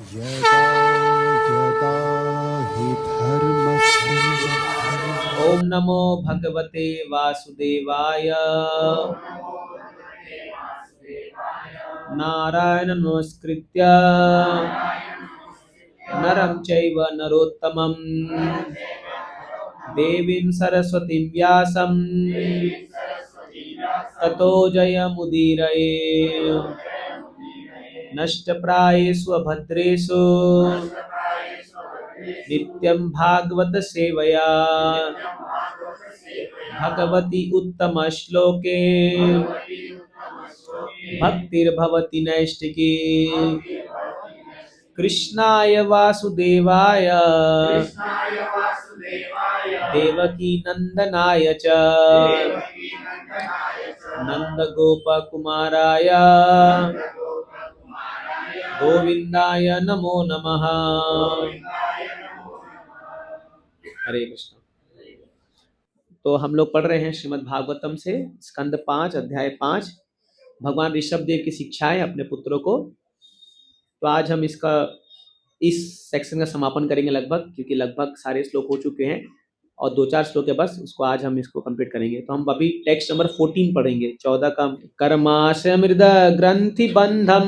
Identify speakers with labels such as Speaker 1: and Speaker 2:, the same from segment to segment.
Speaker 1: यदा यदा हि धर्मस्य
Speaker 2: ओम नमो भगवते वासुदेवाय नारायण नमस्कृत्य नरं चैव नरोत्तमं देवीं सरस्वतीं व्यासं ततो जयमुदीरये नष्टप्रायेषु भद्रेषु नित्यं भागवत सेवया भगवती उत्तम श्लोके भक्तिर्भवति नैष्टिकी कृष्णाय वासुदेवाय देवकी नंदनाय च नंदगोपकुमाराय गोविंदाय नमो नमः। हरे कृष्ण। तो हम लोग पढ़ रहे हैं श्रीमद् भागवतम से स्कंद 5 अध्याय 5 भगवान ऋषभ देव की शिक्षाएं अपने पुत्रों को। तो आज हम इसका इस सेक्शन का समापन करेंगे लगभग, क्योंकि लगभग सारे श्लोक हो चुके हैं और 2-4 श्लोक है बस, उसको आज हम इसको कंप्लीट करेंगे। तो हम अभी टेक्स्ट नंबर 14 पढ़ेंगे। 14 का कर्माशय मृद ग्रंथि बंधम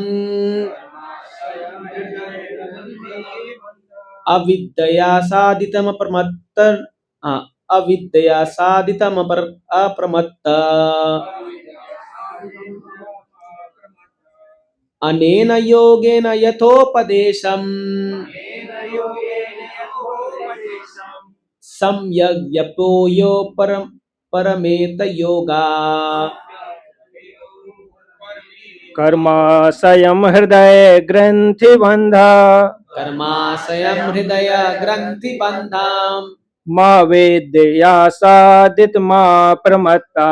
Speaker 2: अविद्या साधितम प्रमत्त अविद्या साधितम अप्रमत्त अनेन योगेन यथोपदेशम सम्यग् व्यपोयो परमेत योगा
Speaker 3: कर्माशयम् हृदय ग्रंथि बंधा
Speaker 2: कर्माशयम् हृदय ग्रंथि बंधाम
Speaker 3: मा वेद्या साधित मा प्रमत्ता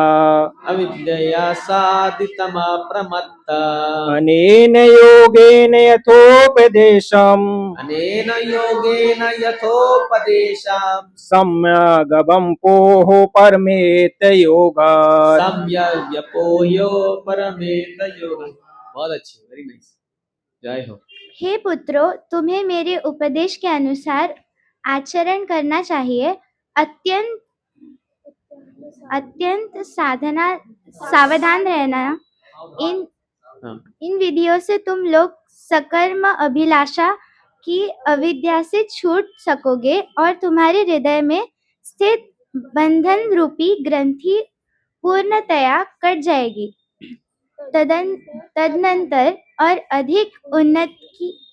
Speaker 2: अविद्या साधितम प्रमत्त
Speaker 3: अनेन योगेन यथोपदेशम्
Speaker 2: अनेन योगेन यथोपदेशम्
Speaker 3: सम्यगवं पोः परमेत योगा।
Speaker 2: सम्यग् व्यपोयो परमेत योगा। बहुत अच्छी, वेरी नाइस, जय हो।
Speaker 4: हे पुत्रों, तुम्हें मेरे उपदेश के अनुसार आचरण करना चाहिए। अत्यंत अत्यंत सावधान रहना। इन विधियों से तुम लोग सकर्म अभिलाषा की अविद्या से छूट सकोगे और तुम्हारे हृदय में स्थित बंधन रूपी ग्रंथि पूर्णतया कट जाएगी। तदनंतर और अधिक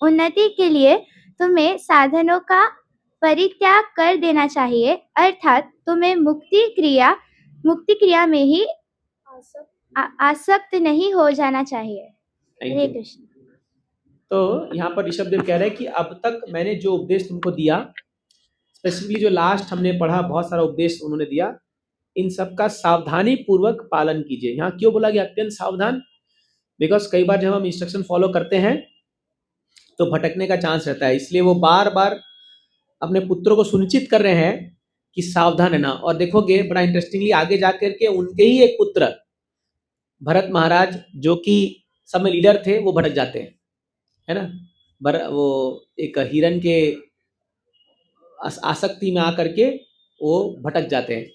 Speaker 4: उन्नति के लिए तुम्हें साधनों का परित्याग कर देना चाहिए, अर्थात तुम्हें मुक्ति क्रिया में ही आसक्त नहीं हो जाना चाहिए। हरे कृष्ण।
Speaker 2: तो यहाँ पर ऋषभ देव कह रहे हैं कि अब तक मैंने जो उपदेश तुमको दिया, स्पेसिफिकली जो लास्ट हमने पढ़ा, बहुत सारा उपदेश उन्होंने दिया, इन सब का सावधानी पूर्वक पालन कीजिए। यहाँ क्यों बोला गया अत्यंत सावधान? बिकॉज कई बार जब हम इंस्ट्रक्शन फॉलो करते हैं तो भटकने का चांस रहता है, इसलिए वो बार बार अपने पुत्रों को सुनिश्चित कर रहे हैं कि सावधान रहना। और देखोगे बड़ा इंटरेस्टिंगली आगे जाकर के उनके ही एक पुत्र भरत महाराज, जो कि सब में लीडर थे, वो भटक जाते हैं, है ना। वो एक हिरण के आसक्ति में आकर के वो भटक जाते हैं।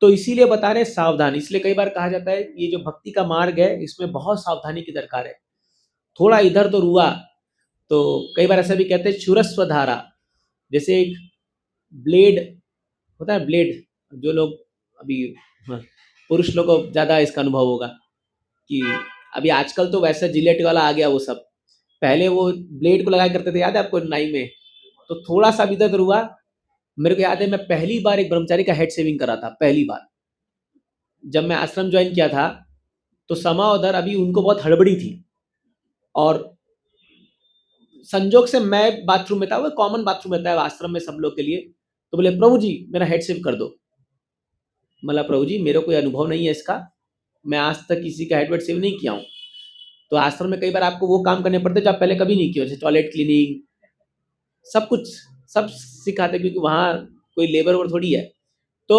Speaker 2: तो इसीलिए बता रहे सावधान। इसलिए कई बार कहा जाता है ये जो भक्ति का मार्ग है इसमें बहुत सावधानी की दरकार है। थोड़ा इधर तो रुआ तो कई बार ऐसा भी कहते हैं क्षुरस्व धारा, जैसे एक ब्लेड होता है, ब्लेड, जो लोग अभी पुरुष लोग को ज़्यादा इसका अनुभव होगा कि अभी आजकल तो वैसा जिलेट वाला आ गया वो सब, पहले वो ब्लेड को लगाया करते थे, याद है आपको, नाई में। तो थोड़ा सा भी इधर हुआ, मेरे को याद है मैं पहली बार एक ब्रह्मचारी का हेड शेविंग करा था, पहली बार जब मैं आश्रम ज्वाइन किया था। तो समा उधर अभी उनको बहुत हड़बड़ी थी और संजोग से मैं बाथरूम में था, वो कॉमन बाथरूम रहता है आश्रम में सब लोग के लिए। तो बोले प्रभु जी मेरा हेड शेव कर दो। मतलब प्रभु जी मेरे कोई अनुभव नहीं है इसका, मैं आज तक किसी का हेड वेड शेव नहीं किया हूँ। तो आश्रम में कई बार आपको वो काम करने पड़ते जो आप पहले कभी नहीं किए, जैसे टॉयलेट क्लीनिंग, सब कुछ सब सिखाते, क्योंकि वहाँ कोई लेबर और थोड़ी है। तो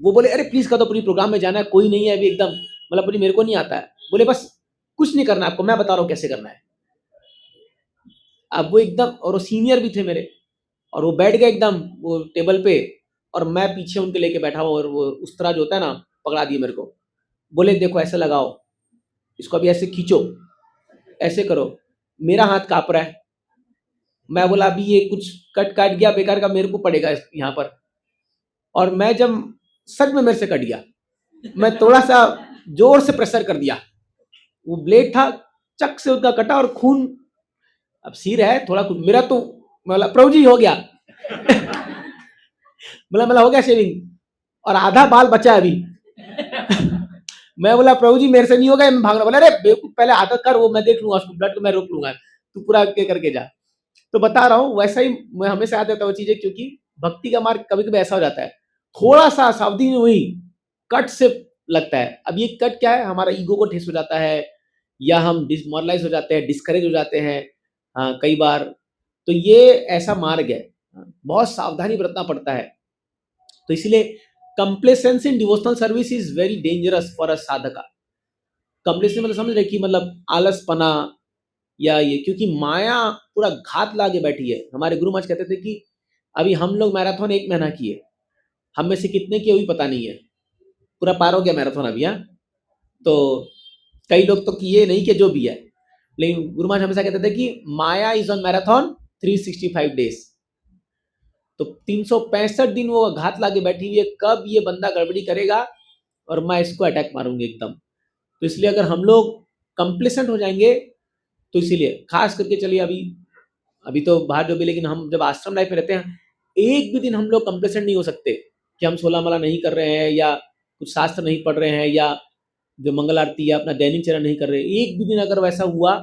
Speaker 2: वो बोले अरे प्लीज कर दो, पूरी प्रोग्राम में जाना है, कोई नहीं है अभी एकदम, मतलब पूरी मेरे को नहीं आता है। बोले बस कुछ नहीं करना आपको, मैं बता रहा हूँ कैसे करना है। अब वो एकदम, और वो सीनियर भी थे मेरे, और वो बैठ गए एकदम वो टेबल पे, और मैं पीछे उनके लेके बैठा हुआ, और वो उस तरह जो होता है ना, पकड़ा दिए मेरे को। बोले देखो ऐसे लगाओ, इसको अभी ऐसे खींचो, ऐसे करो। मेरा हाथ काँप रहा है। मैं बोला अभी ये कुछ कट काट गया बेकार का, मेरे को पड़ेगा यहाँ पर। और मैं जब, सच में मेरे से कट गया, मैं थोड़ा सा जोर से प्रेशर कर दिया, वो ब्लेड था, चक से उसका कटा और खून, अब सिर है थोड़ा खून मेरा तो, मैं बोला प्रभु जी हो गया। बोला हो गया शेविंग, और आधा बाल बचा है अभी। मैं बोला प्रभु जी मेरे से नहीं होगा, मैं भागना। बोला अरे बेवकूफ, पहले आदत कर, वो मैं देख लूंगा, उसको ब्लड को मैं रोक लूंगा, तू पूरा के करके जा। तो बता रहा हूँ, वैसा ही मैं हमेशा याद रहता वो चीजें, क्योंकि भक्ति का मार्ग कभी कभी ऐसा हो जाता है, थोड़ा सा सावधानी हुई कट से लगता है। अब ये कट क्या है, हमारा ईगो को ठेस हो जाता है, या हम डिसमोरलाइज हो जाते हैं, डिस्करेज हो जाते हैं कई बार। तो ये ऐसा मार्ग है, बहुत सावधानी बरतना पड़ता है। तो इसलिए complacence in devotional service is very dangerous for a साधका। कंप्लेसेंस मतलब समझ रहे कि मतलब आलसपना, या ये, क्योंकि माया पूरा घात लाके बैठी है। हमारे गुरु महाराज कहते थे कि अभी हम लोग मैराथन 1 महीना किए, हम में से कितने किए हुई पता नहीं है, पूरा पार हो गया मैराथन अभी। हाँ, तो कई लोग तो किए नहीं, कि जो भी है, लेकिन गुरु महाराज हमेशा कहते थे कि माया इज ऑन मैराथन 365 डेज। तो 365 दिन वो घात लाके बैठी हुई है, कब ये बंदा गड़बड़ी करेगा और मैं इसको अटैक मारूंगी एकदम। तो इसलिए अगर हम लोग कंप्लेसेंट हो जाएंगे, तो इसीलिए खास करके चलिए अभी तो बाहर जो भी, लेकिन हम जब आश्रम लाइफ में रहते हैं, एक भी दिन हम लोग कंप्लेसेंट नहीं हो सकते कि हम 16 माला नहीं कर रहे हैं, या कुछ शास्त्र नहीं पढ़ रहे हैं, या जो मंगल आरती या अपना दैनिक चरण नहीं कर रहे। एक भी दिन अगर वैसा हुआ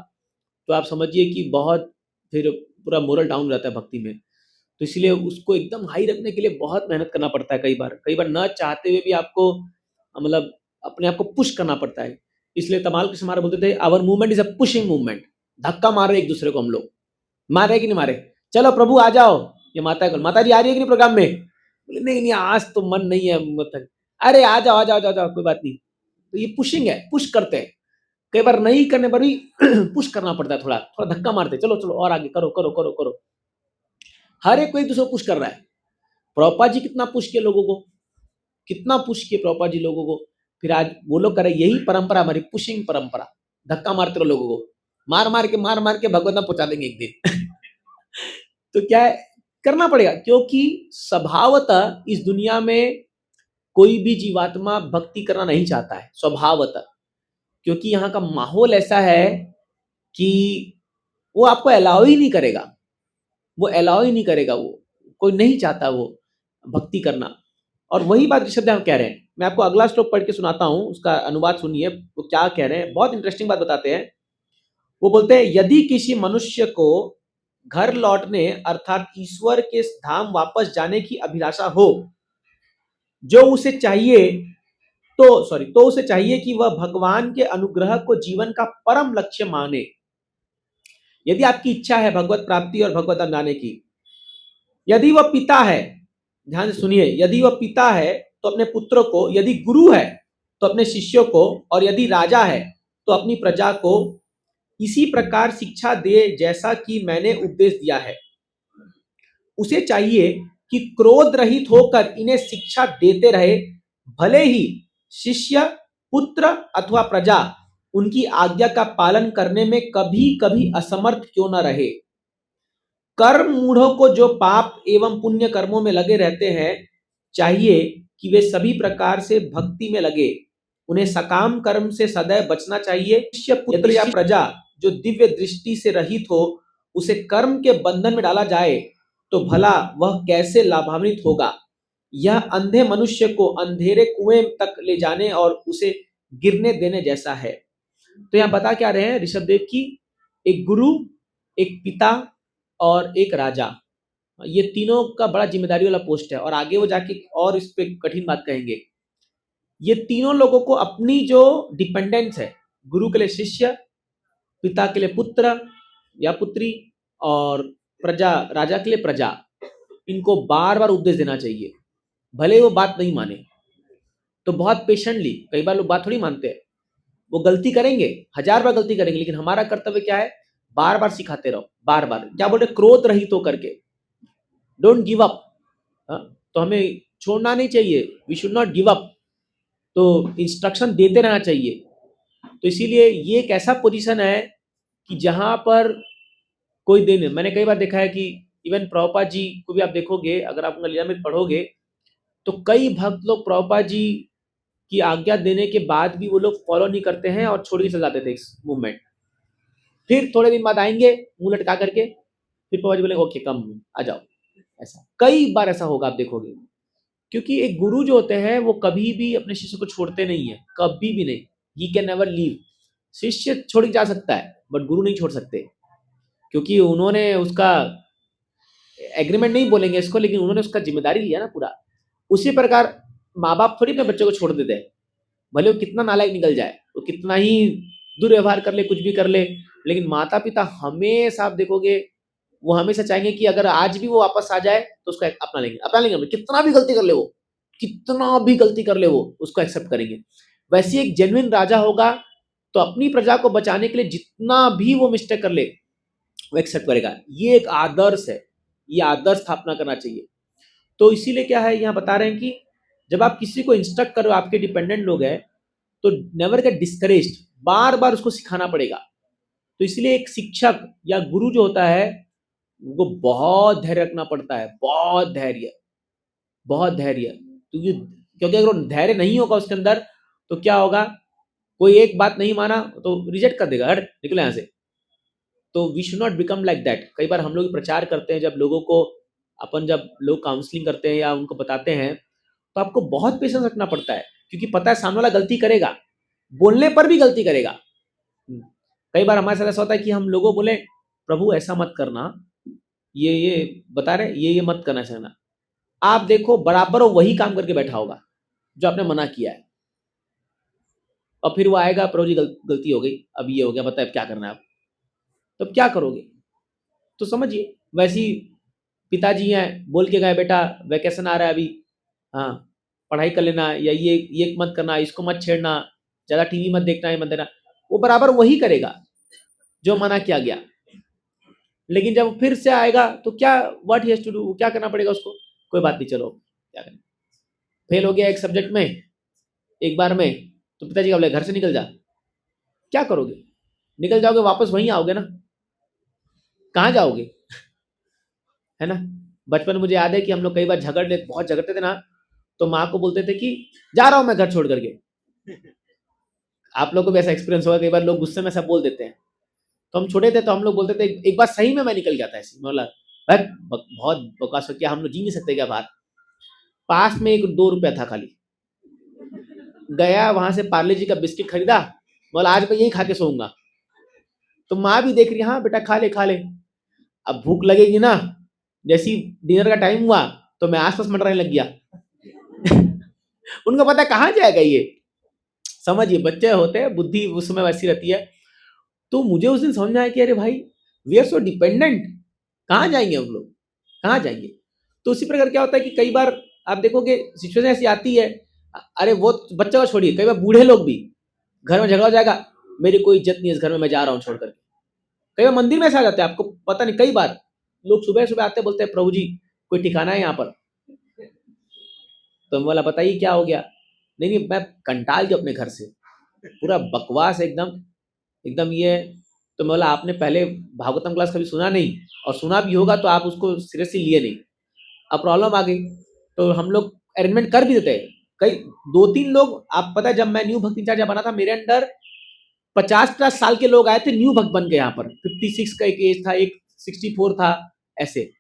Speaker 2: तो आप समझिए कि बहुत फिर पूरा मोरल डाउन रहता है भक्ति में। तो इसलिए उसको एकदम हाई रखने के लिए बहुत मेहनत करना पड़ता है। कई बार न चाहते हुए भी आपको मतलब अपने आप को पुश करना पड़ता है। इसलिए तमाल कृष्ण महाराज बोलते थे, our movement is a pushing movement. धक्का मार रहे एक दूसरे को हम लोग, मार रहे कि नहीं मारे, चलो प्रभु आ जाओ, ये माता जी आ रही है कि नहीं प्रोग्राम में, बोले नहीं आज तो मन नहीं है, मतलब अरे आ जाओ कोई बात नहीं। तो ये पुशिंग है, पुश करते हैं। कई बार नहीं करने पर भी पुश करना पड़ता है, थोड़ा थोड़ा धक्का मारते, चलो और आगे करो करो करो करो। हर एक को एक दूसरे को पुश कर रहा है। प्रभुपाद जी कितना पुश किए लोगों को, कितना पुश किए प्रभुपाद जी लोगों को। फिर आज वो लोग करे, यही परंपरा हमारी, पुशिंग परंपरा, धक्का मारते रहो लोगों को, मार मार के भगवत में पहुंचा देंगे एक दिन। तो क्या है, करना पड़ेगा, क्योंकि स्वभावतः इस दुनिया में कोई भी जीवात्मा भक्ति करना नहीं चाहता है स्वभावतः, क्योंकि यहाँ का माहौल ऐसा है कि वो आपको अलाउ ही नहीं करेगा, वो कोई नहीं चाहता वो भक्ति करना। और वही बात ऋषभ हम कह रहे हैं। मैं आपको अगला श्लोक पढ़ के सुनाता हूं, उसका अनुवाद सुनिए वो क्या कह रहे हैं, बहुत इंटरेस्टिंग बात बताते हैं। वो बोलते हैं, यदि किसी मनुष्य को घर लौटने अर्थात ईश्वर के धाम वापस जाने की अभिलाषा हो, तो उसे चाहिए कि वह भगवान के अनुग्रह को जीवन का परम लक्ष्य माने। यदि आपकी इच्छा है भगवत प्राप्ति और भगवत धाम जाने की, यदि वह पिता है, ध्यान से सुनिए, यदि वह पिता है तो अपने पुत्रों को, यदि गुरु है तो अपने शिष्यों को, और यदि राजा है तो अपनी प्रजा को इसी प्रकार शिक्षा दे जैसा कि मैंने उपदेश दिया है। उसे चाहिए कि क्रोध रहित होकर इन्हें शिक्षा देते रहे, भले ही शिष्य, पुत्र अथवा प्रजा उनकी आज्ञा का पालन करने में कभी कभी असमर्थ क्यों न रहे। कर्म मूढ़ों को जो पाप एवं पुण्य कर्मों में लगे रहते हैं, चाहिए कि वे सभी प्रकार से भक्ति में लगे। उन्हें सकाम कर्म से सदैव बचना चाहिए। शिष्य, पुत्र या प्रजा जो दिव्य दृष्टि से रहित हो, उसे कर्म के बंधन में डाला जाए तो भला वह कैसे लाभान्वित होगा। यह अंधे मनुष्य को अंधेरे कुएं तक ले जाने और उसे गिरने देने जैसा है। तो यहाँ बता क्या रहे हैं ऋषभ देव की, एक गुरु, एक पिता और एक राजा, ये तीनों का बड़ा जिम्मेदारी वाला पोस्ट है। और आगे वो जाके और इस पे कठिन बात कहेंगे। ये तीनों लोगों को अपनी जो डिपेंडेंस है, गुरु के लिए शिष्य, पिता के लिए पुत्र या पुत्री, और प्रजा, राजा के लिए प्रजा, इनको बार बार उपदेश देना चाहिए, भले वो बात नहीं माने तो बहुत पेशेंटली। कई बार लोग बात थोड़ी मानते हैं, वो गलती करेंगे, 1000 बार गलती करेंगे, लेकिन हमारा कर्तव्य क्या है, बार बार सिखाते रहो, बार बार। क्या बोल रहे, क्रोध रहित होकर के, डोंट गिव अप। तो हमें छोड़ना नहीं चाहिए, we should not give up. तो इंस्ट्रक्शन देते रहना चाहिए। तो इसीलिए ये एक ऐसा पोजीशन है कि जहां पर कोई दिन, मैंने कई बार देखा है कि इवन प्रभुपाद जी को भी आप देखोगे, अगर आप उनका लीलामृत पढ़ोगे तो कई भक्त लोग प्रभुपाद जी की आज्ञा देने के बाद भी वो लोग फॉलो नहीं करते हैं और छोड़ के चले जाते थे इस मूवमेंट। फिर थोड़े दिन बाद आएंगे मुंह लटका करके, फिर प्रभुपाद जी बोलेंगे ओके कम आ जाओ। ऐसा कई बार ऐसा होगा, आप देखोगे। क्योंकि एक गुरु जो होते हैं वो कभी भी अपने शिष्य को छोड़ते नहीं है, कभी भी नहीं। He can never leave. शिष्य छोड़ के जा सकता है बट गुरु नहीं छोड़ सकते, क्योंकि उन्होंने उसका एग्रीमेंट नहीं बोलेंगे इसको, लेकिन उन्होंने उसका जिम्मेदारी लिया ना पूरा। उसी प्रकार माँ बाप थोड़ी अपने बच्चे को छोड़ देते हैं, भले वो कितना नालायक निकल जाए, वो कितना ही दुर्व्यवहार कर ले, कुछ भी कर ले, लेकिन माता पिता हमेशा आप देखोगे वो हमेशा चाहेंगे कि अगर आज भी वो वापस आ जाए तो उसको अपना लेंगे, अपना लेंगे। कितना भी गलती कर ले वो, कितना भी गलती कर ले वो, उसको एक्सेप्ट करेंगे। वैसे एक जेन्युइन राजा होगा तो अपनी प्रजा को बचाने के लिए जितना भी वो मिस्टेक कर ले वो एक्सेप्ट करेगा। ये एक आदर्श है, ये आदर्श स्थापना करना चाहिए। तो इसीलिए क्या है, यहाँ बता रहे हैं कि जब आप किसी को इंस्ट्रक्ट करो, आपके डिपेंडेंट लोग हैं, तो नेवर गेट डिस्करेज्ड, बार बार उसको सिखाना पड़ेगा। तो इसलिए एक शिक्षक या गुरु जो होता है वो बहुत धैर्य रखना पड़ता है, बहुत धैर्य, बहुत धैर्य। क्योंकि अगर धैर्य नहीं होगा उसके अंदर तो क्या होगा, कोई एक बात नहीं माना तो रिजेक्ट कर देगा, हट निकले यहाँ से। तो we should not become like that. कई बार हम लोग प्रचार करते हैं, जब लोगों को जब लोग काउंसलिंग करते हैं या उनको बताते हैं, तो आपको बहुत पेशेंस रखना पड़ता है, क्योंकि पता है सामने वाला गलती करेगा, बोलने पर भी गलती करेगा। कई बार हमारे साथ ऐसा होता है कि हम लोगों बोले प्रभु ऐसा मत करना, ये बता रहे, ये मत करना चाहना, आप देखो बराबर वो वही काम करके बैठा होगा जो आपने मना किया है। और फिर वो आएगा, प्रभु जी गलती हो गई, अब ये हो गया, बताए क्या करना है आप, तो क्या करोगे। तो समझिए, वैसी पिताजी हैं, बोल के गए बेटा वैकेशन आ रहा है अभी, हाँ पढ़ाई कर लेना, या ये मत करना, इसको मत छेड़ना, ज़्यादा टीवी मत देखना, ये मत देना, वो बराबर वही करेगा जो मना किया गया। लेकिन जब फिर से आएगा तो क्या, what he has to do, क्या करना पड़ेगा उसको, कोई बात नहीं चलो क्या करें। फेल हो गया एक सब्जेक्ट में एक बार में, तो पिताजी का बोले घर से निकल जा, क्या करोगे, निकल जाओगे वापस वहीं आओगे ना, कहाँ जाओगे, है ना। बचपन में मुझे याद है कि हम लोग कई बार बहुत झगड़ते थे ना, तो माँ को बोलते थे कि जा रहा हूँ मैं घर छोड़ करके। आप लोग को भी ऐसा एक्सपीरियंस होगा, कई बार लोग गुस्से में ऐसा बोल देते हैं। तो हम छोटे थे तो हम लोग बोलते थे, एक बार सही में मैं निकल गया था ऐसे, बोला बहुत बकवास हो, क्या हम लोग जी नहीं सकते क्या बाहर। पास में एक 2 रुपया था खाली, गया वहां से पार्ले जी का बिस्किट खरीदा, बोला आज मैं यही खा के सोऊंगा। तो माँ भी देख रही, हाँ बेटा खा ले खा ले। अब भूख लगेगी ना, जैसी डिनर का टाइम हुआ तो मैं आसपास मंडराने लग गया। उनको पता कहाँ जाएगा ये, समझिए बच्चे होते हैं, बुद्धि उस समय वैसी रहती है। तो मुझे उस दिन समझ में आया कि अरे भाई वी आर सो डिपेंडेंट, कहाँ जाएंगे हम लोग, कहाँ जाएंगे। तो उसी प्रकार क्या होता है कि कई बार आप देखोगे सिचुएशन ऐसी आती है, अरे वो बच्चा को छोड़िए, कई बार बूढ़े लोग भी, घर में झगड़ा हो जाएगा, मेरी कोई इज्जत नहीं है इस घर में, मैं जा रहा हूँ छोड़ करके। कई बार मंदिर में ऐसा आ जाता है, आपको पता नहीं, कई बार लोग सुबह सुबह आते बोलते हैं प्रभु जी कोई ठिकाना है यहाँ पर, तो बोला बताइए क्या हो गया। नहीं मैं कंटाल गया अपने घर से, पूरा बकवास एकदम ये। तो मैं बोला आपने पहले भागवतम क्लास कभी सुना नहीं, और सुना भी होगा तो आप उसको सीरियसली लिए नहीं, अब प्रॉब्लम आ गई। तो हम लोग अरेंजमेंट कर भी देते हैं, कई 2-3 लोग, आप पता है जब मैं न्यू भक्ति इंचार्ज बना था, मेरे अंडर 50-50 साल के लोग आए थे, न्यू भक्त बन के यहाँ पर। 56 का एक एज था, एक 64 था, ऐसे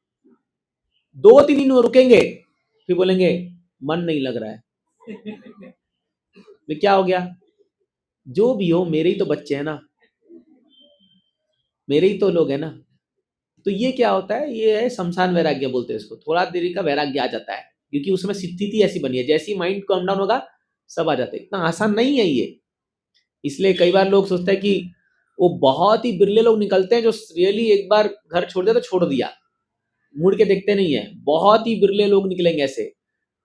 Speaker 2: 2-3 दिन वो रुकेंगे, फिर बोलेंगे मन नहीं लग रहा है। मैं क्या हो गया, जो भी हो मेरे ही तो बच्चे हैं ना, मेरे ही तो लोग हैं ना। तो ये क्या होता है, ये है शमशान वैराग्य बोलते हैं इसको, थोड़ा देरी का वैराग्य आ जाता है, क्योंकि उसमें स्थिति ऐसी बनी है, जैसी माइंड कम डाउन होगा सब आ जाते हैं। इतना आसान नहीं है ये, इसलिए कई बार लोग सोचते हैं कि वो बहुत ही बिरले लोग निकलते हैं जो रियली एक बार घर छोड़ दिया तो छोड़ दिया, मुड़ के देखते नहीं है। बहुत ही बिरले लोग निकलेंगे ऐसे,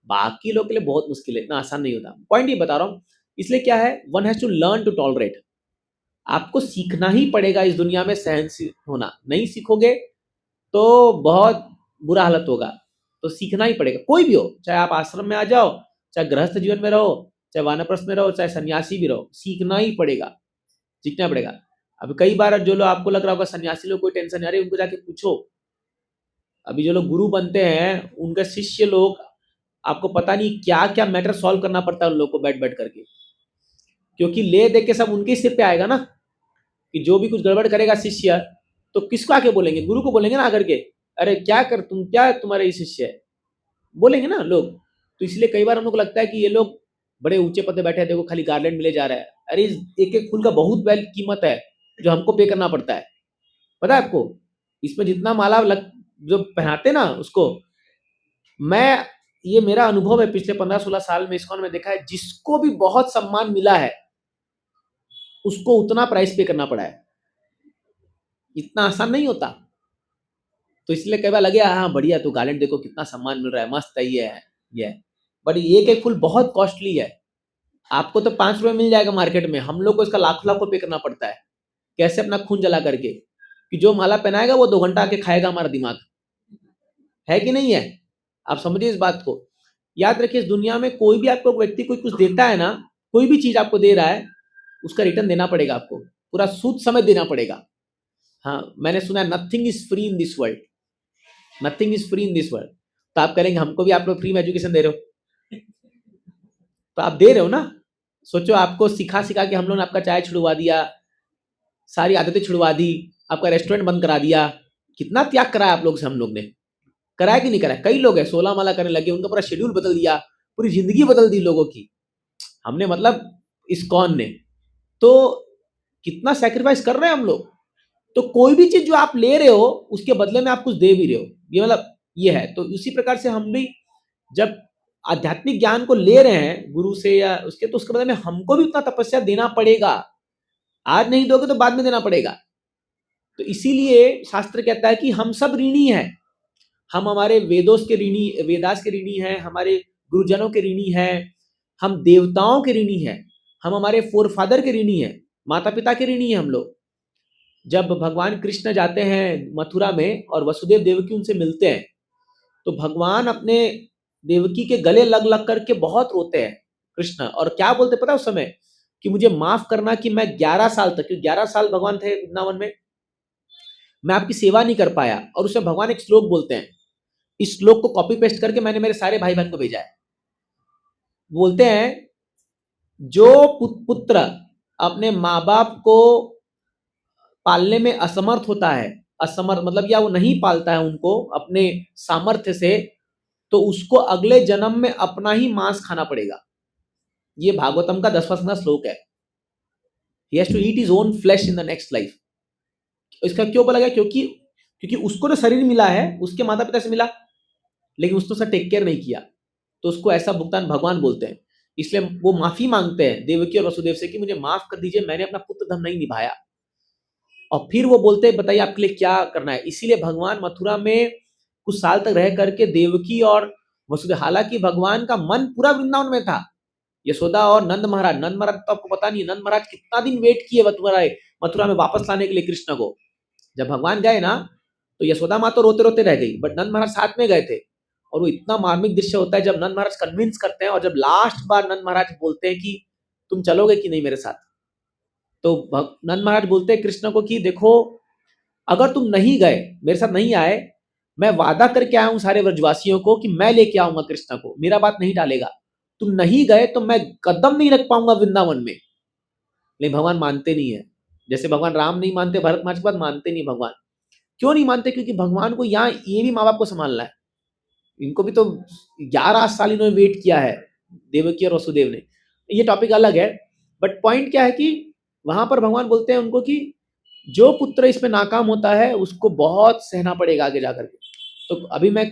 Speaker 2: बाकी लोग के लिए बहुत मुश्किल है, इतना आसान नहीं होता। पॉइंट ये बता रहा हूँ, इसलिए क्या है, one has to learn to tolerate. आपको सीखना ही पड़ेगा इस दुनिया में सहनशील होना। नहीं सीखोगे तो बहुत बुरा हालत होगा। तो सीखना ही पड़ेगा, कोई भी हो, चाहे आप आश्रम में आ जाओ, चाहे गृहस्थ जीवन में रहो, चाहे वानप्रस्थ में रहो, चाहे सन्यासी भी रहो, सीखना ही पड़ेगा, सीखना पड़ेगा। अब कई बार जो लोग आपको लग रहा होगा सन्यासी लोग कोई टेंशन नहीं आ रही, उनको जाके पूछो। अभी जो लोग गुरु बनते हैं उनके शिष्य लोग, आपको पता नहीं क्या क्या मैटर सॉल्व करना पड़ता है उन लोग को बैठ बैठ करके, क्योंकि ले दे के सब उनके ही सिर पे आएगा ना। कि जो भी कुछ गड़बड़ करेगा शिष्य, तो किसको आके बोलेंगे? गुरु को बोलेंगे ना आकर के, अरे क्या कर तुम, क्या तुम्हारा ये शिष्य है, बोलेंगे ना लोग। तो इसलिए कई बार हम लोग को लगता है कि ये लोग बड़े ऊंचे पद पे बैठे हैं, देखो खाली गार्लैंड मिले जा रहा है। अरे एक एक फूल का बहुत वैल्यू कीमत है जो हमको पे करना पड़ता है, पता है आपको? इसमें जितना माला जो पहनाते ना उसको, मैं, ये मेरा अनुभव है पिछले 15-16 साल में इस्कॉन में देखा है, जिसको भी बहुत सम्मान मिला है उसको उतना प्राइस पे करना पड़ा है। इतना आसान नहीं होता। तो इसलिए कई बार लगे हाँ बढ़िया, तो गार्लैंड देखो कितना सम्मान मिल रहा है, मस्त है, ये है ये है। बट एक एक फूल बहुत कॉस्टली है। आपको तो 5 रुपए मिल जाएगा मार्केट में, हम लोग को इसका लाखों लाखों पे करना पड़ता है। कैसे? अपना खून जला करके, कि जो माला पहनाएगा वो 2 घंटा आके खाएगा हमारा दिमाग, है कि नहीं है? आप समझिए इस बात को। याद रखिए, इस दुनिया में कोई भी आपको व्यक्ति कोई कुछ देता है ना, कोई भी चीज आपको दे रहा है, उसका रिटर्न देना पड़ेगा आपको, पूरा सूद समेत देना पड़ेगा। हाँ, मैंने सुना है nothing is free in this world, nothing is free in this world. तो आप करेंगे हमको भी आप लोग फ्री में एजुकेशन दे रहे हो, तो आप दे रहे हो ना। सोचो, आपको सिखा सिखा के हम लोग ने आपका चाय छुड़वा दिया, सारी आदतें छुड़वा दी, आपका रेस्टोरेंट बंद करा दिया। कितना त्याग कराया आप लोग से, हम लोग ने कराया कि नहीं कराया? कई लोग हैं 16 माला करने लगे, उनका पूरा शेड्यूल बदल दिया, पूरी जिंदगी बदल दी लोगों की हमने, मतलब इस्कॉन ने। तो कितना सैक्रिफाइस कर रहे हैं हम लोग। तो कोई भी चीज जो आप ले रहे हो उसके बदले में आप कुछ दे भी रहे हो, ये मतलब ये है। तो उसी प्रकार से हम भी जब आध्यात्मिक ज्ञान को ले रहे हैं गुरु से या उसके, तो उसके बदले में हमको भी उतना तपस्या देना पड़ेगा। आज नहीं दोगे तो बाद में देना पड़ेगा। तो इसीलिए शास्त्र कहता है कि हम सब ऋणी हैं। हम हमारे वेदास के ऋणी हैं, हमारे गुरुजनों के ऋणी हैं, हम देवताओं के ऋणी हैं, हम हमारे फोरफादर के ऋणी हैं, माता पिता के ऋणी हैं हम लोग। जब भगवान कृष्ण जाते हैं मथुरा में और वसुदेव देवकी उनसे मिलते हैं, तो भगवान अपने देवकी के गले लग लग करके बहुत रोते हैं कृष्ण, और क्या बोलते पता है उस समय? कि मुझे माफ करना कि मैं 11 साल तक, क्योंकि 11 साल भगवान थे वृंदावन में, मैं आपकी सेवा नहीं कर पाया। और उसमें भगवान एक श्लोक बोलते हैं, इस श्लोक को कॉपी पेस्ट करके मैंने मेरे सारे भाई बहन को भेजा है। बोलते हैं, जो पुत्र अपने माँ बाप को पालने में असमर्थ होता है, असमर्थ मतलब या वो नहीं पालता है उनको अपने सामर्थ्य से, तो उसको अगले जन्म में अपना ही मांस खाना पड़ेगा। ये भागवतम का 10वां श्लोक है। He has to eat his own flesh in the next life। इसका क्यों बोला गया? क्योंकि उसको जो शरीर मिला है उसके माता पिता से मिला, लेकिन उसने उसका टेक केयर नहीं किया, तो उसको ऐसा भुगतान भगवान बोलते हैं। इसलिए वो माफी मांगते हैं देवकी और वसुदेव से कि मुझे माफ कर दीजिए, मैंने अपना पुत्र धर्म नहीं निभाया। और फिर वो बोलते हैं, बताइए आपके लिए क्या करना है। इसीलिए भगवान मथुरा में कुछ साल तक रह करके देवकी और वसुदेव, हालांकि भगवान का मन पूरा वृंदावन में था। यशोदा और नंद महाराज तो आपको पता नहीं, नंद महाराज कितना दिन वेट किए मथुरा में वापस लाने के लिए कृष्ण को। जब भगवान गए ना, तो यशोदा माँ तो रोते रोते रह गई, बट नंद महाराज साथ में गए थे। और वो इतना मार्मिक दृश्य होता है जब नंद महाराज कन्विंस करते हैं, और जब लास्ट बार नंद महाराज बोलते हैं कि तुम चलोगे कि नहीं मेरे साथ, तो नंद महाराज बोलते हैं कृष्ण को कि देखो, अगर तुम नहीं गए, मेरे साथ नहीं आए, मैं वादा करके आया हूं सारे व्रजवासियों को कि मैं लेके आऊंगा कृष्ण को, मेरा बात नहीं टालेगा। तुम नहीं गए तो मैं कदम नहीं रख पाऊंगा वृंदावन में। लेकिन भगवान मानते नहीं है। जैसे भगवान राम नहीं मानते, भरत माँ के बाद मानते नहीं भगवान। क्यों नहीं मानते? क्योंकि भगवान को यहाँ ये भी माँ बाप को संभालना है। इनको भी तो 11 साल इन्होंने वेट किया है, देवकी और वसुदेव ने। ये टॉपिक अलग है, बट पॉइंट क्या है कि वहां पर भगवान बोलते हैं उनको कि जो पुत्र इसमें नाकाम होता है उसको बहुत सहना पड़ेगा आगे जाकर के। तो अभी मैं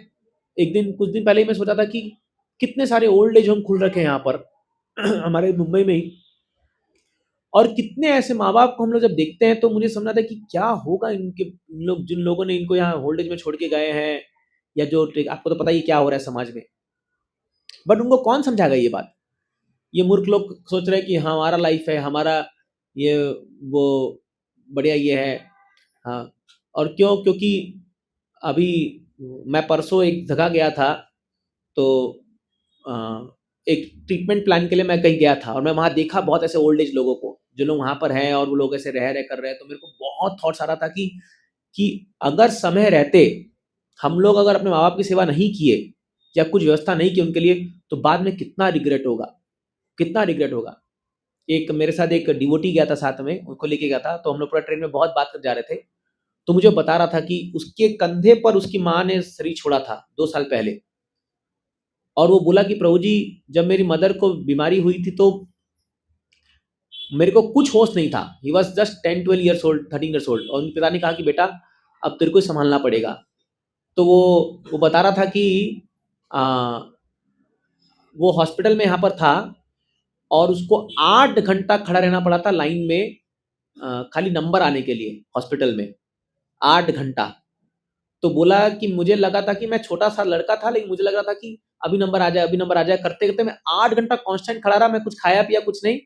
Speaker 2: कुछ दिन पहले ही मैं सोचा था कि कितने सारे ओल्ड एज होम खुल रखे हैं यहाँ पर हमारे मुंबई में ही, और कितने ऐसे माँ बाप को हम लोग जब देखते हैं तो मुझे समझ आता है कि क्या होगा जिन लोगों ने इनको यहाँ ओल्ड एज में छोड़ के गए हैं, या जो आपको तो पता ही क्या हो रहा है समाज में। बट उनको कौन समझाएगा ये बात? ये मूर्ख लोग सोच रहे हैं कि हमारा लाइफ है, हमारा ये वो बढ़िया ये है। हाँ, और क्यों? क्योंकि अभी मैं परसों एक जगह गया था, तो अ, एक ट्रीटमेंट प्लान के लिए मैं कहीं गया था और मैं वहाँ देखा बहुत ऐसे ओल्ड एज लोगों को, जो लोग वहाँ पर हैं और वो लोग ऐसे रह रहे कर रहे हैं, तो मेरे को बहुत थॉट्स आ रहा था कि अगर समय रहते हम लोग अगर अपने माँ बाप की सेवा नहीं किए या कुछ व्यवस्था नहीं की उनके लिए, तो बाद में कितना रिग्रेट होगा, कितना रिग्रेट होगा। एक मेरे साथ एक डिवोटी गया था, साथ में उनको लेके गया था, तो हम लोग पूरा ट्रेन में बहुत बात कर जा रहे थे, तो मुझे बता रहा था कि उसके कंधे पर उसकी माँ ने शरीर छोड़ा था 2 साल पहले, और वो बोला कि प्रभु जी, जब मेरी मदर को बीमारी हुई थी तो मेरे को कुछ होश नहीं था। He was just 10-12 years old, 13 years old, और उनके पिता ने कहा कि बेटा अब तेरे को ही संभालना पड़ेगा। तो वो बता रहा था कि आ, वो हॉस्पिटल में यहाँ पर था और उसको 8 घंटा खड़ा रहना पड़ा था लाइन में, खाली नंबर आने के लिए हॉस्पिटल में, 8 घंटा। तो बोला कि मुझे लगा था कि मैं छोटा सा लड़का था, लेकिन मुझे लग रहा था कि अभी नंबर आ जाए, अभी नंबर आ जाए, करते करते मैं 8 घंटा कांस्टेंट खड़ा रहा, मैं कुछ खाया पिया कुछ नहीं,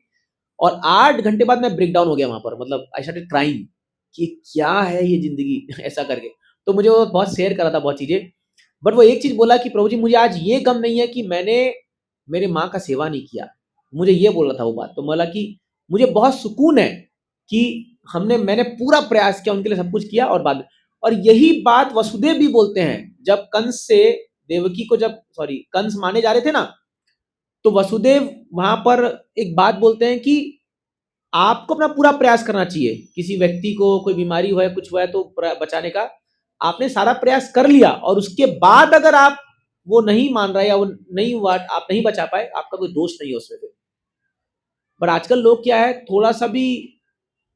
Speaker 2: और 8 घंटे बाद मैं ब्रेक डाउन हो गया वहां पर, मतलब आई स्टार्टेड क्राइंग कि क्या है ये जिंदगी ऐसा करके। तो मुझे वो बहुत शेयर करा था बहुत चीजें, बट वो एक चीज बोला कि प्रभु जी, मुझे आज ये गम नहीं है कि मैंने मेरे माँ का सेवा नहीं किया, मुझे ये बोल रहा था वो बात। तो बोला कि मुझे बहुत सुकून है कि मैंने पूरा प्रयास किया, उनके लिए सब कुछ किया, और बाद और यही बात वसुदेव भी बोलते हैं, जब कंस से देवकी को कंस माने जा रहे थे ना, तो वसुदेव वहां पर एक बात बोलते हैं कि आपको अपना पूरा प्रयास करना चाहिए, किसी व्यक्ति को कोई बीमारी हुआ है कुछ हुआ है तो बचाने का आपने सारा प्रयास कर लिया, और उसके बाद अगर आप वो नहीं मान रहा है या वो नहीं हुआ, आप नहीं बचा पाए, आपका कोई दोष नहीं है उसमें फिर। पर आजकल लोग क्या है, थोड़ा सा भी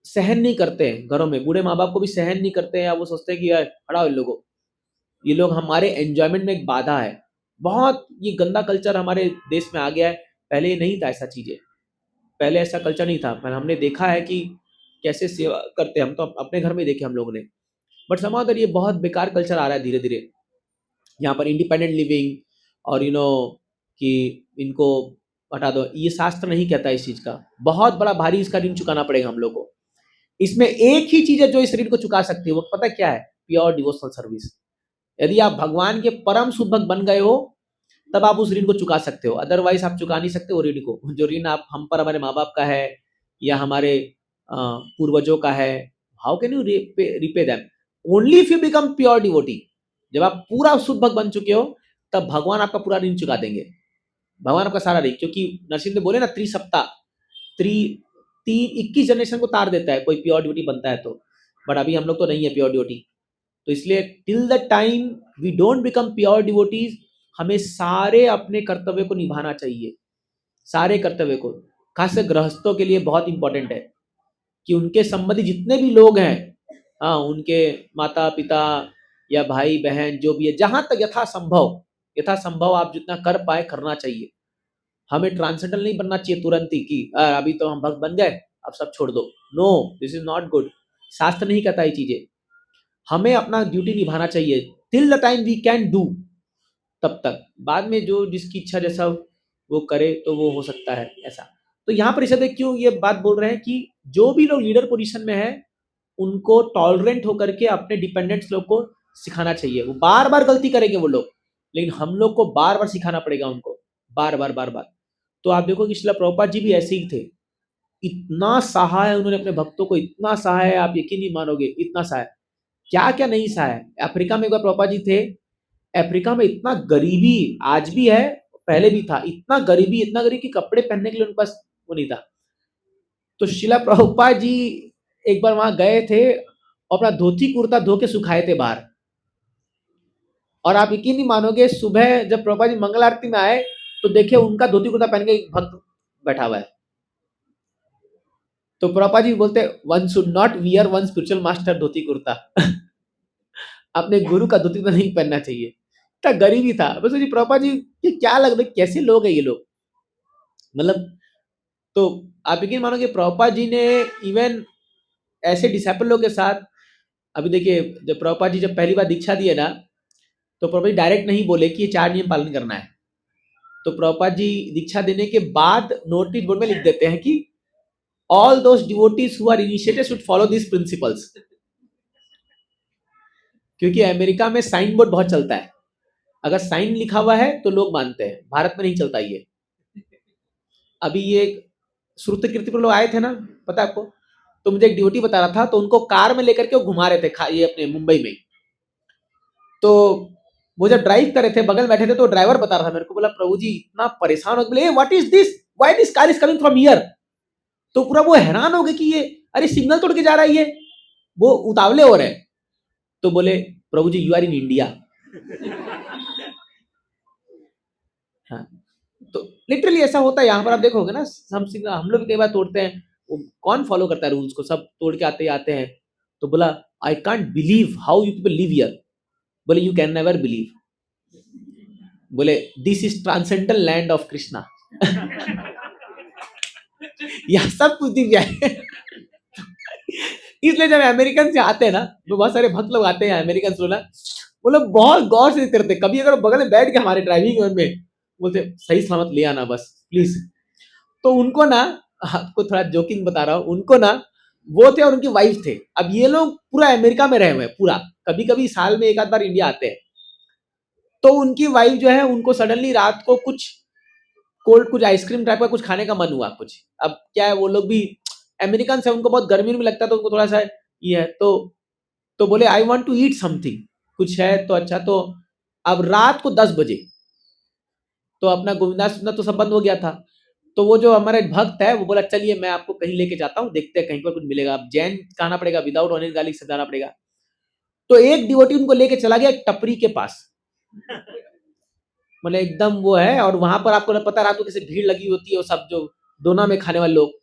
Speaker 2: सहन नहीं करते हैं, घरों में बूढ़े माँ बाप को भी सहन नहीं करते हैं, या वो सोचते हैं कि यार हटाओ इन लोगों, ये लोग हमारे एंजॉयमेंट में एक बाधा है। बहुत ये गंदा कल्चर हमारे देश में आ गया है, पहले ये नहीं था ऐसा चीजें, पहले ऐसा कल्चर नहीं था, पर हमने देखा है कि कैसे सेवा करते हैं, हम तो अपने घर में देखे हम लोगों ने। बट समाउदर ये बहुत बेकार कल्चर आ रहा है धीरे धीरे, यहाँ पर इंडिपेंडेंट लिविंग, और कि इनको हटा दो, ये शास्त्र नहीं कहता इस चीज का, बहुत बड़ा भारी इसका ऋण चुकाना पड़ेगा हम लोग को। इसमें एक ही चीज है जो इस ऋण को चुका सकती है, वो पता क्या है? Pure devotional service. यदि आप भगवान के परम शुभ भक्त बन गए हो, तब आप उस ऋण को चुका सकते हो, अदरवाइज आप चुका नहीं सकते वो ऋण को, जो ऋण आप हम पर, हमारे माँ बाप का है या हमारे पूर्वजों का है। How can you repay them? Only if you become pure devotee. जब आप पूरा शुद्ध भक्त बन चुके हो, तब भगवान आपका पूरा ऋण चुका देंगे, भगवान आपका सारा ऋण। क्योंकि नरसिंह ने बोले ना, त्रिसप्ताह, त्री 21 जनरेशन को तार देता है कोई प्योर डिवोटी बनता है तो। बट अभी हम लोग तो नहीं है प्योर डिवोटी, तो इसलिए till the time we don't become pure devotees, हमें सारे अपने कर्तव्य को निभाना चाहिए, सारे कर्तव्य को। खासकर गृहस्थों के लिए बहुत इंपॉर्टेंट है कि उनके संबंधी जितने भी लोग हैं, हाँ, उनके माता पिता या भाई बहन जो भी है, जहां तक यथा संभव आप जितना कर पाए करना चाहिए। हमें ट्रांसेंडल नहीं बनना चाहिए तुरंत ही कि अभी तो हम भक्त बन गए अब सब छोड़ दो। No, this is not good, शास्त्र नहीं कहता ये चीजें। हमें अपना ड्यूटी निभाना चाहिए till the time we can do, तब तक। बाद में जो जिसकी इच्छा जैसा वो करे तो वो हो सकता है ऐसा। तो यहाँ पर इसे क्यों ये बात बोल रहे हैं कि जो भी लोग लीडर पोजीशन में है, उनको टॉलरेंट होकर के अपने डिपेंडेंट्स लोग को सिखाना चाहिए। वो बार बार गलती करेंगे वो लोग, लेकिन हम लोग को बार बार सिखाना पड़ेगा उनको, बार बार बार बार। तो आप देखो कि श्रील प्रभुपाद जी भी ऐसे ही थे, इतना सहा है उन्होंने अपने भक्तों को, इतना सहा है आप यकीन नहीं मानोगे, इतना सहा है, क्या क्या नहीं सहा है। अफ्रीका में एक बार प्रभुपाद जी थे, अफ्रीका में इतना गरीबी आज भी है, पहले भी था, इतना गरीबी कि कपड़े पहनने के लिए उनके पास वो नहीं था। तो शिला प्रभुपाद जी एक बार वहां गए थे और अपना धोती कुर्ता धो के सुखाए थे बाहर, और आप यकीन नहीं मानोगे, सुबह जब प्रभुपाद जी मंगल आरती में आए तो देखे उनका धोती कुर्ता पहन के एक भक्त बैठा हुआ है। तो प्रभुपाद जी बोलते, one should not wear one spiritual master dhoti kurta अपने गुरु का धोती कुर्ता नहीं पहनना चाहिए। इतना गरीबी था। बस जी प्रभुपाद जी ये क्या लग रहा है, कैसे लोग हैं ये लोग, मतलब। तो आप यकीन मानोगे प्रभुपाद जी ने इवन ऐसे डिसाइपल लोग के साथ, अभी देखिए जब प्रभुपाद जी जब पहली बार दीक्षा दिए ना, तो प्रभुपाद जी डायरेक्ट नहीं बोले कि ये 4 नियम पालन करना है। तो प्रभुपाद जी दीक्षा देने के बाद नोटिस बोर्ड में लिख देते हैं कि all those devotees who are initiated should follow these principles. क्योंकि अमेरिका में साइन बोर्ड बहुत चलता है, अगर साइन लिखा हुआ है तो लोग मानते हैं, भारत में नहीं चलता ये। अभी ये श्रुत कीर्ति पर लोग आए थे ना, पता है आपको, तो मुझे एक डिवोटी बता रहा था, तो उनको कार में लेकर के वो घुमा रहे थे ये अपने मुंबई में। तो वो जब ड्राइव कर रहे थे, बगल बैठे थे, तो ड्राइवर बता रहा था मेरे को, बोला प्रभु जी इतना परेशान हो, बोले what is this, why this car is coming from here. तो पूरा वो हैरान हो गए कि ये अरे सिग्नल तोड़ के जा रहा है ये, वो उतावले हो रहे हैं। तो बोले प्रभु जी यू आर इन इंडिया। हाँ, तो लिटरली ऐसा होता है यहाँ पर, आप देखोगे ना, हम लोग भी कई बार तोड़ते हैं, कौन फॉलो करता है रूल्स को, सब तोड़ के आते हैं। तो बोला I can't believe how you people live here. बोले यू कैन नेवर बिलीव, बोले this is transcendental land of Krishna. यह सब कुछ दिव्य है। इसलिए जब अमेरिकन से आते हैं ना, तो बहुत सारे भक्त लोग आते हैं अमेरिकन से ना, वो लोग बहुत गौर से करते, कभी अगर बगल में बैठ के हमारे ड्राइविंग में बोलते सही सलामत ले आना बस प्लीज। तो उनको ना, आपको थोड़ा जोकिंग बता रहा हूँ, उनको ना वो थे और उनकी वाइफ थे। अब ये लोग पूरा अमेरिका में रहे हुए हैं पूरा, कभी कभी साल में एक आध बार इंडिया आते हैं। तो उनकी वाइफ जो है, उनको सडनली रात को कुछ कोल्ड, कुछ आइसक्रीम टाइप का कुछ खाने का मन हुआ कुछ। अब क्या है, वो लोग भी अमेरिकन से, उनको बहुत गर्मी में लगता है, तो उनको थोड़ा सा ये है, तो बोले I want to eat something, कुछ है तो अच्छा। तो अब रात को 10 बजे, तो अपना गोविंदास सुनना तो सब बंद हो गया था। तो वो जो हमारे भक्त है, वो बोला चलिए मैं आपको कहीं लेके जाता हूँ, देखते हैं कहीं पर कुछ मिलेगा। अब जैन कहना पड़ेगा, विदाउट ऑनियन गार्लिक से जाना पड़ेगा। तो एक डिवोटी उनको लेके चला गया एक टपरी के पास, मतलब एकदम वो है, और वहां पर आपको पता रात को कैसे भीड़ लगी होती है, वो सब जो डोना में खाने वाले लोग।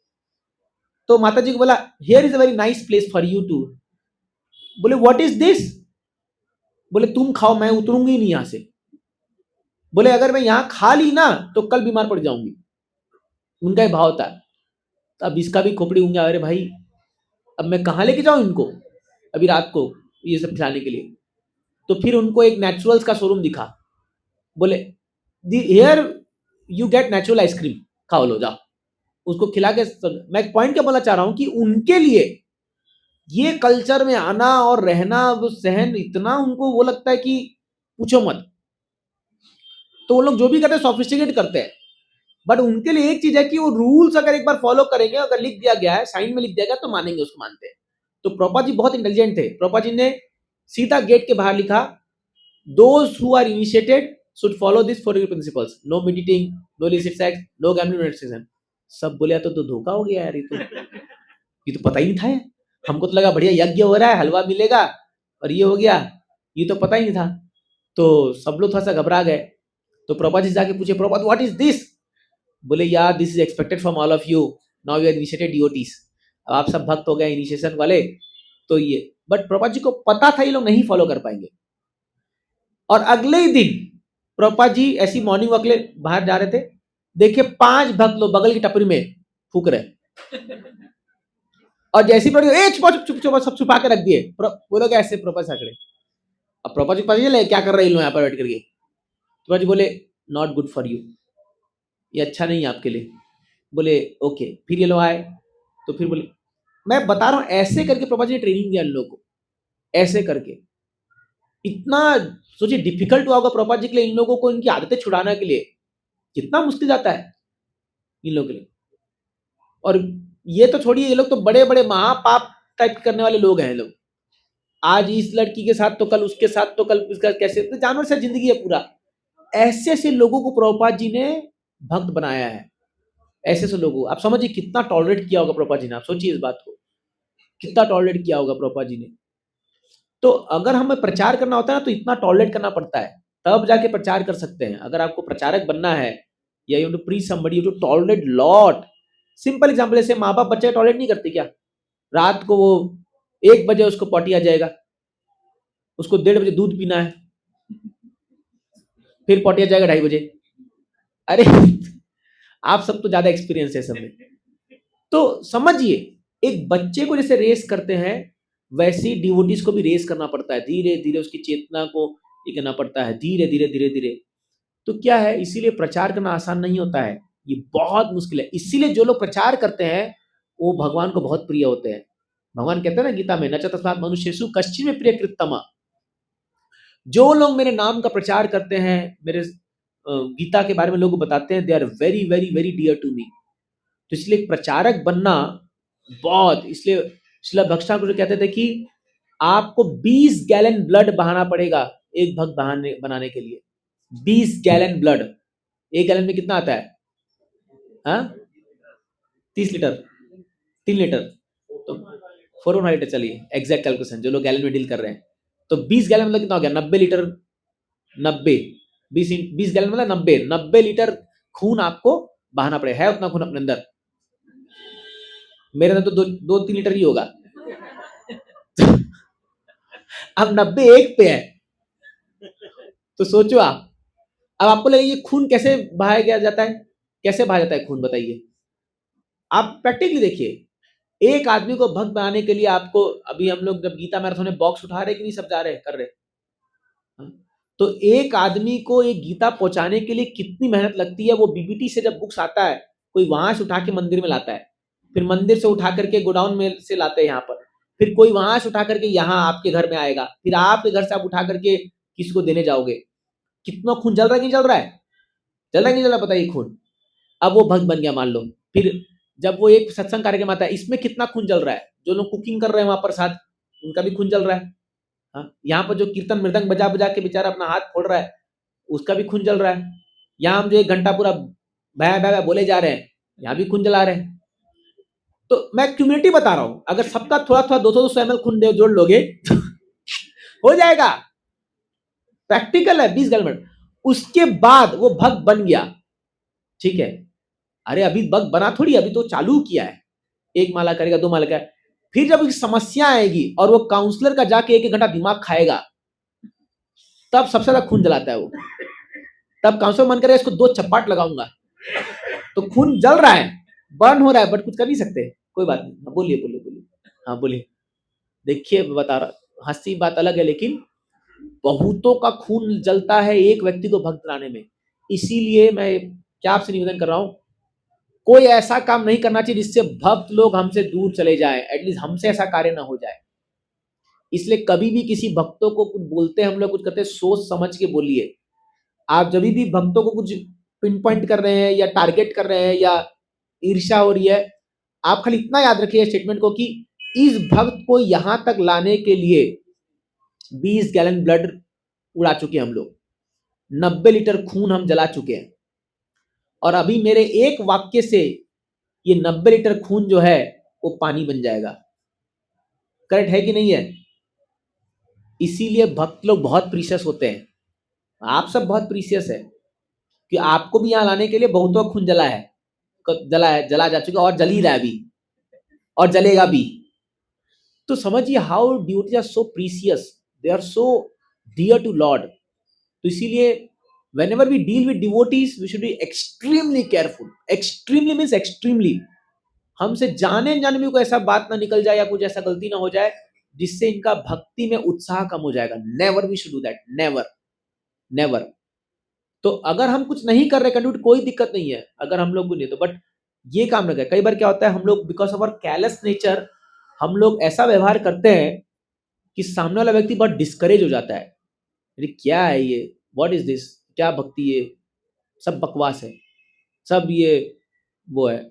Speaker 2: तो माता जी को बोला here is a very nice place for you too. बोले व्हाट इज दिस। बोले तुम खाओ, मैं उतरूंगी नहीं यहां से। बोले अगर मैं यहां खा ली ना तो कल बीमार पड़ जाऊंगी। उनका ही भाव था। तो अब इसका भी खोपड़ी होंगे, अरे भाई अब मैं कहाँ लेके जाऊं इनको अभी रात को ये सब खिलाने के लिए। तो फिर उनको एक नेचुरल्स का शोरूम दिखा, बोले here you get natural ice cream, खाओ लो जाओ। उसको खिला के, मैं एक पॉइंट क्या बोलना चाह रहा हूं कि उनके लिए ये कल्चर में आना और रहना, वो सहन इतना उनको वो लगता है कि पूछो मत। तो वो लोग जो भी करते हैं सोफिस्टिकेट करते हैं, बट उनके लिए एक चीज है कि वो रूल्स अगर एक बार फॉलो करेंगे, अगर लिख दिया गया है, साइन में लिख दिया गया, तो मानेंगे, उसको मानते हैं। तो प्रभुपाद जी बहुत इंटेलिजेंट थे। प्रभुपाद जी ने सीधा गेट के बाहर लिखा, those who are initiated should follow these 4 principles, no meditating, no illicit sex, no gambling, no relaxation। सब बोले तो धोखा हो गया यार, ये तो पता ही नहीं था। हमको तो लगा बढ़िया यज्ञ हो रहा है, हलवा मिलेगा और ये हो गया, ये तो पता ही नहीं था। तो सब लोग थोड़ा सा घबरा गए। तो प्रभुपाद जी जाके पूछे, प्रभुपाद व्हाट इज दिस। बोले यार this is expected from all of you, now you are initiated devotees. अब आप सब भक्त हो गए इनिशिएशन वाले, तो ये, बट प्रभुपाद जी को पता था ये लोग नहीं फॉलो कर पाएंगे। और अगले ही दिन प्रभुपाद जी ऐसी मॉर्निंग वॉक ले बाहर जा रहे थे, देखिए 5 भक्त लोग बगल की टपरी में फूक रहे, और जैसी छुपा सब छुपा के रख दिए। वो लोग ऐसे प्रभुपाद साकड़े। अब प्रभुपाद जी पता चले क्या कर रहे हैं लोग यहाँ पर बैठ करके। प्रभुपाद जी बोले नॉट गुड फॉर यू, ये अच्छा नहीं है आपके लिए। बोले ओके। फिर ये लोग आए, तो फिर बोले, मैं बता रहा हूँ ऐसे करके प्रभुपाद जी ने ट्रेनिंग दिया इन लोगों को, ऐसे करके। इतना सोचिए डिफिकल्ट हुआ होगा प्रभुपाद जी के लिए, इन लोगों को इनकी आदतें छुड़ाने के लिए कितना मुश्किल जाता है इन लोगों के लिए। और ये तो छोड़िए, ये लोग तो बड़े बड़े महापाप टाइप करने वाले लोग हैं लोग। आज इस लड़की के साथ तो कल उसके साथ, तो कल उसका, कैसे तो जानवर से जिंदगी है पूरा। ऐसे ऐसे लोगों को प्रभुपाद जी ने भक्त बनाया है, ऐसे ऐसे लोगों। आप समझिए कितना टॉलरेट किया होगा प्रभुपाद जी ने, आप सोचिए इस बात को, कितना टॉलरेट किया होगा प्रभुपाद जी ने। तो अगर हमें प्रचार करना होता है ना, तो इतना टॉलरेट करना पड़ता है, तब जाके प्रचार कर सकते हैं। अगर आपको प्रचारक बनना है, या you to preach somebody, you to tolerate lot. Simple example, जैसे माँ बाप बच्चे टॉलरेट नहीं करते क्या, रात को वो 1 बजे उसको पॉटी आ जाएगा, उसको 1:30 बजे दूध पीना है, फिर पॉटी आ जाएगा 2:30 बजे। अरे आप सब तो ज्यादा एक्सपीरियंस है सब में। तो समझिए एक बच्चे को जैसे रेस करते हैं, वैसे ही डिवोटीज को भी रेस करना पड़ता है, धीरे धीरे उसकी चेतना को ये करना पड़ता है, धीरे धीरे धीरे धीरे। तो क्या है, इसीलिए प्रचार करना आसान नहीं होता है, ये बहुत मुश्किल है। इसीलिए जो लोग प्रचार करते हैं वो भगवान को बहुत प्रिय होते हैं। भगवान कहते हैं ना गीता में, न च तस्मात् मनुष्येषु कश्चित् मे प्रिय कृततमः। जो लोग मेरे नाम का प्रचार करते हैं, मेरे गीता के बारे में लोग बताते हैं, they are very very very dear to me. तो इसलिए प्रचारक बनना बहुत, इसलिए श्रील भक्ति ठाकुर कहते थे कि आपको 20 गैलन ब्लड बहाना पड़ेगा एक भक्त बनाने के लिए। 20 गैलन ब्लड, एक गैलन में कितना आता है? हाँ, 30 लीटर, 3 लीटर, तो 4 लीटर, चलिए एग्जैक्ट कैलकुलेशन, जो लोग गैलन में डील कर रहे हैं। तो 20 गैलन मतलब कितना हो गया? 90 लीटर। 90, 20 गैलन मतलब 90 लीटर खून आपको बहाना पड़ेगा। है उतना खून अपने अंदर? मेरे अंदर तो 2-3 लीटर ही होगा। अब 90 एक पे है, तो सोचो आप। अब आपको लगे ये खून कैसे बहाया गया जाता है? कैसे बहाया जाता है खून, बताइए आप। प्रैक्टिकली देखिए, एक आदमी को भक्त बनाने के लिए आपको, अभी हम लोग जब गीता मैराथन में बॉक्स उठा रहे कि नहीं, सब जा रहे कर रहे, तो एक आदमी को एक गीता पहुंचाने के लिए कितनी मेहनत लगती है। वो बीबीटी से जब बुक्स आता है, कोई वहां से उठा के मंदिर में लाता है, फिर मंदिर से उठा करके गोडाउन में से लाते हैं यहाँ पर, फिर कोई वहां से उठा करके यहाँ आपके घर में आएगा, फिर आपके घर से आप उठा करके किसी को देने जाओगे। कितना खून जल रहा है कि नहीं जल रहा है? जल रहा है कि नहीं जल रहा, बताइए खून। अब वो भक्त बन गया मान लो। फिर जब वो एक सत्संग कार्यक्रम आता है, इसमें कितना खून जल रहा है? जो लोग कुकिंग कर रहे हैं वहां पर साथ, उनका भी खून जल रहा है। हाँ, यहाँ पर जो कीर्तन मृदंग बजा बजा के बेचारा अपना हाथ फोड़ रहा है, उसका भी खून जल रहा है। यहाँ हम जो 1 घंटा पूरा भया भया बोले जा रहे हैं, यहाँ भी खून जला रहे हैं। तो मैं क्यूमिलिटी बता रहा हूं, अगर सबका थोड़ा थोड़ा 200-200 ml खून जोड़ लोगे तो हो जाएगा। प्रैक्टिकल है, 20 गैलन। उसके बाद वो भक्त बन गया, ठीक है। अरे अभी भक्त बना थोड़ी, अभी तो चालू किया है, 1 माला करेगा, 2 माला करेगा। फिर जब समस्या आएगी और वो काउंसलर का जाके 1-1 घंटा दिमाग खाएगा, तब सबसे ज्यादा खून जलाता है वो। तब काउंसलर मन करेगा इसको 2 चपाट लगाऊंगा। तो खून जल रहा है, बर्न हो रहा है, बट कुछ कर नहीं सकते। कोई बात नहीं, बोलिए बोलिए बोलिए। हाँ बोलिए। देखिए बता रहा, हंसी बात अलग है, लेकिन बहुतों का खून जलता है एक व्यक्ति को भक्त बनाने में। इसीलिए मैं क्या आपसे निवेदन कर रहा हूं, कोई ऐसा काम नहीं करना चाहिए जिससे भक्त लोग हमसे दूर चले जाएं। एटलीस्ट हमसे ऐसा कार्य ना हो जाए। इसलिए कभी भी किसी भक्तों को कुछ बोलते हैं हम लोग, कुछ करते हैं, सोच समझ के बोलिए। आप जब भी भक्तों को कुछ पिन पॉइंट कर रहे हैं या टारगेट कर रहे हैं या ईर्ष्या हो रही है, आप खाली इतना याद रखिए स्टेटमेंट को कि इस भक्त को यहां तक लाने के लिए 20 गैलन ब्लड उड़ा चुके हैं हम लोग, 90 लीटर खून हम जला चुके हैं, और अभी मेरे एक वाक्य से ये 90 लीटर खून जो है वो पानी बन जाएगा। करेक्ट है कि नहीं है? इसीलिए भक्त लोग बहुत प्रीशियस होते हैं। आप सब बहुत प्रीशियस है कि आपको भी यहां लाने के लिए बहुतों खून जला है, जला जा चुका, और जल ही रहा है अभी, और जलेगा भी। तो समझिए how duties are so precious, they are so dear to lord. तो इसीलिए whenever we deal with devotees we should be extremely careful. extremely means extremely। हमसे जाने जाने में कोई ऐसा बात ना निकल जाए या कुछ ऐसा गलती ना हो जाए जिससे इनका भक्ति में उत्साह कम हो जाएगा। Never we should do that, never never. तो अगर हम कुछ नहीं कर रहे कंट्रीब्यूट, कोई दिक्कत नहीं है अगर हम लोग को नहीं, तो बट ये काम लगे। कई बार क्या होता है, हम लोग बिकॉज ऑफ आवर कैरलेस नेचर हम लोग ऐसा व्यवहार करते हैं कि सामने वाला व्यक्ति बहुत डिस्करेज हो जाता है। अरे क्या है ये, व्हाट इज दिस, क्या भक्ति, ये सब बकवास है, सब ये वो है।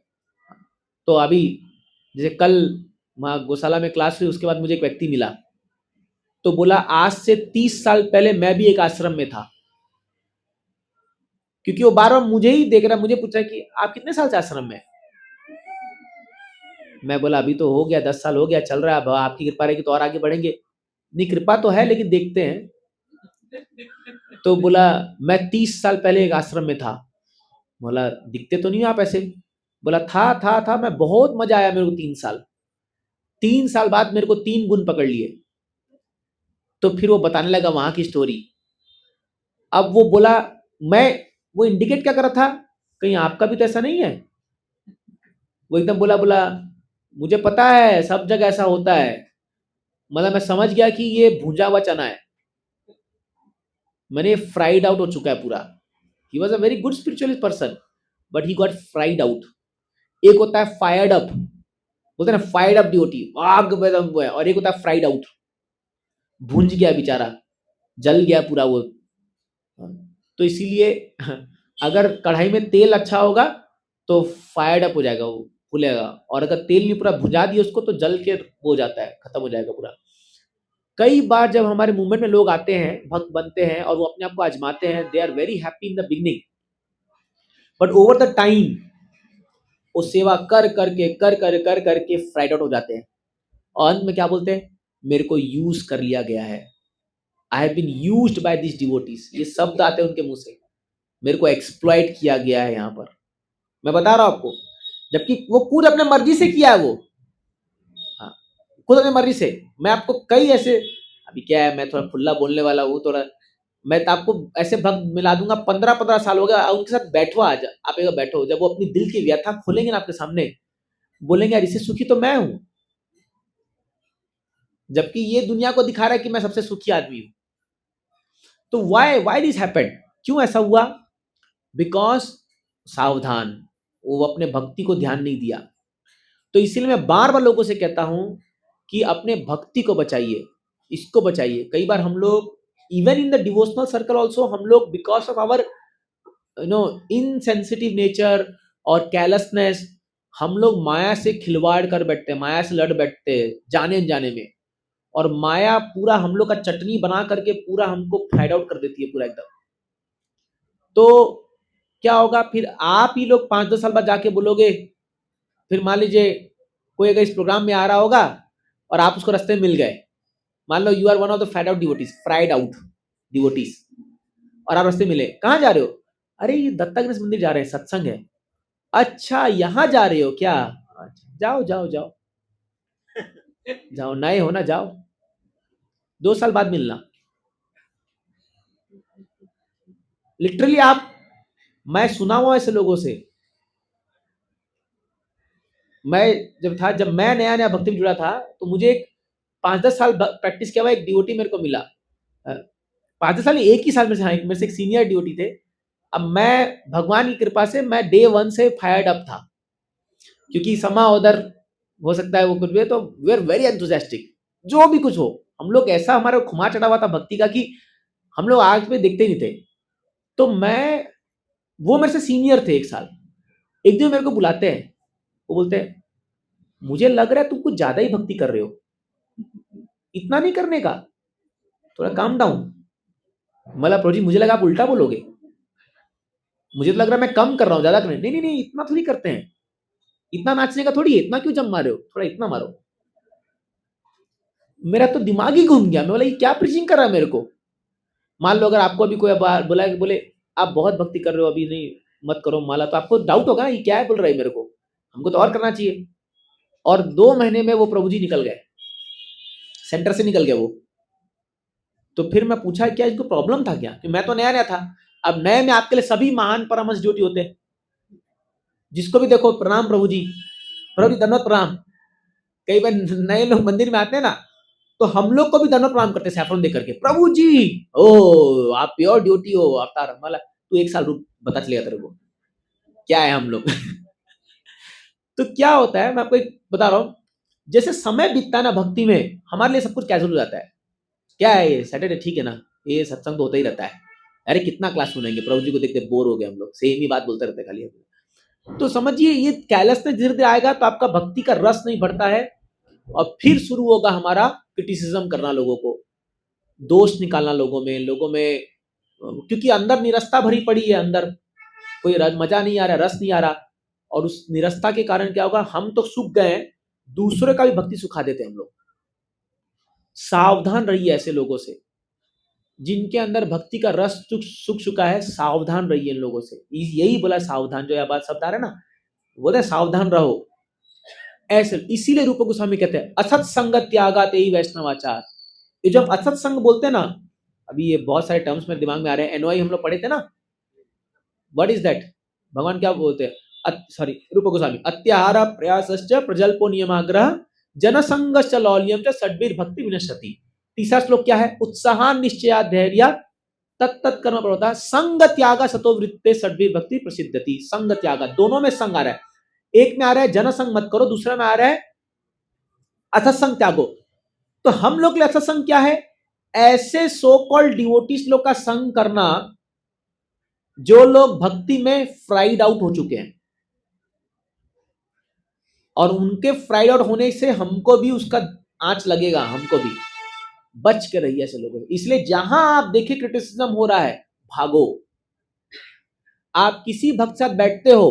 Speaker 2: तो अभी जैसे कल वहाँ गौशाला में क्लास हुई, उसके बाद मुझे एक व्यक्ति मिला, तो बोला आज से 30 साल पहले मैं भी एक आश्रम में था। क्योंकि वो बार बार मुझे ही देख रहा, मुझे पूछ रहा है कि आप कितने साल से आश्रम में? मैं बोला अभी तो हो गया 10 साल हो गया, चल रहा है, अब आपकी कृपा रहेगी तो और आगे बढ़ेंगे। नहीं कृपा तो है लेकिन देखते हैं। तो बोला मैं 30 साल पहले एक आश्रम में था। बोला दिखते तो नहीं आप ऐसे। बोला था, मैं बहुत मजा आया मेरे को 3 साल बाद मेरे को 3 गुण पकड़ लिए। तो फिर वो बताने लगा वहां की स्टोरी। अब वो बोला, वो इंडिकेट क्या कर रहा था, कहीं आपका भी तो ऐसा नहीं है? वो एकदम बोला मुझे पता है सब जगह ऐसा होता है, मतलब मैं समझ गया कि ये भूंजा हुआ चना है, मैंने फ्राइड आउट हो चुका है पूरा। He was a very good spiritualist person but he got fried out. एक होता है फायर्ड अप, बोलते हैं ना फाइड अप डिवोटी, आग में एकदम वो है, और एक होता है फ्राइड आउट, भुंज गया बेचारा, जल गया पूरा वो। तो इसीलिए अगर कढ़ाई में तेल अच्छा होगा तो फायर्ड अप हो जाएगा, वो फूलेगा, और अगर तेल नहीं पूरा भुजा दिया उसको तो जल के वो हो जाता है, खत्म हो जाएगा पूरा। कई बार जब हमारे मूवमेंट में लोग आते हैं, भक्त बनते हैं और वो अपने आप को आजमाते हैं, they are very happy in the beginning, but over the time वो सेवा कर करके फ्राइड आउट हो जाते हैं, और अंत में क्या बोलते हैं, मेरे को यूज कर लिया गया है, I have been used by this devotees, ये शब्द आते हैं उनके मुंह से, मेरे को एक्सप्लॉइट किया गया है यहाँ पर। मैं बता रहा हूं आपको, जबकि वो खुद अपने मर्जी से किया है, वो हाँ खुद अपनी मर्जी से। मैं आपको कई ऐसे, अभी क्या है मैं थोड़ा खुला बोलने वाला हूँ थोड़ा, मैं तो आपको ऐसे भक्त मिला दूंगा, 15-15 साल हो गया उनके साथ, बैठो आज आप एक बैठो, जब वो अपनी दिल की व्यथा खोलेंगे ना आपके सामने, बोलेंगे यार इससे सुखी तो मैं हूं, जबकि ये दुनिया को दिखा रहा है कि मैं सबसे सुखी आदमी हूं। तो वाई दिस हैपेंड, क्यों ऐसा हुआ? बिकॉज सावधान, वो अपने भक्ति को ध्यान नहीं दिया। तो इसीलिए मैं बार बार लोगों से कहता हूं कि अपने भक्ति को बचाइए, इसको बचाइए। कई बार हम लोग even in the devotional circle also, हम लोग because of our insensitive nature और कैलसनेस, हम लोग माया से खिलवाड़ कर बैठते हैं, माया से लड़ बैठते हैं जाने अनजाने में, और माया पूरा हम लोग का चटनी बना करके पूरा हमको फाइड आउट कर देती है पूरा एकदम। तो क्या होगा फिर, आप ही लोग 5-10 साल बाद जाके बोलोगे, फिर मान लीजिए कोई अगर इस प्रोग्राम में आ रहा होगा और आप उसको रास्ते में मिल गए, मान लो you are one of the fried out devotees, और आप रास्ते मिले, कहाँ जा रहे हो? अरे ये दत्ता गणेश मंदिर जा रहे हैं, सत्संग है। अच्छा यहाँ जा रहे हो क्या? अच्छा, जाओ जाओ जाओ जाओ, नए हो ना, जाओ, 2 साल बाद मिलना। लिटरली आप, मैं सुना हुआ ऐसे लोगों से, मैं जब मैं नया नया भक्ति में जुड़ा था, तो मुझे 5-10 साल प्रैक्टिस किया हुआ एक डिवोटी मेरे को मिला, 5-10 साल एक ही साल में से, हाँ मेरे से एक सीनियर डिवोटी थे। अब मैं भगवान की कृपा से मैं डे 1 से फायर्ड अप था, क्योंकि समा उधर हो सकता है वो कुछ भी है, तो वी आर वेरी एंथुसियास्टिक, जो भी कुछ हो, हम लोग ऐसा हमारा खुमार चढ़ा हुआ था भक्ति का कि हम लोग आग में देखते नहीं थे। तो मैं, वो मेरे से सीनियर थे 1 साल, एक दिन मेरे को बुलाते हैं, वो बोलते हैं मुझे लग रहा है तुम कुछ ज्यादा ही भक्ति कर रहे हो, इतना नहीं करने का, थोड़ा काम डाउन। मतलब प्रभु जी मुझे लगा आप उल्टा बोलोगे, मुझे तो लग रहा है मैं कम कर रहा हूँ, ज्यादा करने, नहीं नहीं नहीं, इतना थोड़ी करते हैं, इतना नाचने का थोड़ी है, इतना क्यों जम मारे हो, थोड़ा इतना मारो। मेरा तो दिमाग ही घूम गया, मैं बोला ये क्या प्रीचिंग कर रहा है मेरे को। मान लो अगर आपको अभी कोई बोला कि बोले आप बहुत भक्ति कर रहे हो, अभी नहीं मत करो माला, तो आपको डाउट होगा ये क्या है बोल रहा है मेरे को, हमको तो और करना चाहिए। और 2 महीने में वो प्रभु जी निकल गए, सेंटर से निकल गए वो। तो फिर मैं पूछा क्या इनको प्रॉब्लम था क्या, कि मैं तो नया नया था। अब नए में आपके लिए सभी महान परमहंस ड्यूटी होते हैं, जिसको भी देखो प्रणाम प्रभु जी, प्रभु जी दंडवत प्रणाम। कई बार नए लोग मंदिर में आते हैं ना, तो हम लोग को भी दंडवत प्रणाम करते हैं सैफरन देकर के, प्रभु जी ओ आप प्योर ड्यूटी हो अवतार, मतलब तू 1 साल रुक, पता चलेगा तेरे को क्या है हम लोग। तो क्या होता है, मैं आपको एक बता रहा हूँ, जैसे समय बीतता है ना भक्ति में, हमारे लिए सब कुछ कैजुअल हो जाता है। क्या है ये सैटरडे ठीक है ना, ये सत्संग तो होता ही रहता है, अरे कितना क्लास सुनेंगे, प्रभु जी को देखते बोर हो गए हम लोग, सेम ही बात बोलते रहते हैं खाली। तो समझिए ये कैलसनेस धीरे धीरे आएगा तो आपका भक्ति का रस नहीं बढ़ता है, और फिर शुरू होगा हमारा क्रिटिसिज्म करना, लोगों को दोष निकालना लोगों में, क्योंकि अंदर निरस्ता भरी पड़ी है, अंदर कोई मजा नहीं आ रहा, रस नहीं आ रहा, और उस निरस्ता के कारण क्या होगा, हम तो सूख गए, दूसरे का भी भक्ति सुखा देते हैं हम लोग। सावधान रहिए ऐसे लोगों से, जिनके अंदर भक्ति का रस सूख चुका है, सावधान रहिए इन लोगों से। यही बोला सावधान, जो यह बात शब्द आ रहा है ना, बोलते सावधान रहो ऐसे। इसीलिए रूप गोस्वामी कहते हैं असत संगत त्यागात ही वैष्णवाचार। ये जो हम असत संग बोलते हैं ना, अभी ये बहुत सारे टर्म्स मेरे दिमाग में आ रहे हैं, एनओआई हम लोग पढ़े थे ना, व्हाट इज दैट, भगवान क्या बोलते हैं, सॉरी रूप गोस्वामी, अत्याहार प्रयासश्च प्रजल्पो नियमाग्रह जनसंगश्च लौल्यम च षड्वीर भक्ति विनश्यति। तीसरा श्लोक क्या है, उत्साहान निश्चया धैर्य तत्त कर्म प्रवृत्ता संग त्यागा सतो वृत्ते षड्वीर भक्ति प्रसिद्धति। संग त्यागा, दोनों में संग आ रहा है, एक में आ रहा है जनसंग मत करो, दूसरा में आ रहा है असत्संग त्यागो। तो हम लोग के लिए असत्संग क्या है? ऐसे सो कॉल्ड डिवोटीज लोग का संग करना जो लोग भक्ति में फ्राइड आउट हो चुके हैं, और उनके फ्राइड आउट होने से हमको भी उसका आंच लगेगा, हमको भी। बच के रहिए ऐसे लोगों से। इसलिए जहां आप देखिए क्रिटिसिज्म हो रहा है, भागो। आप किसी भक्त साथ बैठते हो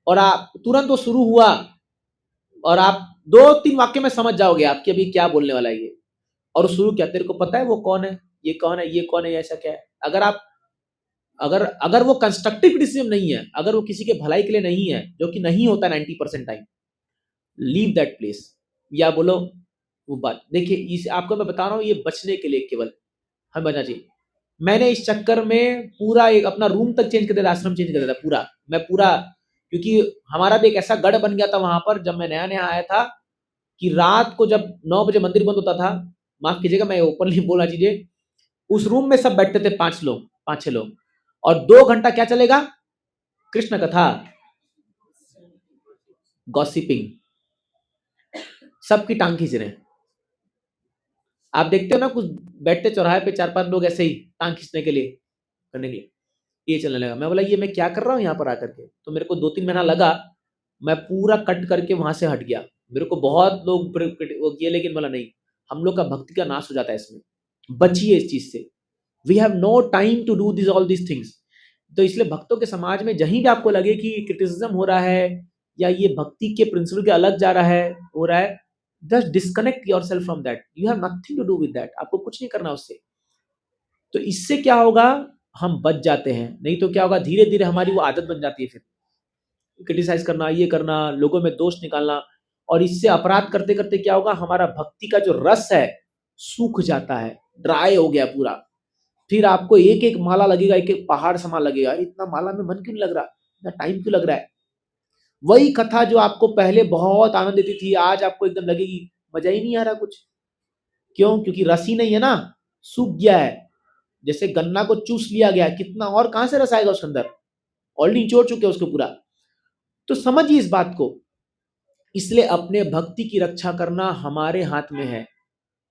Speaker 2: और आप तुरंत वो शुरू हुआ और आप 2-3 वाक्य में समझ जाओगे आपके अभी क्या बोलने वाला है ये, और शुरू किया, तेरे को पता है वो कौन है, ये कौन है, ये कौन है, ये ऐसा क्या है। अगर आप अगर वो कंस्ट्रक्टिव क्रिटिसिज्म नहीं है, अगर वो किसी के भलाई के लिए नहीं है, जो कि नहीं होता 90% टाइम, लीव दैट प्लेस। या बोलो वो बात, देखिए इस आपको मैं बता रहा हूँ, ये बचने के लिए केवल हमें बचना चाहिए। मैंने इस चक्कर में पूरा एक अपना रूम तक चेंज कर दिया था, आश्रम चेंज कर दिया था पूरा, मैं पूरा, क्योंकि हमारा भी एक ऐसा गढ़ बन गया था वहां पर, जब मैं नया नया आया था, कि रात को जब 9 बजे मंदिर बंद होता था, माफ कीजिएगा मैं ओपनली बोलना चीजें, उस रूम में सब बैठते थे 5-6 लोग, और 2 घंटा क्या चलेगा? कृष्ण कथा, गॉसिपिंग, सबकी टांग खींच रहे हैं। आप देखते हो ना, कुछ बैठते चौराहे पे 4-5 लोग ऐसे ही टांग खींचने के लिए, करने के लिए, ये चलने लगा। मैं बोला ये मैं क्या कर रहा हूँ यहाँ पर आकर के? तो मेरे को 2-3 महीना लगा, मैं पूरा कट करके वहां से हट गया। मेरे को बहुत लोग वो किए, लेकिन बोला नहीं, हम लोग का भक्ति का नाश हो जाता है इसमें, बचिए इस चीज से। We have no time to do this all this things. तो इसलिए भक्तों के समाज में जहीं भी आपको लगे कि क्रिटिसिज्म हो रहा है या ये भक्ति के प्रिंसिपल के अलग जा रहा है, हो रहा है, just disconnect your self from that, you have nothing to do with that, आपको कुछ नहीं करना उससे। तो इससे क्या होगा? हम बच जाते हैं। नहीं तो क्या होगा? धीरे धीरे हमारी वो आदत बन जाती है, फिर क्रिटिसाइज करना, ये करना, लोगों में दोष निकालना, और इससे अपराध करते करते क्या होगा? हमारा भक्ति का जो रस है सूख जाता है, ड्राई हो गया पूरा। फिर आपको एक एक माला लगेगा, एक एक पहाड़ समान लगेगा, इतना माला में मन क्यों नहीं लग रहा, इतना टाइम क्यों लग रहा है। वही कथा जो आपको पहले बहुत आनंद देती थी, आज आपको एकदम लगेगी मजा ही नहीं आ रहा कुछ। क्यों? क्योंकि रस ही नहीं है ना, सूख गया है। जैसे गन्ना को चूस लिया गया, कितना और कहां से रस आएगा उसके अंदर, ऑलरेडी निचोड़ चुके हैं उसको पूरा। तो समझिए इस बात को। इसलिए अपने भक्ति की रक्षा करना हमारे हाथ में है,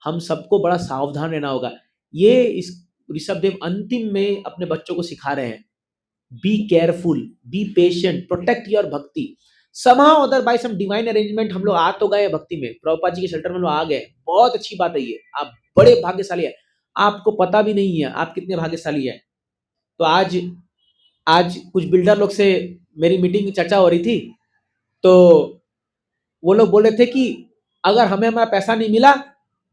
Speaker 2: हम सबको बड़ा सावधान रहना होगा। ये इस ऋषभदेव अंतिम में अपने बच्चों को सिखा रहे हैं, be careful, be patient, protect your भक्ति। somehow other by some divine arrangement हम लोग आ तो गए भक्ति में, प्रभुपाद जी के शेल्टर में लोग आ गए, बहुत अच्छी बात है ये, आप बड़े भाग्यशाली है। आपको पता भी नहीं है आप कितने भाग्यशाली है। तो आज कुछ बिल्डर लोग से मेरी मीटिंग की चर्चा हो रही थी, तो वो लोग बोल रहे थे कि अगर हमें हमारा पैसा नहीं मिला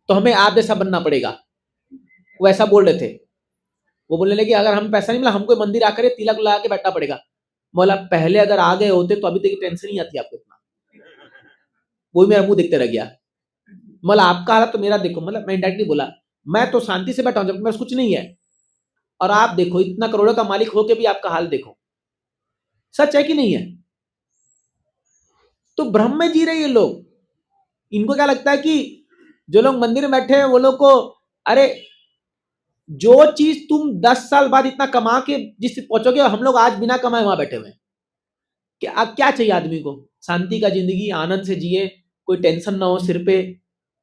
Speaker 2: तो हमें आप जैसा बनना पड़ेगा, वो ऐसा बोल रहे थे। वो बोलने लगे अगर हमें पैसा नहीं मिला, हमको मंदिर आकर तिलक लगा के बैठना पड़ेगा। बोला पहले अगर आ गए होते तो अभी तक टेंशन नहीं आती आपको इतना। वो मेरा मुंह देखते रह गया। मतलब आपका हालत तो मेरा देखो, मतलब मैं डायरेक्टली बोला, मैं तो शांति से बैठा हूं जब मेरे कुछ नहीं है, और आप देखो इतना करोड़ों का मालिक होके भी आपका हाल देखो। सच है कि नहीं है? तो भ्रम में जी रहे ये लोग। इनको क्या लगता है कि जो लोग मंदिर में बैठे हैं वो लोग को, अरे जो चीज तुम 10 साल बाद इतना कमा के जिस पहुंचोगे, हम लोग आज बिना कमाए वहां बैठे हुए हैं। क्या चाहिए आदमी को? शांति का जिंदगी, आनंद से जिए, कोई टेंशन ना हो सिर पे,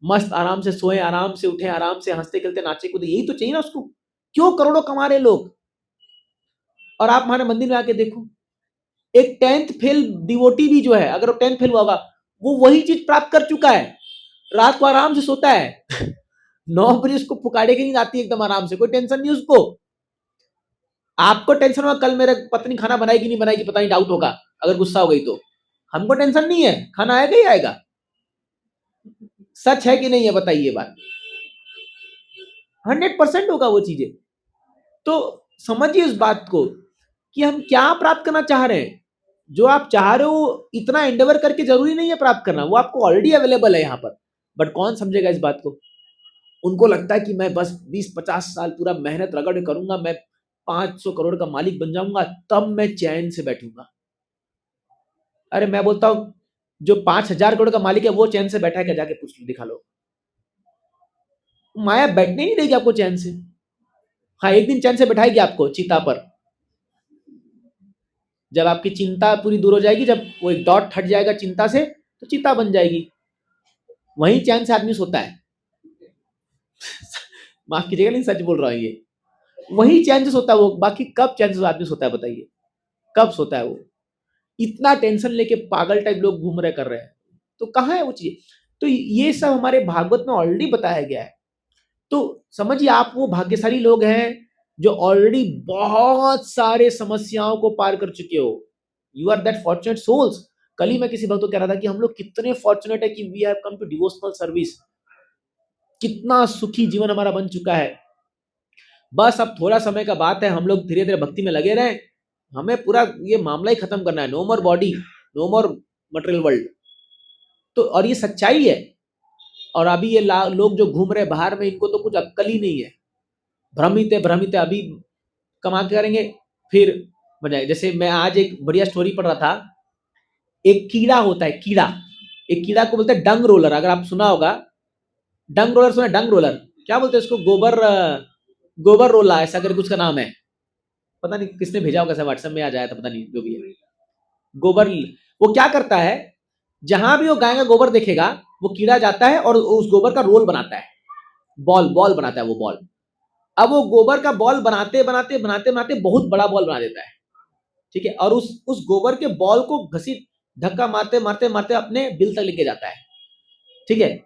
Speaker 2: मस्त आराम से सोए, आराम से उठे, आराम से हंसते खेलते नाचे कूदे, यही तो चाहिए ना उसको। क्यों करोड़ों कमा रहे लोग? और आप हमारे मंदिर में आके देखो, एक 10th फेल डिवोटी भी जो है, अगर वो 10th फेल हुआ होगा, वो वही चीज प्राप्त कर चुका है, रात को आराम से सोता है 9 बजे उसको पुकारे की नींद आती है एकदम आराम से, कोई टेंशन नहीं उसको। आपको टेंशन होगा कल मेरे पत्नी खाना बनाएगी नहीं बनाएगी, पता नहीं, डाउट होगा अगर गुस्सा हो गई तो। हमको टेंशन नहीं है, खाना आएगा ही आएगा। सच है कि नहीं है बताइए बात? 100% होगा वो चीजें। तो समझिए इस बात को कि हम क्या प्राप्त करना चाह रहे हैं। जो आप चाह रहे हो इतना एंडेवर करके जरूरी नहीं है प्राप्त करना, वो आपको ऑलरेडी अवेलेबल है यहाँ पर। बट कौन समझेगा इस बात को? उनको लगता है कि मैं बस 20-50 साल पूरा मेहनत रगड़ करूंगा, मैं 500 करोड़ का मालिक बन जाऊंगा, तब मैं चैन से बैठूंगा। अरे मैं बोलता हूं, जो 5,000 करोड़ का मालिक है वो चैन से बैठा है क्या? जाके पूछ लो, दिखा लो। माया बैठने नहीं देगी आपको चैन से। हाँ, एक दिन चैन से बैठाएगी आपको चिता पर, जब आपकी चिंता पूरी दूर हो जाएगी, जब वो एक डॉट हट जाएगा चिंता से, तो चिता बन जाएगी। वहीं चैन से आदमी सोता है। माफ कीजिएगा लेकिन सच बोल रहा हूँ ये, वहीं चैन से सोता है वो। बाकी कब चैन से आदमी सोता है बताइए, कब सोता है वो? इतना टेंशन लेके पागल टाइप लोग घूम रहे कर रहे हैं, तो कहाँ है वो चीज? तो ये सब हमारे भागवत में ऑलरेडी बताया गया है। तो समझिए आप वो भाग्यशाली लोग हैं जो ऑलरेडी बहुत सारे समस्याओं को पार कर चुके हो। You are that fortunate souls. कल ही मैं किसी भक्त को कह रहा था कि हम लोग कितने फॉर्चुनेट है कि we have come to devotional service. कितना सुखी जीवन हमारा बन चुका है। बस अब थोड़ा समय का बात है, हम लोग धीरे धीरे भक्ति में लगे रहें। हमें पूरा ये मामला ही खत्म करना है। No more body, no more material world. तो और ये सच्चाई है। और अभी ये लोग जो घूम रहे बाहर में, इनको तो कुछ अक्कल ही नहीं है। भ्रमित है, भ्रमित है। अभी कमा के करेंगे फिर बजाए। जैसे मैं आज एक बढ़िया स्टोरी पढ़ रहा था। एक कीड़ा होता है, कीड़ा, एक कीड़ा को बोलते हैं डंग रोलर। अगर आप सुना होगा डंग रोलर, सुना? डंग रोलर क्या बोलते हैं उसको? गोबर रोला ऐसा करके उसका नाम है। पता नहीं किसने भेजा होगा, व्हाट्सएप में आ जाया था, पता नहीं जो भी है। गोबर, वो क्या करता है, जहां भी वो गाय का गोबर देखेगा वो कीड़ा जाता है और उस गोबर का रोल बनाता है, बॉल बनाता है वो बॉल। अब वो गोबर का बॉल बनाते बनाते बनाते बनाते बहुत बड़ा बॉल बना देता है, ठीक है। और उस गोबर के बॉल को घसीट धक्का मारते मारते मारते अपने बिल तक लेके जाता है, ठीक है।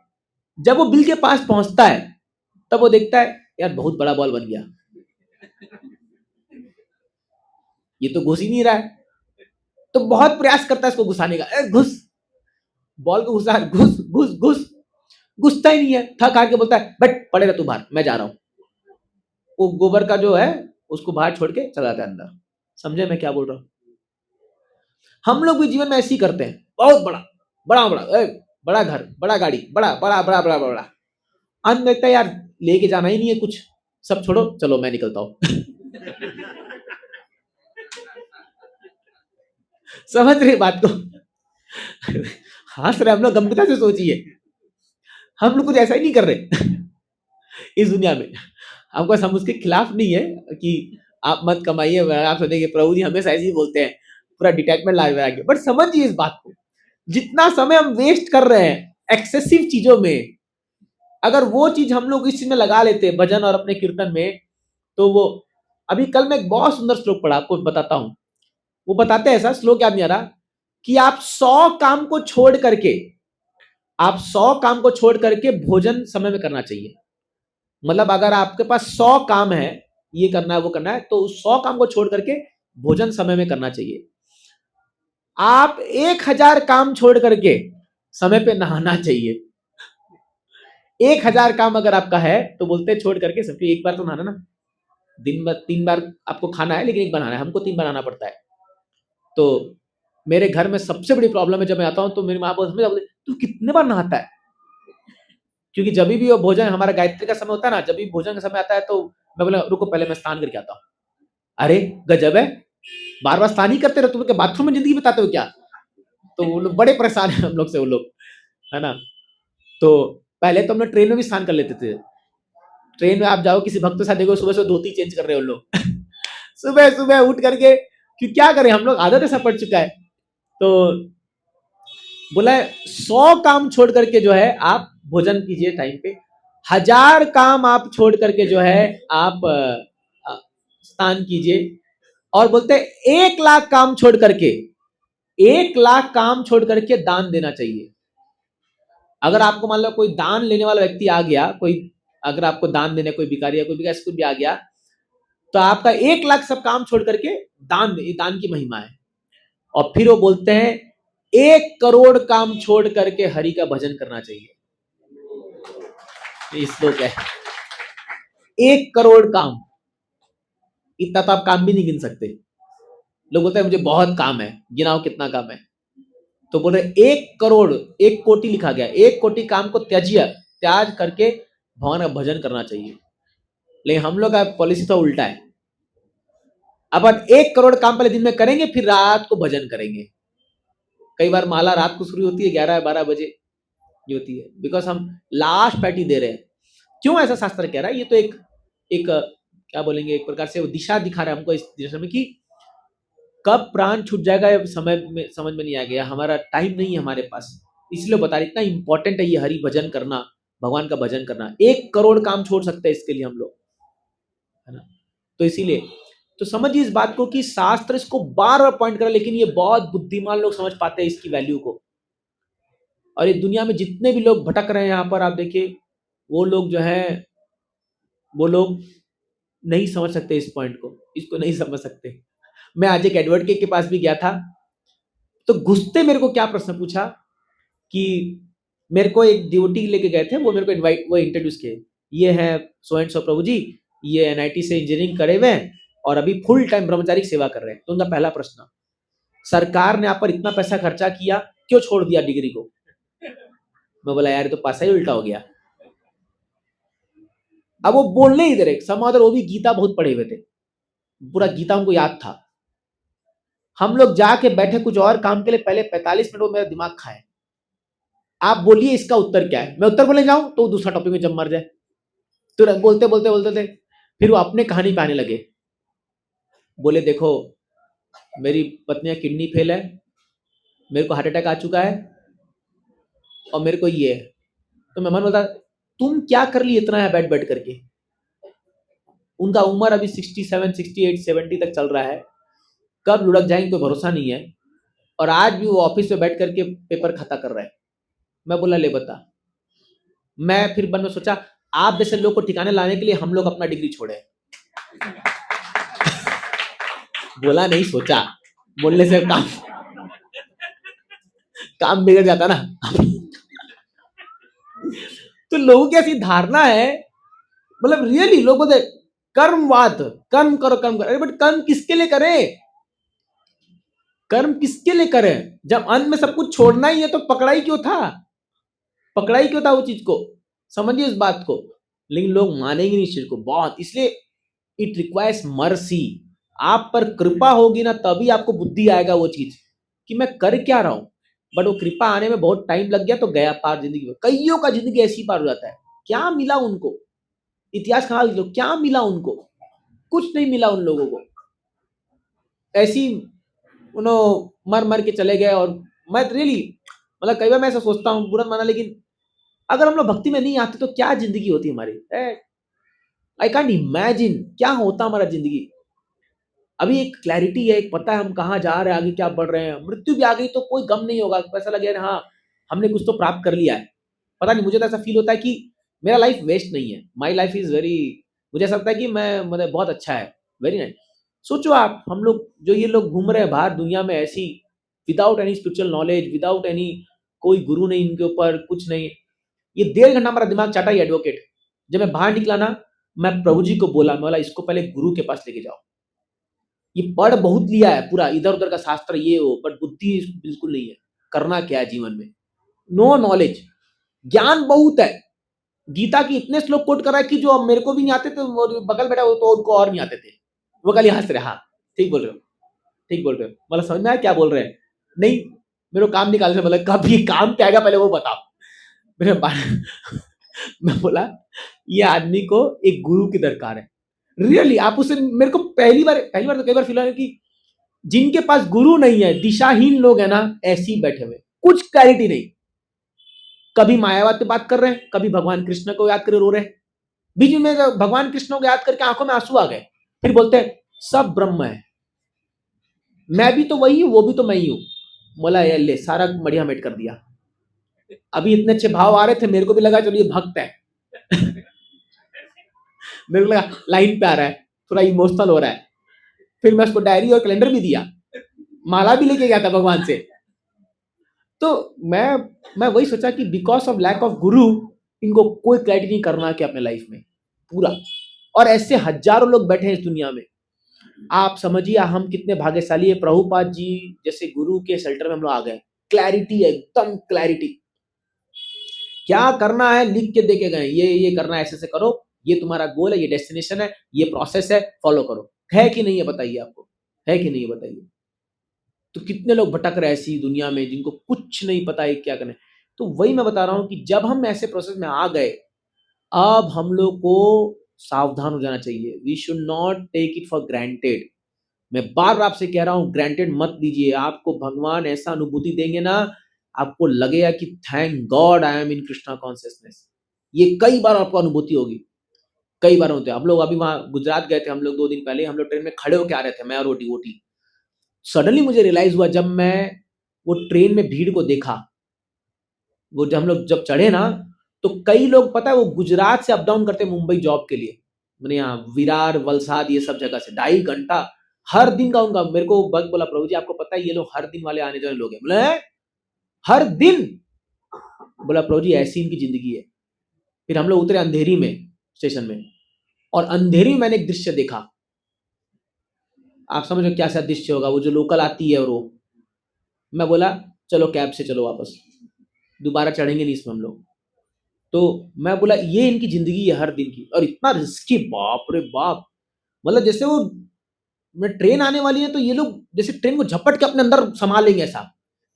Speaker 2: जब वो बिल के पास पहुंचता है तब वो देखता है यार बहुत बड़ा बॉल बन गया, ये तो घुस ही नहीं रहा है। तो बहुत प्रयास करता है इसको घुसाने का, घुस, बॉल को घुसा, घुस घुस घुस, घुसता ही नहीं है। थक हार के बोलता है बट पड़ेगा तू बाहर, मैं जा रहा हूं। वो गोबर का जो है उसको बाहर छोड़ के चला जाता है अंदर। समझे मैं क्या बोल रहा हूं? हम लोग भी जीवन में ऐसे ही करते हैं। बहुत बड़ा बड़ा बड़ा बड़ा घर, बड़ा गाड़ी, बड़ा बड़ा बड़ा बड़ा बड़ा। अंत में लगता है यार लेके जाना ही नहीं है कुछ, सब छोड़ो, चलो मैं निकलता हूं। समझ रहे बात को? हंस रहे हम लोग, गंभीरता से सोचिए। हम लोग कुछ ऐसा ही नहीं कर रहे इस दुनिया में। हमको हम उसके खिलाफ नहीं है कि आप मत कमाइए। आप सोचेंगे प्रभु जी हमेशा ऐसे ही बोलते हैं, पूरा डिटैचमेंट ला आगे। बट समझिए इस बात को, जितना समय हम वेस्ट कर रहे हैं एक्सेसिव चीजों में, अगर वो चीज हम लोग इस चीज में लगा लेते भजन और अपने कीर्तन में, तो वो अभी कल मैं एक बहुत सुंदर श्लोक पढ़ा, आपको बताता हूं। वो बताते हैं, ऐसा श्लोक याद नहीं आ रहा, कि आप 100 काम को छोड़ करके, आप 100 काम को छोड़ करके भोजन समय में करना चाहिए। मतलब अगर आपके पास 100 काम है, ये करना है वो करना है, तो उस 100 काम को छोड़ करके भोजन समय में करना चाहिए। आप 1000 काम छोड़ करके समय पे नहाना चाहिए। 1000 काम अगर आपका है तो बोलते हैं छोड़ करके सबके एक बार तो नहाना ना। दिन में 3 बार आपको खाना है, लेकिन एक बार नहाना है। हमको 3 बार नहाना पड़ता है। तो मेरे घर में सबसे बड़ी प्रॉब्लम है, जब मैं आता हूं तो मेरी माँ बोलती तू कितने बार नहाता है? क्योंकि जब भी वो भोजन, हमारा गायत्री का समय होता है ना, जब भी भोजन का समय आता है तो मैं बोला रुको पहले मैं स्नान करके आता हूँ। अरे गजब है, बार बार स्नान ही करते रहते हो, बाथरूम में जिंदगी बिताते हो क्या? तो वो लोग बड़े परेशान है हम लोग से, वो लोग, है ना। तो पहले तो हम लोग ट्रेन में भी स्नान कर लेते थे। ट्रेन में आप जाओ किसी भक्त के साथ, देखो सुबह सुबह धोती चेंज कर रहे हो लोग सुबह सुबह उठ करके, कि क्या करें, हम लोग आदत ऐसा पड़ चुका है। तो बोला 100 काम छोड़ करके जो है आप भोजन कीजिए टाइम पे। 1000 काम आप छोड़ करके जो है आप स्नान कीजिए। और बोलते 1 लाख काम छोड़ करके, 1 लाख काम छोड़ करके दान देना चाहिए। अगर आपको मान लो कोई दान लेने वाला व्यक्ति आ गया, कोई अगर आपको दान देने कोई भिखारी या कोई भी आ गया, तो आपका 1 लाख सब काम छोड़ करके दान, दान की महिमा है। और फिर वो बोलते हैं 1 करोड़ काम छोड़ करके हरि का भजन करना चाहिए। ये श्लोक है, 1 करोड़ काम। इतना तो आप काम भी नहीं गिन सकते। लोग बोलते हैं मुझे बहुत काम है, गिनाओ कितना काम है। तो बोल रहे 1 करोड़, 1 कोटि लिखा गया, 1 कोटि काम को त्याज करके भगवान का भजन करना चाहिए। लेकिन हम लोग का पॉलिसी तो उल्टा है। अपन 1 करोड़ काम पहले दिन में करेंगे, फिर रात को भजन करेंगे। कई बार माला रात को शुरू होती है 11-12 बजे ये होती है, बिकॉज हम लास्ट पैटी दे रहे हैं। क्यों ऐसा शास्त्र कह रहा है? ये तो एक क्या बोलेंगे, एक प्रकार से वो दिशा दिखा रहा है हमको इस दिशा में कि कब प्राण छूट जाएगा समय में समझ में नहीं आ गया। हमारा टाइम नहीं है हमारे पास, इसलिए बता रहे, इतना इंपॉर्टेंट है ये हरि भजन करना, भगवान का भजन करना। 1 करोड़ काम छोड़ सकते हैं इसके लिए हम लोग, है ना। तो इसीलिए तो समझिए इस बात को कि शास्त्र इसको बार बार पॉइंट कर, लेकिन ये बहुत बुद्धिमान लोग समझ पाते हैं इसकी वैल्यू को। और ये दुनिया में जितने भी लोग भटक रहे हैं यहाँ पर, आप देखिए वो लोग जो है, वो लोग नहीं समझ सकते इस पॉइंट को, इसको नहीं समझ सकते। मैं आज एक एडवर्ड के पास भी गया था, तो घुसते मेरे को क्या प्रश्न पूछा कि मेरे को एक डिवोटी लेके गए थे, वो मेरे को इनवाइट, वो इंट्रोड्यूस किए, ये है सो एंड सो प्रभु जी, ये एनआईटी से इंजीनियरिंग करे हुए हैं और अभी फुल टाइम ब्रह्मचारी की सेवा कर रहे हैं। तो उनका पहला प्रश्न, सरकार ने आप पर इतना पैसा खर्चा किया, क्यों छोड़ दिया डिग्री को? मैं बोला यार ये तो पासा ही उल्टा हो गया। अब वो बोलने ही दे रहे, समाधर वो भी गीता बहुत पढ़े हुए थे, पूरा गीता उनको याद था। हम लोग जाके बैठे कुछ और काम के लिए, पहले 45 मिनट वो मेरा दिमाग खाए, आप बोलिए इसका उत्तर क्या है। मैं उत्तर बोले जाऊं तो दूसरा टॉपिक में जब मर जाए, तो बोलते बोलते बोलते थे, फिर वो अपने कहानी पे आने लगे। बोले देखो मेरी पत्नी किडनी फेल है, मेरे को हार्ट अटैक आ चुका है और मेरे को ये है। तो मेहमान बोलता तुम क्या कर ली इतना है बैठ बैठ करके। उनका उम्र अभी 67, 68, 70 तक चल रहा है, कब लुढ़क जाएंगे कोई भरोसा नहीं है, और आज भी वो ऑफिस में बैठ करके पेपर खाता कर रहा है। मैं बोला ले बता। मैं फिर मन में सोचा आप जैसे लोग को ठिकाने लाने के लिए हम लोग अपना डिग्री छोड़े। बोला नहीं, सोचा, बोलने से काम बिगड़ जाता ना। तो लोगों की ऐसी धारणा है, मतलब रियली लोग बोलते कर्मवाद, कर्म करो कर्म करो, बट कर्म किसके लिए करें? कर्म किसके लिए करें? जब अंत में सब कुछ छोड़ना ही है तो पकड़ाई क्यों था? पकड़ाई क्यों था वो चीज को? समझिए इस बात को। लेकिन लोग मानेंगे नहीं इस चीज को बहुत, इसलिए इट रिक्वायर्स मर्सी। आप पर कृपा होगी ना तभी आपको बुद्धि आएगा वो चीज कि मैं कर क्या रहा हूं। बट वो कृपा आने में बहुत टाइम लग गया तो गया पार जिंदगी में। कईयों का जिंदगी ऐसी पार हो जाता है। क्या मिला उनको? इतिहास कहा क्या मिला उनको? कुछ नहीं मिला उन लोगों को। ऐसी उन्होंने मर मर के चले गए। और मैं रियली मतलब कई बार मैं ऐसा सोचता हूँ, बुरा माना, लेकिन अगर हम लोग भक्ति में नहीं आते तो क्या जिंदगी होती हमारी। आई कांट इमेजिन क्या होता हमारा जिंदगी। अभी एक क्लैरिटी है, एक पता है हम कहाँ जा रहे हैं, आगे क्या बढ़ रहे हैं। मृत्यु भी आ गई तो कोई गम नहीं होगा, ऐसा लगे हाँ हमने कुछ तो प्राप्त कर लिया है। पता नहीं, मुझे तो ऐसा फील होता है कि मेरा लाइफ वेस्ट नहीं है। माई लाइफ इज वेरी, मुझे ऐसा लगता है कि मैं मतलब बहुत अच्छा है, वेरी नाइस। सोचो आप, हम लोग जो ये लोग घूम रहे हैं बाहर दुनिया में ऐसी, without any spiritual knowledge, without any, कोई गुरु नहीं इनके ऊपर, कुछ नहीं। ये 1.5 घंटा मेरा दिमाग चाटा ही एडवोकेट। जब मैं बाहर निकला ना, मैं प्रभु जी को बोला, मैं बोला इसको पहले गुरु के पास लेके जाओ। ये पढ़ बहुत लिया है पूरा इधर उधर का शास्त्र ये वो, बट बुद्धि बिल्कुल नहीं है। करना क्या है जीवन में? No knowledge. ज्ञान बहुत है, गीता की इतने श्लोक कोट कर रहा है कि जो अब मेरे को भी नहीं आते थे, बगल बैठा वो तो उनको और नहीं आते थे। वो कल हंस रहे, हाँ ठीक बोल रहे हो, ठीक बोल रहे हो। मतलब समझ में आया क्या बोल रहे हैं? नहीं, मेरे को काम निकालने से मतलब कभी काम पे आएगा पहले वो बताओ। मेरे मैं बोला ये आदमी को एक गुरु की दरकार है। रियली आप उसे, मेरे को पहली बार तो कई बार फील है कि जिनके पास गुरु नहीं है, दिशाहीन लोग है ना, ऐसे ही बैठे हुए, कुछ क्लैरिटी नहीं। कभी मायावाद पे बात कर रहे हैं, कभी भगवान कृष्ण को याद कर रो रहे हैं। बीच में भगवान कृष्ण को याद करके आंखों में आंसू आ गए, फिर बोलते हैं सब ब्रह्म है, मैं भी तो वही हूं, वो भी तो मैं ही हूं। बोला यार ले, सारा बढ़िया मेट कर दिया। अभी इतने अच्छे भाव आ रहे थे, मेरे को भी लगा चलो ये भक्त है। मेरे को लगा लाइन पे आ रहा है, थोड़ा इमोशनल हो रहा है। फिर मैं उसको डायरी और कैलेंडर भी दिया, माला भी लेके गया था भगवान से। तो मैं वही सोचा कि बिकॉज ऑफ लैक ऑफ गुरु, इनको कोई क्लैरिटी नहीं करना कि अपने लाइफ में पूरा। और ऐसे हजारों लोग बैठे हैं इस दुनिया में। आप समझिए हम कितने भाग्यशाली है। प्रभुपाद जी जैसे गुरु के शेल्टर में हम लोग आ गए। क्लैरिटी है, एकदम क्लैरिटी। क्या करना है लिख के देके गए, ये करना है, ऐसे से करो, ये तुम्हारा गोल है, ये डेस्टिनेशन है, ये प्रोसेस है, फॉलो करो। है कि नहीं है बताइए, आपको है कि नहीं है बताइए। तो कितने लोग भटक रहे हैं ऐसी दुनिया में जिनको कुछ नहीं पता है क्या करना है। तो वही मैं बता रहा हूं कि जब हम ऐसे प्रोसेस में आ गए, अब हम लोग को सावधान हो जाना चाहिए। We should not take it for granted. मैं बार बार आपसे कह रहा हूं, ग्रांटेड मत लीजिए। आपको भगवान ऐसा अनुभूति देंगे ना आपको लगेगा कि thank God I am in Krishna consciousness. ये कई बार आपको अनुभूति होगी, कई बार होते हैं। हम लोग अभी वहाँ गुजरात गए थे, हम लोग 2 दिन पहले, हम लोग ट्रेन में खड़े होके आ रहे थे, मैं और वो डिवोटी। सडनली मुझे रियलाइज हुआ जब मैं वो ट्रेन में भीड़ को देखा, वो जब हम लोग जब चढ़े ना, तो कई लोग पता है वो गुजरात से अप डाउन करते हैं मुंबई जॉब के लिए, मैंने यहाँ विरार वलसाड ये सब जगह से 2.5 घंटा हर दिन का उनका। मेरे को बग बोला प्रभु जी आपको पता है ये लोग हर दिन वाले आने जाने लोग हैं। बोले "हैं? हर दिन?" बोला प्रभु जी ऐसी इनकी जिंदगी है। फिर हम लोग उतरे अंधेरी में स्टेशन में, और अंधेरी में मैंने एक दृश्य देखा। आप समझो क्या सा दृश्य होगा, वो जो लोकल आती है और वो, मैं बोला चलो कैब से चलो वापस, दोबारा चढ़ेंगे नहीं इसमें हम लोग। तो मैं बोला ये इनकी जिंदगी है हर दिन की, और इतना रिस्की, बाप रे बाप। मतलब जैसे वो ट्रेन आने वाली है तो ये लोग जैसे ट्रेन को झपट के अपने अंदर संभाल लेंगे, ऐसा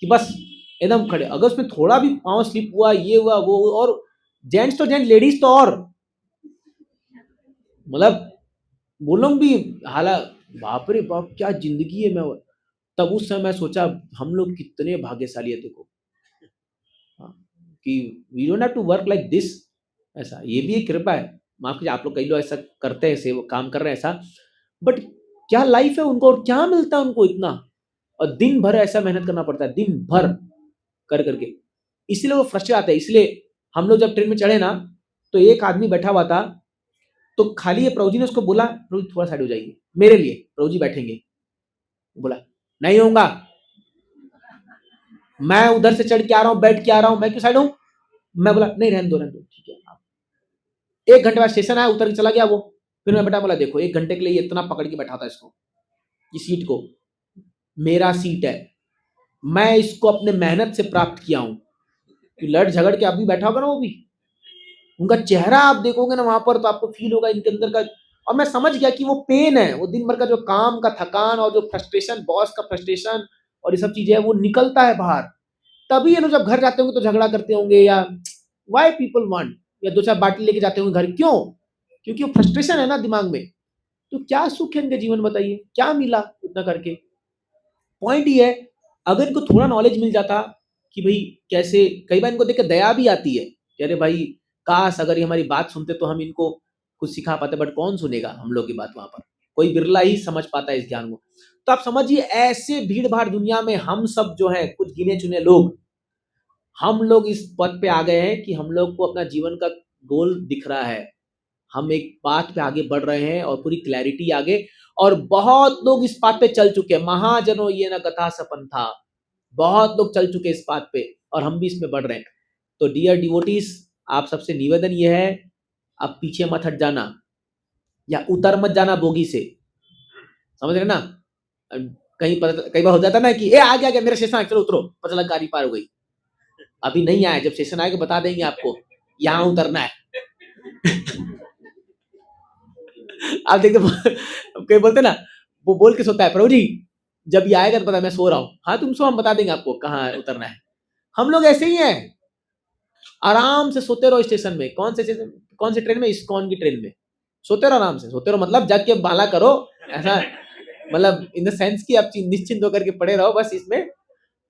Speaker 2: कि बस एकदम खड़े। अगर उसमें थोड़ा भी पांव स्लिप हुआ, ये हुआ वो, और जेंट्स तो जेंट्स, लेडीज तो और, मतलब वो लोग भी हालात, बाप रे बाप क्या जिंदगी है। मैं तब उस समय मैं सोचा हम लोग कितने भाग्यशाली है, देखो हाँ, कि we don't have to work like this. ऐसा ये भी एक कृपा है, माफ कीजिए आप लोग, कई लोग ऐसा करते हैं, ऐसे वो काम कर रहे हैं ऐसा, बट क्या लाइफ है उनको, और क्या मिलता है उनको इतना, और दिन भर ऐसा मेहनत करना पड़ता है, दिन भर कर करके, इसलिए वो फ्रस्ट्रेट आता है। इसलिए हम लोग जब ट्रेन में चढ़े ना, तो एक आदमी बैठा हुआ था, तो खाली ये प्रभु जी ने उसको बोला प्रभु जी थोड़ा साइड हो जाइए मेरे लिए, प्रभु जी बैठेंगे। बोला नहीं होऊंगा, मैं उधर से चढ़ के आ रहा हूँ, बैठ के आ रहा हूँ, मैं क्यों साइड हूँ। मैं बोला नहीं रहने दो ठीक है। 1 घंटे बाद स्टेशन आया, उतर के चला गया वो। फिर मैं बेटा बोला देखो 1 घंटे के लिए इतना पकड़ के बैठा था इसको, ये सीट को, मेरा सीट है, मैं इसको अपने मेहनत से प्राप्त किया हूं। कि लड़ झगड़ के अभी बैठा होगा ना वो भी, उनका चेहरा आप देखोगे ना वहां पर, तो आपको फील होगा इनके अंदर का। और मैं समझ गया कि वो पेन है, वो दिन भर का जो काम का थकान और जो फ्रस्ट्रेशन, बॉस का फ्रस्ट्रेशन और ये सब चीजें है, वो निकलता है बाहर। तभी ये लोग जब घर जाते होंगे तो झगड़ा करते होंगे, या वाई पीपल वांट, या 2-4 बाटली लेके जाते होंगे घर, क्यों? क्योंकि वो फ्रस्ट्रेशन है ना दिमाग में। तो क्या सुख है इनके जीवन, बताइए क्या मिला उतना करके। पॉइंट ये है, अगर इनको थोड़ा नॉलेज मिल जाता कि भाई कैसे, कई बार इनको देख के दया भी आती है कि अरे भाई काश अगर ये हमारी बात सुनते तो हम इनको कुछ सिखा पाते, बट कौन सुनेगा हम लोग की बात, वहां पर कोई बिरला ही समझ पाता है इस ज्ञान को। तो आप समझिए ऐसे भीड़ भाड़ दुनिया में हम सब जो है कुछ गिने चुने लोग, हम लोग इस पद पे आ गए हैं कि हम लोग को अपना जीवन का गोल दिख रहा है, हम एक पाथ पे आगे बढ़ रहे हैं और पूरी क्लैरिटी आगे, और बहुत लोग इस पाथ पे चल चुके हैं। महाजनों ये न कथा सपन था, बहुत लोग चल चुके इस पाथ पे, और हम भी इसमें बढ़ रहे हैं। तो डियर डिवोटीज, आप सबसे निवेदन ये है, आप पीछे मत हट जाना, या उतर मत जाना बोगी से, समझ रहे ना। कहीं पर कई बार हो जाता ना कि ए आ गया मेरा स्टेशन, चलो उतरो, पता लगा गाड़ी पार हो गई। अभी नहीं आया, जब स्टेशन आएगा बता देंगे आपको यहाँ उतरना है। आप देखते कई बोलते ना, वो बोल के सोता है प्रभु जी जब ये आएगा तो पता मैं सो रहा हूँ, हाँ तुम सो, हम बता देंगे आपको कहाँ उतरना है। हम लोग ऐसे ही हैं, आराम से सोते रहो स्टेशन में। कौन से ट्रेन में, इस्कॉन की ट्रेन में सोते रहो, आराम से सोते रहो, मतलब जग के बाला करो, ऐसा मतलब इन द सेंस कि आप निश्चिंत होकर के पड़े रहो बस इसमें।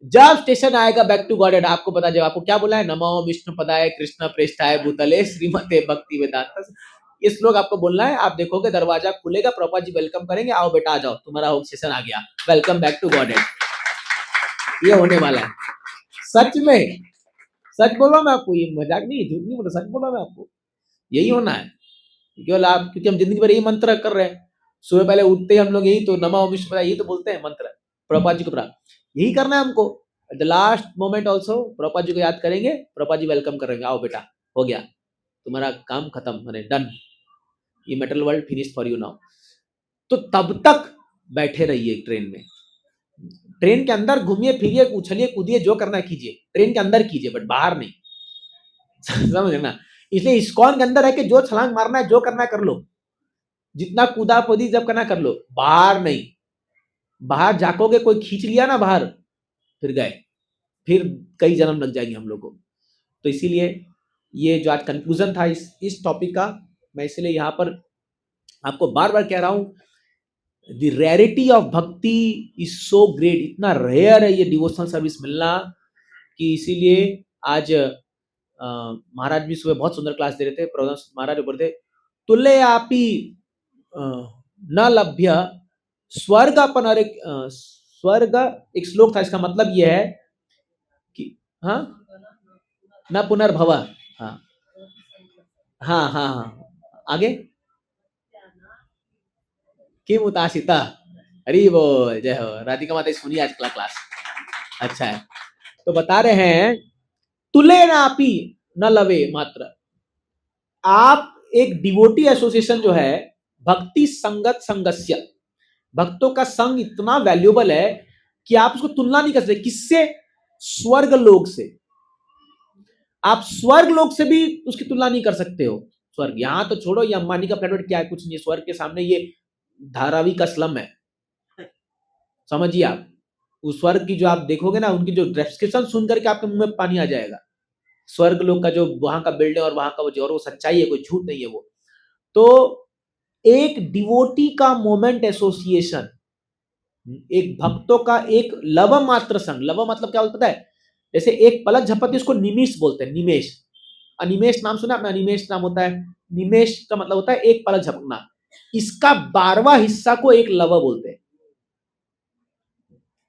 Speaker 2: जब स्टेशन आएगा बैक टू गॉड, आपको पता, जब आपको क्या बोला है, नमो विष्णु पदाय कृष्ण प्रेष्ठाय भूतले श्रीमते भक्ति वेदांत, ये श्लोक आपको बोलना है। आप देखोगे दरवाजा खुलेगा, प्रभुपाद जी वेलकम करेंगे, आओ बेटा आ जाओ, तुम्हारा होम स्टेशन आ गया, वेलकम बैक टू गॉड। ये होने वाला है, सच में, सच बोल रहा हूं मैं आपको, ये मजाक नहीं, झूठ नहीं बोल रहा, सच बोल रहा हूं मैं आपको, यही होना है। केवल आप, क्योंकि हम जिंदगी भर यही मंत्र कर रहे हैं, सुबह पहले उठते ही हम लोग यही तो नमो विष्णु पदाय, यही तो बोलते हैं मंत्र, प्रभुपाद जी को प्राप्त यही करना है हमको। The last moment also Prabhupada ji को याद करेंगे, प्रभुपाद जी वेलकम करेंगे, आओ बेटा हो गया तुम्हारा काम खत्म, मैंने डन, ये metal world finish for you now. तो तब तक बैठे रहिए ट्रेन में, ट्रेन के अंदर घूमिए फिरिए, उछलिए कूदिए, जो करना है कीजिए, ट्रेन के अंदर कीजिए बट बाहर नहीं। समझ ना, इसलिए इस्कॉन के अंदर है कि जो छलांग मारना है, जो करना है कर लो, जितना कूदा कूदी जब करना कर लो, बाहर नहीं। बाहर जाकोगे कोई खींच लिया ना बाहर, फिर गए, फिर कई जन्म लग जाएंगे हम लोग को। तो इसीलिए ये जो आज कंक्लूजन था इस टॉपिक का, मैं इसलिए यहाँ पर आपको बार बार कह रहा हूँ, द रेयरिटी ऑफ भक्ति इज सो ग्रेट, इतना रेयर है ये डिवोशनल सर्विस मिलना कि इसीलिए आज महाराज भी सुबह बहुत सुंदर क्लास दे रहे थे, प्रबोधानंद महाराज बोल रहे थे, तुल्ययापि न लभ्य स्वर्ग स्वर्ग, एक श्लोक था, इसका मतलब यह है कि हाँ, न पुनर्भव, हाँ हाँ हाँ हाँ, आगे किम उतासिता, अरे बोल, जय हो राधिका माता, सुनिए आज क्लास अच्छा है। तो बता रहे हैं तुले नापी न लवे मात्र, आप एक डिवोटी एसोसिएशन जो है, भक्ति संगत संगस्य, भक्तों का संग इतना वैल्यूएबल है कि आप उसको तुलना नहीं कर सकते किससे, स्वर्ग लोक से। आप स्वर्ग लोक से भी उसकी तुलना नहीं कर सकते हो। स्वर्ग यहां तो छोड़ो, ये अंबानी का फ्लैट क्या है, कुछ नहीं, स्वर्ग के सामने ये धारावी का स्लम है, समझिए आप। उस स्वर्ग की जो आप देखोगे ना, उनकी जो डिस्क्रिप्शन सुन करके आपके मुंह में पानी आ जाएगा। स्वर्ग लोक का जो वहां का बिल्डिंग और वहां का वो जो, और वो सच्चाई है, कोई झूठ नहीं है वो। तो एक डिवोटी का मोमेंट एसोसिएशन, एक भक्तों का एक लव मात्र संग, लव मतलब क्या होता है, जैसे एक पलक झपकती उसको निमिष बोलते हैं, निमेश। अनिमेश नाम सुना आपने, अनिमेश नाम होता है, निमेश का मतलब होता है एक पलक झपकना। इसका 12वां हिस्सा को एक लव बोलते हैं।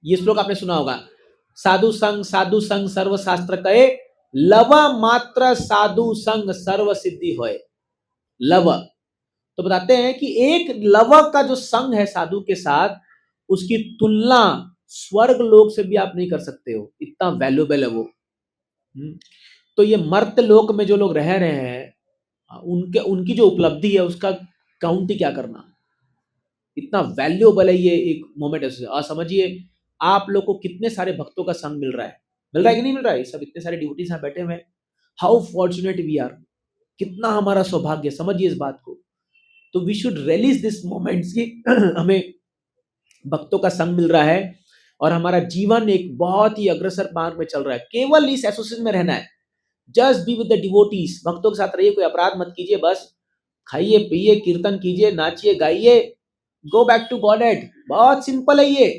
Speaker 2: ये श्लोक आपने सुना होगा, साधु संग सर्व शास्त्र कहे, लव मात्र साधु संग सर्व सिद्धि होए। लव तो बताते हैं कि एक लव का जो संग है साधु के साथ, उसकी तुलना स्वर्ग लोक से भी आप नहीं कर सकते हो, इतना वैल्यूएबल है वो। तो ये मर्त्य लोक में जो लोग रह रहे हैं, उनकी जो उपलब्धि है उसका काउंट ही क्या करना, इतना वैल्यूएबल है ये एक मोमेंट है। और समझिए आप लोग को कितने सारे भक्तों का संग मिल रहा है कि नहीं मिल रहा है, सब इतने सारे डिवोटीज यहाँ बैठे हुए हैं। हाउ फॉर्चुनेट वी आर, कितना हमारा सौभाग्य, समझिए इस बात को। तो we should release this moments की हमें भक्तों का संग मिल रहा है और हमारा जीवन एक बहुत ही अग्रसर मार्ग में चल रहा है। केवल इस एसोसिएशन में रहना है, just be with the devotees, भक्तों के साथ रहिए, कोई अपराध मत कीजिए, बस खाइए पिए कीर्तन कीजिए, नाचिए गाइए, go back to Godhead. बहुत सिंपल है ये,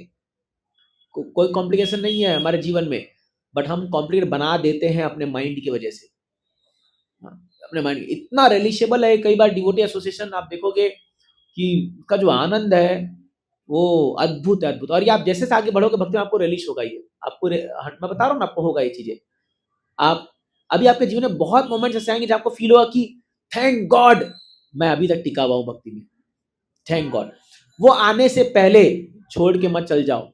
Speaker 2: कोई कॉम्प्लिकेशन नहीं है हमारे जीवन में, बट हम कॉम्प्लिकेट बना देते हैं अपने माइंड की वजह से। अपने माइंड इतना रिलीशेबल है, कई बार डिवोटी एसोसिएशन आप देखोगे कि का जो आनंद है वो अद्भुत है, अद्भुत। और ये आप जैसे से आगे बढ़ोगे भक्ति में आपको रिलीज होगा, ये आपको मैं बता रहा हूँ ना, आपको होगा ये चीजें। आप अभी आपके जीवन में बहुत मोमेंट्स ऐसे आएंगे जब आपको फील होगा कि थैंक गॉड मैं अभी तक टिका हुआ हूँ भक्ति में, थैंक गॉड। वो आने से पहले छोड़ के मत चल जाओ।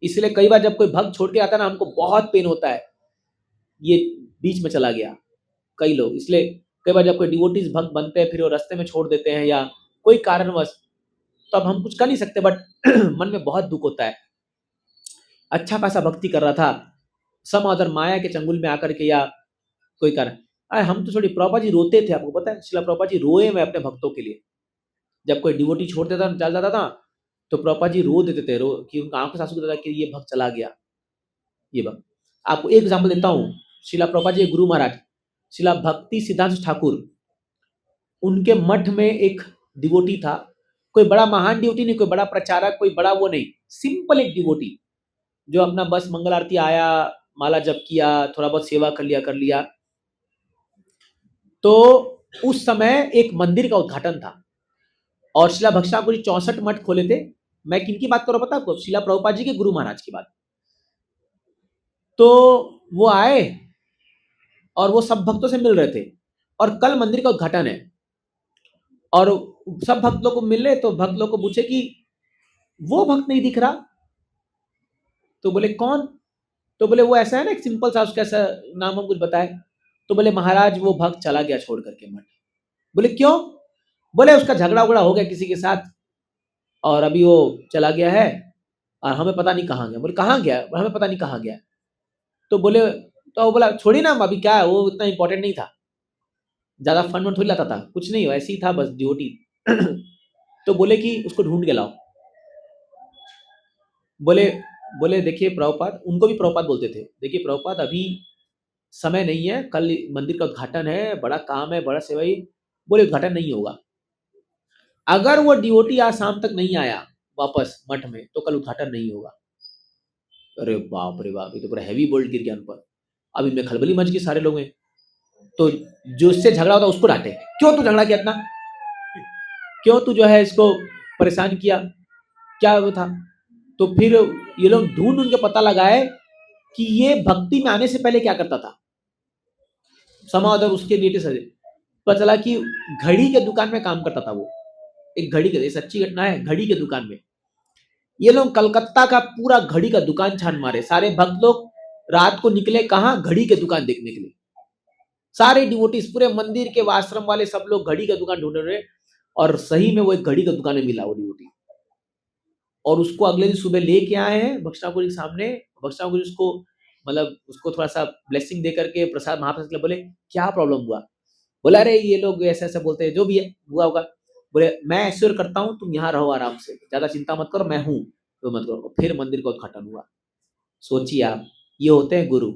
Speaker 2: इसलिए कई बार जब कोई भक्त छोड़ के आता है ना, हमको बहुत पेन होता है, ये बीच में चला गया कई लोग। इसलिए कई बार जब कोई डिवोटीज भक्त बनते हैं फिर वो रास्ते में छोड़ देते हैं या कोई कारणवश, तो अब हम कुछ कर नहीं सकते, बट मन में बहुत दुख होता है। अच्छा खासा भक्ति कर रहा था, सम अदर माया के चंगुल में आकर के या कोई कारण, हम तो छोड़ी, प्रभुपाद जी रोते थे, आपको पता है, श्रील प्रभुपाद जी रोए मैं अपने भक्तों के लिए। जब कोई डिवोटी छोड़ देता चल जाता था तो प्रभुपाद जी रो देते थे, कि उनका आंखों से आंसू गिरता था कि ये भक्त चला गया, ये भक्त। आपको एक एग्जाम्पल देता हूँ, श्रील प्रभुपाद जी गुरु महाराज श्रील भक्ति सिद्धांत ठाकुर, उनके मठ में एक डिवोटी था, कोई बड़ा महान डिवोटी नहीं, कोई बड़ा प्रचारक, कोई बड़ा वो नहीं, सिंपल एक डिवोटी जो अपना बस मंगल आरती आया, माला जप किया, थोड़ा बहुत सेवा कर लिया। तो उस समय एक मंदिर का उद्घाटन था और शिला भक्ति ठाकुर जी 64 मठ खोले थे। मैं किनकी बात कर रहा हूं पता आपको, शिला प्रभुपाद जी के गुरु महाराज की बात। तो वो आए और वो सब भक्तों से मिल रहे थे और कल मंदिर का उद्घाटन है और सब भक्त लोग को मिल रहे, तो भक्त लोग को पूछे कि वो भक्त नहीं दिख रहा, तो बोले कौन, तो बोले वो ऐसा है ना, एक सिंपल सा, उसका ऐसा नाम हम कुछ बताए, तो बोले महाराज वो भक्त चला गया छोड़ करके मठ। बोले क्यों, बोले उसका झगड़ा उगड़ा हो गया किसी के साथ और अभी वो चला गया है और हमें पता नहीं कहाँ गया। बोले कहाँ गया, हमें पता नहीं कहाँ गया। तो बोले, तो वो बोला छोड़ी ना अभी क्या है, वो इतना इंपॉर्टेंट नहीं था, ज्यादा फंड वंड थोड़ी लाता था, कुछ नहीं, वैसे ही था बस ड्यूटी। तो बोले कि उसको ढूंढ के लाओ। बोले देखिए प्रभुपाद, उनको भी प्रभुपाद बोलते थे, देखिए प्रभुपाद अभी समय नहीं है, कल मंदिर का उद्घाटन है, बड़ा काम है, बड़ा सेवा ही। बोले उद्घाटन नहीं होगा, अगर वो डिवोटी आज शाम तक नहीं आया वापस मठ में तो कल उद्घाटन नहीं होगा। अरे बाप रे बाप, ये तो पूरा हैवी बोल्ट गिर गया उन पर। अब इनमें खलबली मच गई सारे लोग में। तो जो इससे झगड़ा होता उसको डांटे, क्यों तू झगड़ा किया इतना, क्यों तू जो है इसको परेशान किया, क्या वो था। तो फिर ये लोग ढूंढ के पता लगाए कि ये भक्ति में आने से पहले क्या करता था। समाधर उसके रिलेटिव से पता चला कि घड़ी के दुकान में काम करता था वो, एक घड़ी के, सच्ची घटना है, घड़ी के दुकान में। ये लोग कलकत्ता का पूरा घड़ी का दुकान छान मारे, सारे भक्त लोग रात को निकले कहाँ, घड़ी के दुकान देखने के लिए। सारे डिवोटीज पूरे मंदिर के आश्रम वाले सब लोग घड़ी का दुकान ढूंढ रहे, और सही में वो एक घड़ी का दुकान में मिला वो डिवोटी। और उसको अगले दिन सुबह लेके आए हैं भक्षणापुरी के सामने। भक्षणापुरी उसको मतलब उसको थोड़ा सा ब्लेसिंग दे करके प्रसाद महाप्रसाद के लिए बोले क्या प्रॉब्लम हुआ। बोला अरे ये लोग ऐसा ऐसा बोलते हैं, जो भी है हुआ होगा। बोले मैं ऐश्वर्य करता हूँ, तुम यहाँ रहो आराम से, ज्यादा चिंता मत करो, मैं हूँ, तो मत करो। फिर मंदिर का उद्घाटन हुआ। सोचिए आप, ये होते हैं गुरु,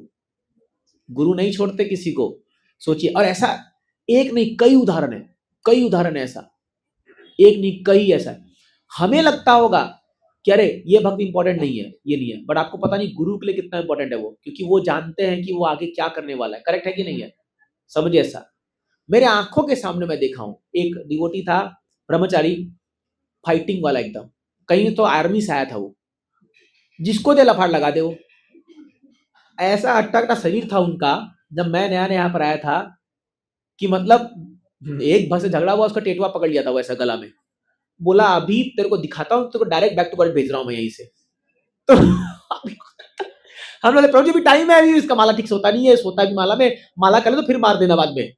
Speaker 2: गुरु नहीं छोड़ते किसी को। सोचिए, और ऐसा एक नहीं कई उदाहरण है, कई उदाहरण है ऐसा, एक नहीं कई ऐसा। हमें लगता होगा कि अरे ये भक्त इंपॉर्टेंट नहीं है, ये नहीं है, बट आपको पता नहीं गुरु के लिए कितना इंपॉर्टेंट है वो, क्योंकि वो जानते हैं कि वो आगे क्या करने वाला है। करेक्ट है कि नहीं है, समझिए। ऐसा मेरे आंखों के सामने मैं देखा हूं, एक डिवोटी था ब्रह्मचारी, फाइटिंग वाला एकदम, कहीं तो आर्मी से आया था वो, जिसको दे लफाड़ लगा दे वो। ऐसा अट्टा कट्टा शरीर था उनका जब मैं नया नया यहाँ पर आया था, कि मतलब एक भक्त से झगड़ा हुआ, उसका टेटुआ पकड़ लिया था वो ऐसा गला में। बोला अभी तेरे को दिखाता हूँ, तेरे को डायरेक्ट बैक टू बैक भेज रहा हूँ मैं यहीं से। तो हम लोग प्रभु जी भी टाइम है अभी, इसका माला ठीक से होता नहीं है, सोता भी माला में, माला कर ले तो फिर मार देना बाद में।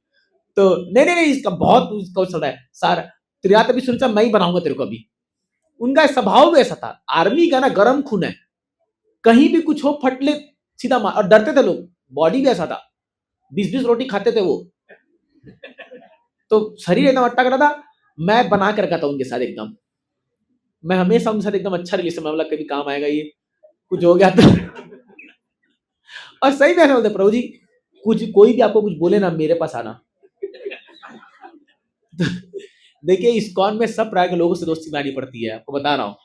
Speaker 2: तो नहीं नहीं नहीं, इसका बहुत उसका चल रहा है सारा, तेरे अभी सुनता मैं ही बनाऊंगा तेरे को अभी। उनका स्वभाव भी ऐसा था, आर्मी का ना गरम खून है, कहीं भी कुछ हो फट ले सीधा मार, और डरते थे लोग। बॉडी भी ऐसा था, 20-20 रोटी खाते थे वो, तो शरीर एकदम अट्टा करा था। मैं बना के रखा था उनके साथ एकदम, मैं हमेशा उनके साथ एकदम अच्छा रिलेशन, मतलब कभी काम आएगा ये, कुछ हो गया तो। और सही में ऐसा बोलते प्रभु जी, कुछ कोई भी आपको कुछ बोले ना, मेरे पास आना। देखिए इस्कॉन में सब प्रकार के लोगों से दोस्ती बनानी पड़ती है, आपको बता रहा हूँ,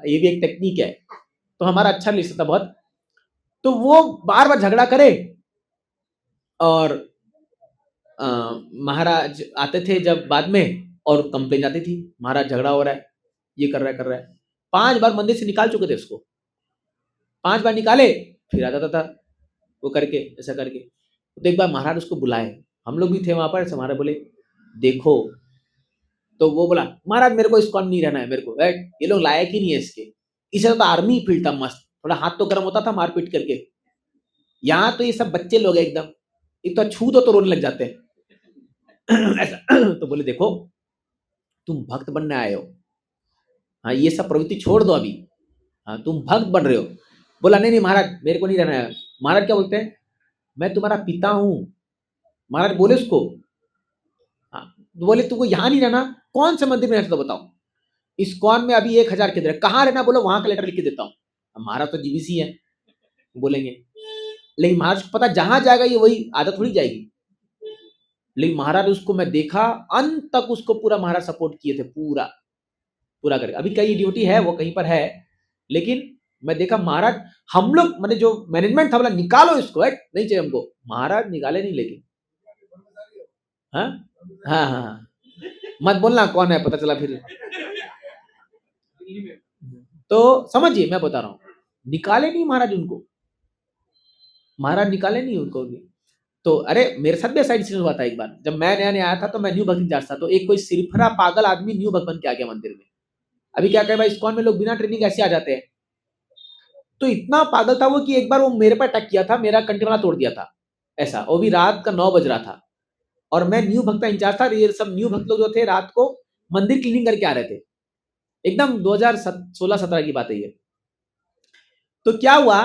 Speaker 2: ये भी एक टेक्निक है। तो हमारा अच्छा रिलेशन था बहुत। तो वो बार बार झगड़ा करे, और महाराज आते थे जब बाद में, और कंप्लेन आती थी महाराज झगड़ा हो रहा है, ये कर रहा है कर रहा है। 5 बार मंदिर से निकाल चुके थे उसको, 5 बार निकाले, फिर आ जाता था वो करके ऐसा करके। तो एक बार महाराज उसको बुलाए, हम लोग भी थे वहां पर, महाराज बोले देखो, तो वो बोला महाराज मेरे को इस्कॉन नहीं रहना है, मेरे को ये लोग लायक ही नहीं है इसके, इसे तो आर्मी फील्ड था मस्त, थोड़ा हाथ तो गर्म होता था मारपीट करके। यहाँ तो ये सब बच्चे लोग हैं एकदम, एक तो छू दो तो रोने लग जाते हैं। ऐसा। तो बोले देखो तुम भक्त बनने आए हो, हाँ ये सब प्रवृत्ति छोड़ दो अभी, हाँ तुम भक्त बन रहे हो। बोला नहीं नहीं महाराज मेरे को नहीं रहना है। महाराज क्या बोलते हैं, मैं तुम्हारा पिता हूं। महाराज बोले उसको, हाँ तो बोले तुमको यहाँ नहीं रहना, कौन से मंदिर में रहता तो बताओ। इस्कॉन में अभी 1000 के दर, कहाँ रहना बोलो, वहां का लेटर लिख के देता हूँ। महाराज तो जीबीसी है बोलेंगे, लेकिन महाराज को पता जहां जाएगा ये वही आदत थोड़ी जाएगी। लेकिन महाराज उसको मैं देखा अंत तक उसको पूरा महाराज सपोर्ट किए थे, पूरा पूरा करके। अभी कई ड्यूटी है वो कहीं पर है, लेकिन मैं देखा महाराज, हम लोग मैंने जो मैनेजमेंट था बोला निकालो इसको, नहीं चाहिए हमको, महाराज निकाले नहीं। लेकिन हाँ हाँ हाँ, मत बोलना कौन है, पता चला फिर। तो समझिए मैं बता रहा हूँ, निकाले नहीं महाराज उनको, महाराज निकाले नहीं उनको भी। तो अरे मेरे साथ भी ऐसा इंसिडेंट हुआ था एक बार, जब मैं नया नया आया था तो मैं न्यू भक्त इंचार्ज था, तो एक कोई सिरफरा पागल आदमी न्यू भक्त बन के आ गया मंदिर में। अभी क्या कहे भाई, इस्कॉन में लोग बिना ट्रेनिंग ऐसे आ जाते हैं। तो इतना पागल था वो कि एक बार वो मेरे पर अटैक किया था, मेरा कंठी वाला तोड़ दिया था ऐसा, वो भी रात का 9 बज रहा था, और मैं न्यू भक्त का इंचार्ज था। ये सब न्यू भक्त लोग जो थे रात को मंदिर क्लीनिंग करके आ रहे थे, एकदम 2016-17 की बात है ये। तो क्या हुआ,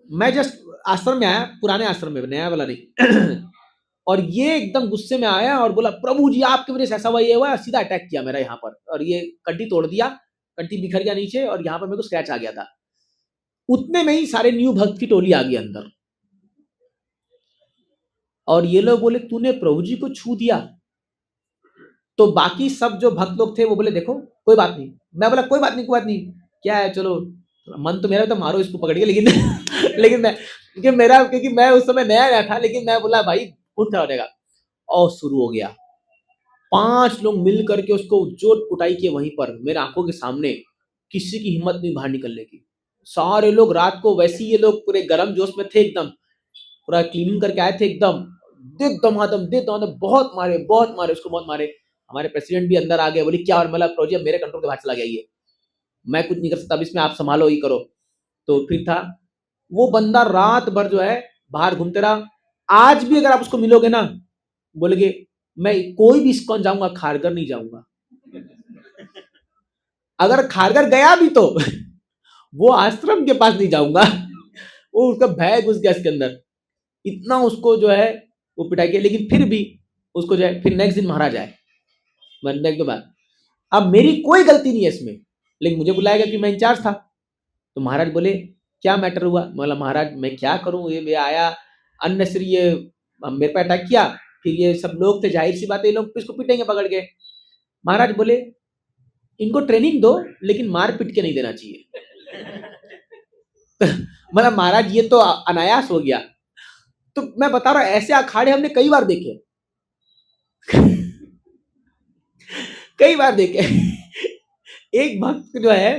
Speaker 2: मैं जस्ट आश्रम में आया, पुराने आश्रम में, नया वाला नहीं। और ये एकदम गुस्से में आया और बोला प्रभु जी आपके वजह से ऐसा हुआ, ये हुआ, सीधा अटैक किया मेरा यहाँ पर, और ये कंठी तोड़ दिया, कंठी बिखर गया नीचे, और यहाँ पर मेरे को स्क्रैच आ गया था। उतने में ही सारे न्यू भक्त की टोली आ गई अंदर, और ये लोग बोले तूने प्रभु जी को छू दिया। तो बाकी सब जो भक्त लोग थे वो बोले देखो कोई बात नहीं। मैं बोला कोई बात नहीं, कोई बात नहीं, क्या है, चलो मन तो मेरा तो मारो इसको पकड़ के, लेकिन लेकिन क्योंकि मैं उस समय नया नया था, लेकिन मैं बोला भाई खुद खड़ा रहेगा। और शुरू हो गया, 5 लोग मिल करके उसको चोट कुटाई किए वहीं पर मेरे आंखों के सामने। किसी की हिम्मत नहीं बाहर निकलने की। सारे लोग रात को वैसे ही, ये लोग पूरे गर्म जोश में थे एकदम, पूरा क्लीनिंग करके आए थे एकदम, दे दमादम बहुत मारे उसको, बहुत मारे। हमारे प्रेसिडेंट भी अंदर आ गए, बोले क्या, और मतलब प्रोजेक्ट मेरे कंट्रोल के बाहर चला गया, ये मैं कुछ नहीं कर सकता, अब इसमें आप संभालो, ही करो। तो फिर था वो बंदा रात भर जो है बाहर घूमते रहा। आज भी अगर आप उसको मिलोगे ना, बोलेगे मैं कोई भी इस्कॉन जाऊंगा, खारगर नहीं जाऊंगा। अगर खारगर गया भी तो वो आश्रम के पास नहीं जाऊंगा। वो उसका भय घुस गया इसके अंदर, इतना उसको जो है वो पिटाई किया। लेकिन फिर भी उसको जो है फिर नेक्स्ट दिन महाराज आए, मरने के बाद। अब मेरी कोई गलती नहीं है इसमें, लेकिन मुझे बुलाया गया कि मैं इंचार्ज था। तो महाराज बोले क्या मैटर हुआ? बोला महाराज मैं क्या करूं, ये आया अननेसेसरी, ये मेरे पे अटैक किया, फिर ये सब लोग थे, जाहिर सी बात है ये लोग इसको पीटेंगे पकड़ के। महाराज बोले इनको ट्रेनिंग दो, लेकिन मार पीट के नहीं देना चाहिए। मतलब महाराज ये तो अनायास हो गया। तो मैं बता रहा हूं ऐसे अखाड़े हमने कई बार देखे, कई बार देखे। एक भक्त जो है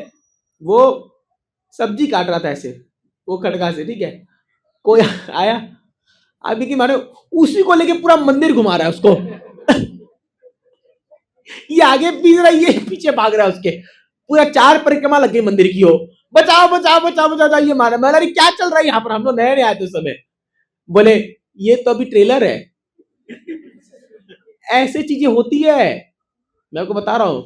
Speaker 2: वो सब्जी काट रहा था ऐसे, वो खड़गा से, ठीक है, कोई आया, अभी की माने उसी को लेके पूरा मंदिर घुमा रहा है उसको। ये आगे पीछे रहा, ये पीछे भाग रहा है उसके, पूरा 4 परिक्रमा लग गई मंदिर की हो, बचाओ बचाओ बचाओ बचाओ, ये मारा। मैं अरे क्या चल रहा है यहाँ पर, हम लोग नए नए आए थे उस समय। बोले ये तो अभी ट्रेलर है। ऐसे चीजें होती है, मैं आपको बता रहा हूं।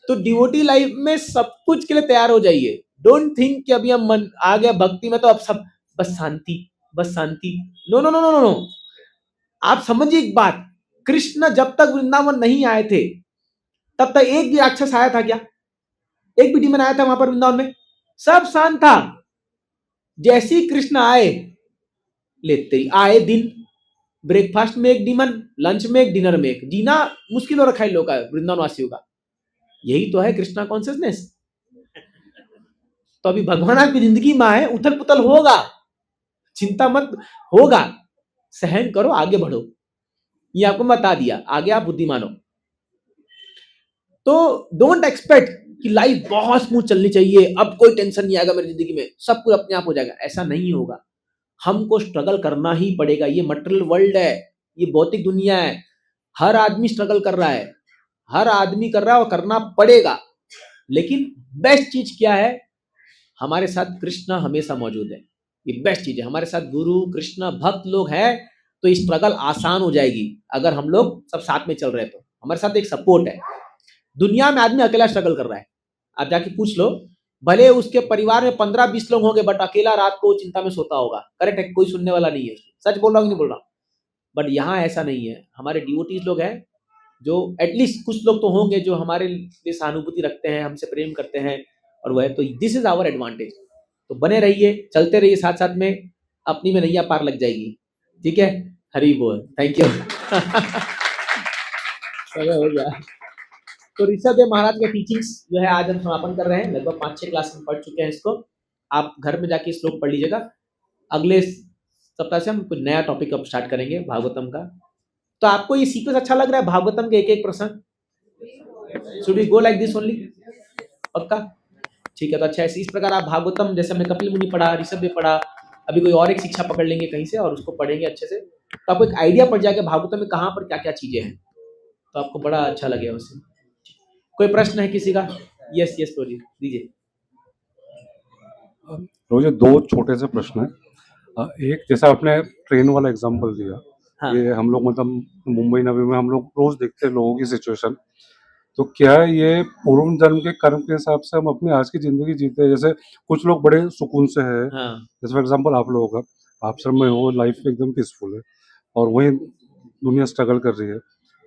Speaker 2: तो डिवोटी लाइफ में सब कुछ के लिए तैयार हो जाइए। डोंट थिंक कि अभी हम मन आ गया भक्ति में तो अब सब बस शांति, बस शांति। No no no no no, आप समझिए एक बात, कृष्ण जब तक वृंदावन नहीं आए थे तब तक एक भी राक्षस आया था क्या? एक भी डीमन आया था वहां पर वृंदावन में? सब शांत था। जैसे ही कृष्ण आए, लेते ही आए दिन, ब्रेकफास्ट में एक डीमन, लंच में एक, डिनर में एक। जीना मुश्किल हो रखा है लोगों का, वृंदावन वासियों का। यही तो है कृष्णा कॉन्शियसनेस। तो अभी भगवान आपकी जिंदगी में है, उथल पुथल होगा, चिंता मत, होगा, सहन करो, आगे बढ़ो। ये आपको बता दिया, आगे आप बुद्धिमान हो। तो डोंट एक्सपेक्ट कि लाइफ बहुत स्मूथ चलनी चाहिए, अब कोई टेंशन नहीं आएगा मेरी जिंदगी में, सब कुछ अपने आप हो जाएगा, ऐसा नहीं होगा। हमको स्ट्रगल करना ही पड़ेगा। ये मटेरियल वर्ल्ड है, ये भौतिक दुनिया है, हर आदमी स्ट्रगल कर रहा है, हर आदमी कर रहा है और करना पड़ेगा। लेकिन बेस्ट चीज क्या है? हमारे साथ कृष्ण हमेशा मौजूद है, ये बेस्ट चीज है। हमारे साथ गुरु कृष्ण भक्त लोग हैं, तो ये स्ट्रगल आसान हो जाएगी। अगर हम लोग सब साथ में चल रहे हैं तो हमारे साथ एक सपोर्ट है। दुनिया में आदमी अकेला स्ट्रगल कर रहा है, आप जाके पूछ लो, भले उसके परिवार में 15-20 लोग होंगे, बट अकेला रात को चिंता में सोता होगा। करेक्ट है, कोई सुनने वाला नहीं है। सच बोल रहा हूँ नहीं बोल रहा हूँ? बट यहाँ ऐसा नहीं है। हमारे डिवोटीज लोग हैं, जो एटलीस्ट कुछ लोग तो होंगे जो हमारे लिए सहानुभूति रखते हैं, हमसे प्रेम करते हैं, और वह तो दिस इज आवर एडवांटेज। तो बने रहिए, चलते रहिए साथ साथ में, अपनी में नैया पार लग जाएगी। ठीक है, हरि बोल, थैंक यू। समय हो गया। तो ऋषभ देव महाराज के टीचिंग्स जो है आज हम समापन कर रहे हैं। लगभग 5-6 क्लास में पढ़ चुके हैं इसको। आप घर में जाके श्लोक पढ़ लीजिएगा। अगले सप्ताह से हम कुछ नया टॉपिक अब स्टार्ट करेंगे भागवतम का। तो आपको ये सीक्वेंस अच्छा लग रहा है भागवतम के एक एक प्रसंग? Should we go like this only? पक्का? ठीक है, तो अच्छा इस प्रकार आप भागवतम, जैसे हमने कपिल मुनि पढ़ा, ऋषभ देव पढ़ा, अभी कोई और एक शिक्षा पकड़ लेंगे कहीं से और उसको पढ़ेंगे अच्छे से, तो आपको एक आइडिया पड़ जाएगा भागवतम में कहाँ पर क्या क्या चीजें हैं। तो आपको बड़ा अच्छा लगेगा उससे। कोई प्रश्न है किसी का? यस यस प्रोजी दीजिए।
Speaker 1: रोज 2 छोटे से प्रश्न है। एक, जैसा आपने ट्रेन वाला एग्जांपल दिया,
Speaker 2: हाँ।
Speaker 1: ये हम लोग मतलब मुंबई नवी में हम लोग रोज देखते हैं लोगों की सिचुएशन। तो क्या ये पूर्व जन्म के कर्म के हिसाब से हम अपनी आज की जिंदगी जीते हैं? जैसे कुछ लोग बड़े सुकून से है,
Speaker 2: हाँ।
Speaker 1: जैसे फॉर एग्जांपल आप लोगों का, आप सब में हो, लाइफ एकदम पीसफुल है, और वही दुनिया स्ट्रगल कर रही है।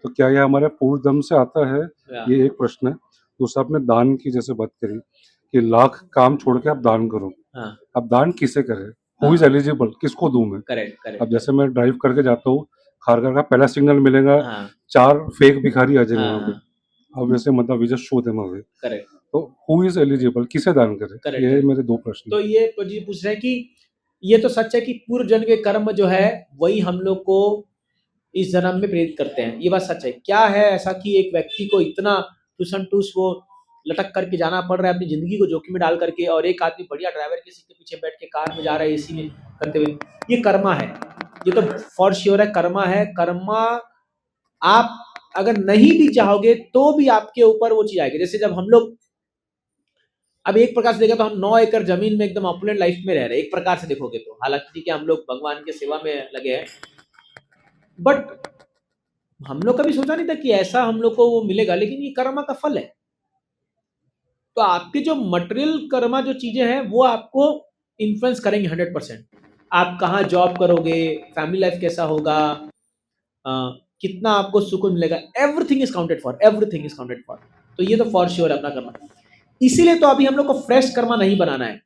Speaker 1: तो क्या ये हमारे पूर्व जन्म से आता है? ये एक प्रश्न है। दूसरा, आपने दान की जैसे बात करी कि लाख काम छोड़ के आप दान करो।
Speaker 2: हाँ।
Speaker 1: अब दान किसे करें? Who is eligible? किसको दूं मैं?
Speaker 2: Correct correct.
Speaker 1: अब जैसे मैं ड्राइव करके जाता हूँ, खारघर का पहला सिग्नल मिलेगा,
Speaker 2: हाँ
Speaker 1: 4 फेक भिखारी आ जाएंगे
Speaker 2: हाँ
Speaker 1: वहाँ पे।
Speaker 2: हाँ,
Speaker 1: अब वैसे मतलब we just show them away.
Speaker 2: Correct
Speaker 1: तो हु इज एलिजिबल? किसे दान करें?
Speaker 2: करेक्ट
Speaker 1: ये
Speaker 2: करेक्ट।
Speaker 1: मेरे 2 प्रश्न
Speaker 2: तो
Speaker 1: हैं।
Speaker 2: ये प्रोजी पूछ रहे हैं कि ये तो सच है कि पूर्व जन्म के कर्म जो है वही हम लोग को इस जन्म में प्रेरित करते हैं, ये बात सच है। क्या है ऐसा कि एक व्यक्ति को इतना टूसन टूस वो लटक करके जाना पड़ रहा है अपनी जिंदगी को जोखिम में डाल करके, और एक आदमी बढ़िया ड्राइवर के सीट के पीछे बैठ के कार में जा रहा है एसी में करते हुए? ये कर्मा है, ये तो फॉर श्योर है, कर्मा है। कर्मा आप अगर नहीं भी चाहोगे तो भी आपके ऊपर वो चीज आएगी। जैसे जब हम लोग अब एक प्रकार से देखा तो हम 9 एकड़ जमीन में एकदम ऑपुलेंट लाइफ में रह रहे हैं, एक प्रकार से देखोगे तो। हालांकि ठीक है हम लोग भगवान के सेवा में लगे हैं, बट हम लोग कभी सोचा नहीं था कि ऐसा हम लोग को वो मिलेगा, लेकिन ये कर्मा का फल है। तो आपके जो मटेरियल कर्मा जो चीजें हैं वो आपको इन्फ्लुएंस करेंगे 100%। आप कहाँ जॉब करोगे, फैमिली लाइफ कैसा होगा, कितना आपको सुकून मिलेगा, everything is counted for, everything is counted for. तो ये तो फॉर श्योर है अपना कर्मा। इसीलिए तो अभी हम लोग को फ्रेश कर्मा नहीं बनाना है।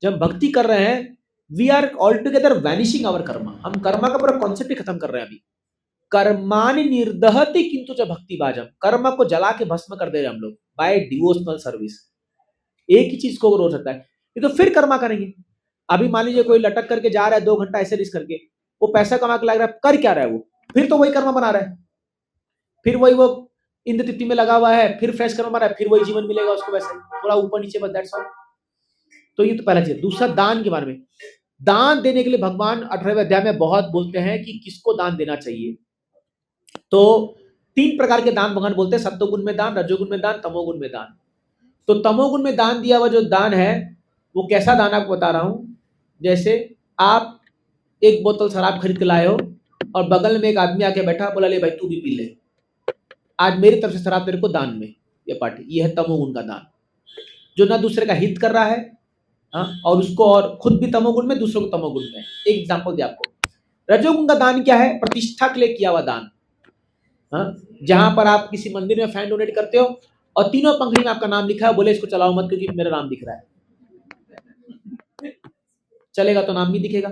Speaker 2: जब भक्ति कर रहे हैं we are all together vanishing our karma. हम कर्मा का पूरा कॉन्सेप्ट ही खत्म कर रहे हैं अभी। कर्मानि निर्दहति किंतु च भक्ति बाजम, कर्म को जला के भस्म कर दे रहे हम लोग बाय डिवोशनल सर्विस। एक ही चीज को रोक सकता है, ये तो फिर कर्मा करेंगे। अभी मान लीजिए कोई लटक करके जा रहा है 2 घंटा ऐसे रिस्क करके, वो पैसा कमा के लग रहा है, कर क्या रहा है वो? फिर तो वही कर्मा बना रहा है, फिर वही वो इंद्र तिथि में लगा हुआ है, फिर फ्रेश कर्मा बना रहा है, फिर वही जीवन मिलेगा उसको वैसे थोड़ा ऊपर नीचे, बस दैट्स ऑल। तो ये तो पहला चीज। दूसरा दान के बारे में, दान देने के लिए भगवान 18वें अध्याय में बहुत बोलते हैं कि किसको दान देना चाहिए। तो 3 प्रकार के दान भगवान बोलते हैं, सत्वगुण में दान, रजोगुण में दान, तमोगुण में दान। तो तमोगुण में दान दिया हुआ जो दान है वो कैसा दान आपको बता रहा हूं। जैसे आप एक बोतल शराब खरीद के लाए हो और बगल में एक आदमी आके बैठा, बोला ले भाई तू भी पी ले, आज मेरी तरफ से शराब तेरे को दान में, ये पार्टी। ये है तमोगुण का दान, जो ना दूसरे का हित कर रहा है, हाँ, और उसको और खुद भी तमोगुण में, दूसरों को तमोगुण में। एक एग्जांपल दिया आपको। रजोगुण का दान क्या है? प्रतिष्ठा के लिए किया हुआ दान, हाँ, जहां पर आप किसी मंदिर में फैन डोनेट करते हो और तीनों पंखड़ी में आपका नाम लिखा है, बोले इसको चलाओ मत क्योंकि मेरा नाम दिख रहा है। चलेगा तो नाम भी दिखेगा,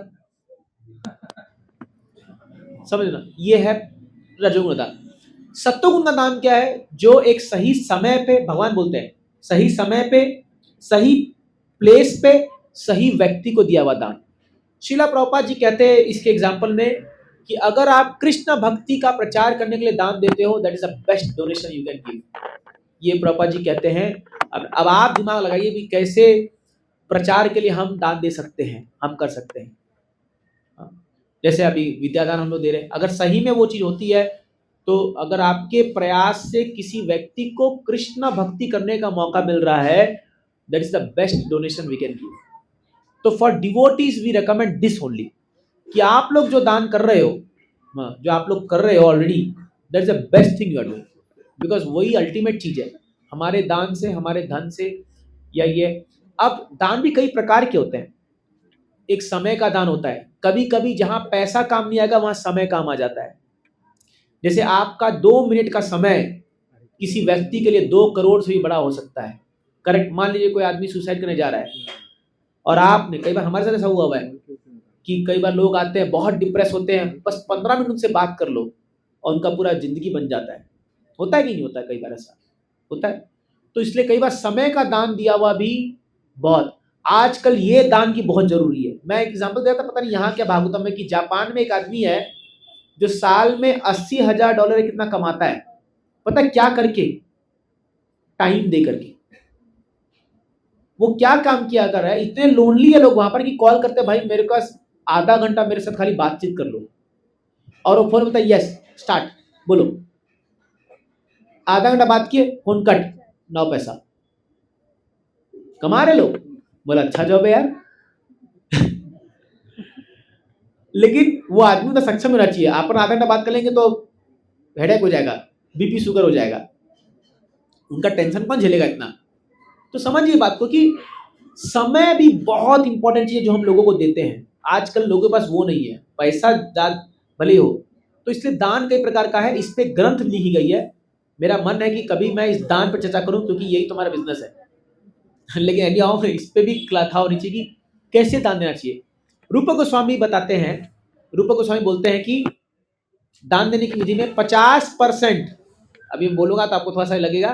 Speaker 2: समझना। ये है रजोगुण दान। सत्वगुण का दान क्या है? जो एक सही समय पे, भगवान बोलते हैं सही समय पे, सही प्लेस पे, सही व्यक्ति को दिया हुआ दान। श्रीला प्रभुपाद जी कहते हैं इसके एग्जाम्पल में कि अगर आप कृष्ण भक्ति का प्रचार करने के लिए दान देते हो, that is the best donation you can give. ये प्रभुपाद जी कहते हैं। अब आप दिमाग लगाइए भी कैसे प्रचार के लिए हम दान दे सकते हैं, हम कर सकते हैं। जैसे अभी विद्यादान हम लोग दे रहे हैं, अगर सही में वो चीज होती है तो अगर आपके प्रयास से किसी व्यक्ति को कृष्ण भक्ति करने का मौका मिल रहा है, that is the best donation we can give. तो for devotees we recommend this only, कि आप लोग जो दान कर रहे हो, जो आप लोग कर रहे हो already, that is the best thing you are doing, because वही अल्टीमेट चीज है। हमारे दान से, हमारे धन से, या ये अब दान भी कई प्रकार के होते हैं। एक समय का दान होता है, कभी कभी जहां पैसा काम नहीं आएगा वहां समय काम आ जाता है। जैसे आपका 2 मिनट का समय किसी व्यक्ति के लिए 2 करोड़ से भी बड़ा हो सकता है। करेक्ट। मान लीजिए कोई आदमी सुसाइड करने जा रहा है और आपने, कई बार हमारे साथ ऐसा हुआ है कि कई बार लोग आते हैं बहुत डिप्रेस होते हैं, बस 15 मिनट उनसे बात कर लो और उनका पूरा जिंदगी बन जाता है। होता है कि नहीं होता है? कई बार ऐसा होता है। तो इसलिए कई बार समय का दान दिया हुआ भी बहुत, आजकल ये दान की बहुत जरूरी है। मैं एक एग्जांपल दिया था, पता नहीं यहाँ क्या भागवतम में, कि जापान में एक आदमी है जो साल में $80,000 कितना कमाता है, पता है क्या करके? टाइम दे करके। वो क्या काम किया कर रहा है, इतने लोनली है लोग वहां पर कि कॉल करते हैं, भाई मेरे पास आधा घंटा मेरे साथ खाली बातचीत कर लो, और वो फोन बताया यस स्टार्ट, बोलो। आधा घंटा बात किए, फोन कट, 9 पैसा कमा रहे लोग। बोला अच्छा जॉब है यार। लेकिन वो आदमी तो सक्षम होना चाहिए। अपन आधा घंटा बात कर लेंगे तो हेडेक हो जाएगा, बीपी शुगर हो जाएगा, उनका टेंशन कौन झेलेगा इतना। तो समझिए बात को कि समय भी बहुत इंपॉर्टेंट चीज है जो हम लोगों को देते हैं। आजकल लोगों के पास वो नहीं है, पैसा भले हो। तो इसलिए दान कई प्रकार का है, इस पे ग्रंथ लिखी गई है। मेरा मन है कि कभी मैं इस दान पर चर्चा करूं क्योंकि यही तुम्हारा बिजनेस है। लेकिन इस पे भी क्लाथा होनी चाहिए कि कैसे दान देना चाहिए। रूप गोस्वामी बताते हैं, रूप गोस्वामी बोलते हैं कि दान देने की विधि में 50%, अभी मैं बोलूंगा तो आपको थोड़ा सा लगेगा,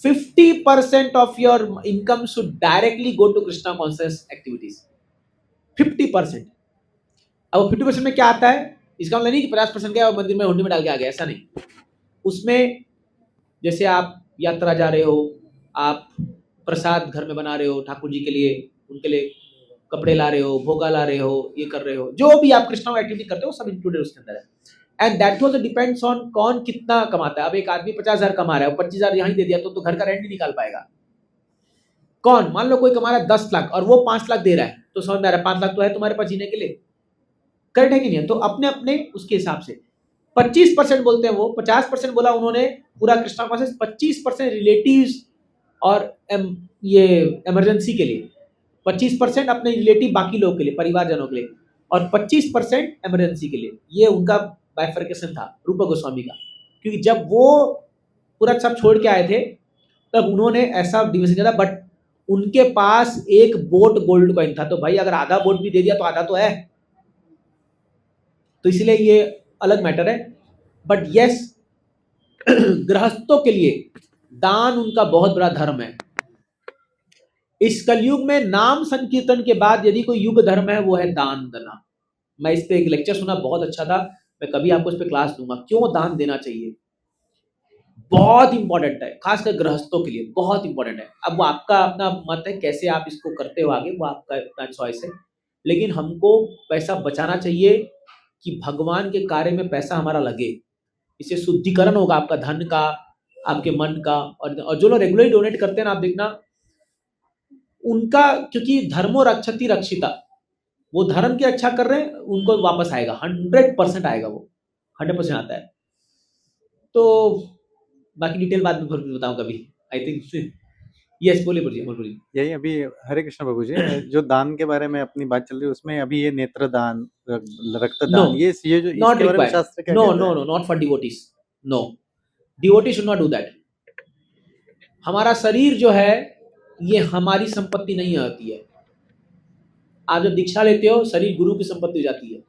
Speaker 2: 50% of your income should directly go to Krishna conscious activities. 50%। अब वो 50% में क्या आता है, इसका मतलब नहीं कि 50% गया और मंदिर में हुंडी में डाल के आ गया, ऐसा नहीं। उसमें जैसे आप यात्रा जा रहे हो, आप प्रसाद घर में बना रहे हो ठाकुर जी के लिए, उनके लिए कपड़े ला रहे हो, भोगा ला रहे हो, ये कर रहे हो, जो भी आप कृष्णा एक्टिविटी करते हो सब इंक्लूडेड उसके अंदर है। And that also depends on कौन कितना कमाता है। अब एक आदमी 50,000 कमा रहा है, 25,000 यहाँ ही दे दिया तो घर का रेंट नहीं निकाल पाएगा। कौन, मान लो कोई कमा रहा है 10 लाख और वो 5 लाख दे रहा है, तो समझ में आ रहा है 5 लाख तो है तुम्हारे पास जीने के लिए, करेक्ट है कि नहीं है? तो अपने अपने उसके हिसाब से 25% बोलते हैं वो, 50% बोला उन्होंने पूरा कृष्णा कॉन्शियस, 25% रिलेटिव्स और ये इमरजेंसी के लिए, 25% अपने रिलेटिव बाकी लोग के लिए, परिवारजनों के लिए, और 25% इमरजेंसी के लिए। ये उनका बाइफर्केशन था रूपा गोस्वामी का, क्योंकि जब वो पूरा सब छोड़ के आए थे तब उन्होंने ऐसा डिविजन किया था। बट उनके पास एक बोट गोल्ड कॉइन था, तो भाई अगर आधा बोट भी दे दिया तो आधा तो है, तो इसलिए ये अलग मैटर है। बट यस, गृहस्थों के लिए दान उनका बहुत बड़ा धर्म है। इस कलयुग में नाम संकीर्तन के बाद यदि कोई युग धर्म है वो है दान देना। मैं इस पे एक लेक्चर सुना, बहुत अच्छा था, मैं कभी आपको इस पे क्लास दूंगा, क्यों दान देना चाहिए, बहुत इंपॉर्टेंट है, खासकर गृहस्थों के लिए बहुत इंपॉर्टेंट है। अब वो आपका अपना मत है, कैसे आप इसको करते हो आगे, वो आपका अपना चॉइस है, लेकिन हमको पैसा बचाना चाहिए कि भगवान के कार्य में पैसा हमारा लगे, इससे शुद्धिकरण होगा आपका धन का, आपके मन का। और जो लोग रेगुलरली डोनेट करते हैं ना, आप देखना उनका, क्योंकि धर्मो रक्षति रक्षिता, वो धर्म की रक्षा कर रहे हैं, उनको वापस आएगा, 100% आएगा, वो 100% आता है। तो बाकी डिटेल बाद में फिर बताऊं कभी, आई थिंक। यस, बोलिए बोलिए बोलिए।
Speaker 5: यही अभी हरे कृष्ण प्रभु जी, जो दान के बारे में अपनी बात चल रही है उसमें अभी ये नेत्र दान, रक्तदान,
Speaker 2: No,
Speaker 5: ये जो
Speaker 2: not
Speaker 5: इसके बारे में
Speaker 2: required.
Speaker 5: शास्त्र क्या
Speaker 2: No,
Speaker 5: कहता
Speaker 2: no,
Speaker 5: है?
Speaker 2: no, not for devotees. No, devotee should not do that. हमारा शरीर जो है ये हमारी संपत्ति नहीं होती है। आप जब दीक्षा लेते हो शरीर गुरु की संपत्ति हो जाती है,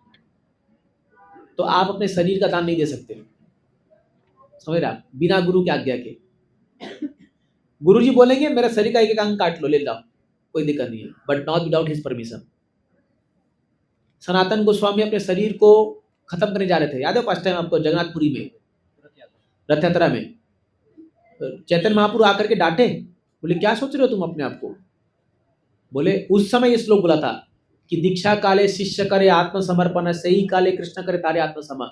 Speaker 2: तो आप अपने शरीर का दान नहीं दे सकते, समझ रहे आप, बिना गुरु की आज्ञा के। गुरु जी बोलेंगे मेरा शरीर का एक एक अंग काट लो, ले जाओ, कोई दिक्कत नहीं है, but not without his permission. Sanatana Goswami अपने शरीर को खत्म करने जा रहे थे, याद है फर्स्ट टाइम आपको जगन्नाथपुरी में रथ यात्रा में चैतन्य महाप्रभु आकर के डांटे, बोले क्या सोच रहे हो तुम अपने आप को। बोले उस समय ये श्लोक बोला था कि दीक्षा काले शिष्य करे आत्मसमर्पण, सही काले कृष्ण करे तारे आत्मसमा।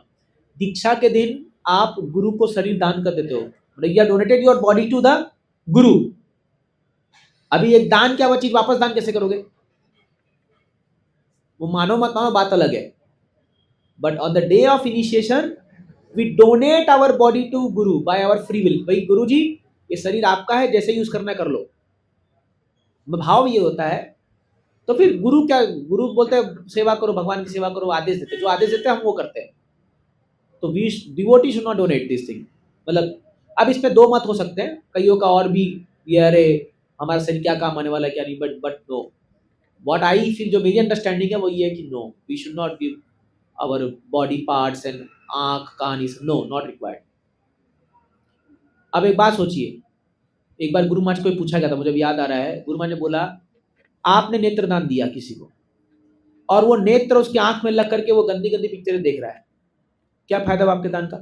Speaker 2: दीक्षा के दिन आप गुरु को शरीर दान कर देते हो, बोले you donated your body to the guru. अभी एक दान क्या, वो चीज वापस दान कैसे करोगे, वो मानो मत मानो बात अलग है। But on the day of initiation we donate our body to guru by our free will. भाई गुरु जी ये शरीर आपका है, जैसे यूज करना कर लो, भाव ये होता है। तो फिर गुरु क्या, गुरु बोलते हैं सेवा करो, भगवान की सेवा करो, आदेश देते, जो आदेश देते हैं हम वो करते हैं। तो we devotee should not donate this thing. मतलब अब इसमें दो मत हो सकते हैं, कईयों का और भी ये, अरे हमारा शरीर क्या काम आने वाला है क्या नहीं, but no, what I feel, जो मेरी अंडरस्टैंडिंग है वो ये है कि no, we should not give our body parts and आंख कान, नो, नॉट रिक्वायर्ड। अब एक बात सोचिए, एक बार गुरु महाराज को पूछा गया था, मुझे याद आ रहा है, गुरु महाराज ने बोला आपने नेत्रदान दिया किसी को और वो नेत्र उसकी आंख में लग करके वो गंदी गंदी पिक्चरें देख रहा है, क्या फायदा आपके दान का,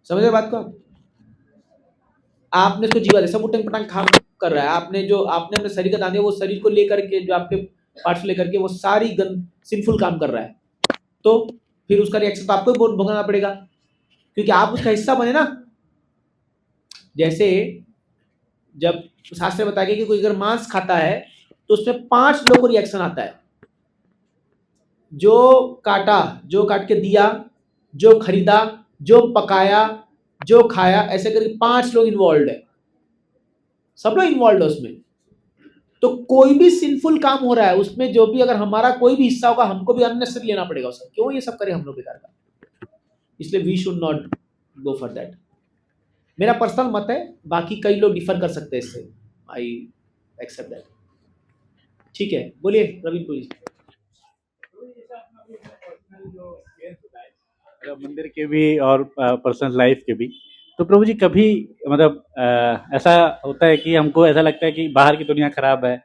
Speaker 2: समझ रहे बात को। आपने उसको जीवा दे, सब उटंग पटंग खा कर रहा है, आपने अपने शरीर का दान दिया, वो शरीर को लेकर के, जो आपके पार्ट्स लेकर के वो सारी सिंफुल काम कर रहा है, तो फिर उसका रिएक्शन तो आपको ही भुगतना पड़ेगा, क्योंकि आप उसका हिस्सा बने ना। जैसे जब शास्त्र में बताया गया कि कोई अगर मांस खाता है तो उसमें 5 लोगों को रिएक्शन आता है, जो काटा, जो काट के दिया, जो खरीदा, जो पकाया, जो खाया, ऐसे करके 5 लोग इन्वॉल्व है, सब लोग इन्वॉल्व है उसमें। तो कोई भी सिंफुल काम हो रहा है उसमें, जो भी अगर हमारा कोई भी हिस्सा होगा हमको भी अननेसेसरी लेना पड़ेगा उसका, क्यों ये सब करें हम लोग बेकार का, इसलिए we should not go for that. मेरा पर्सनल मत है, बाकी कई लोग डिफर कर सकते हैं इससे, आई एक्सेप्ट दैट। ठीक है, बोलिए प्रवीण पुरी।
Speaker 6: मंदिर के भी और पर्सनल लाइफ के भी, तो प्रभु जी कभी मतलब ऐसा होता है कि हमको ऐसा लगता है कि बाहर की दुनिया खराब है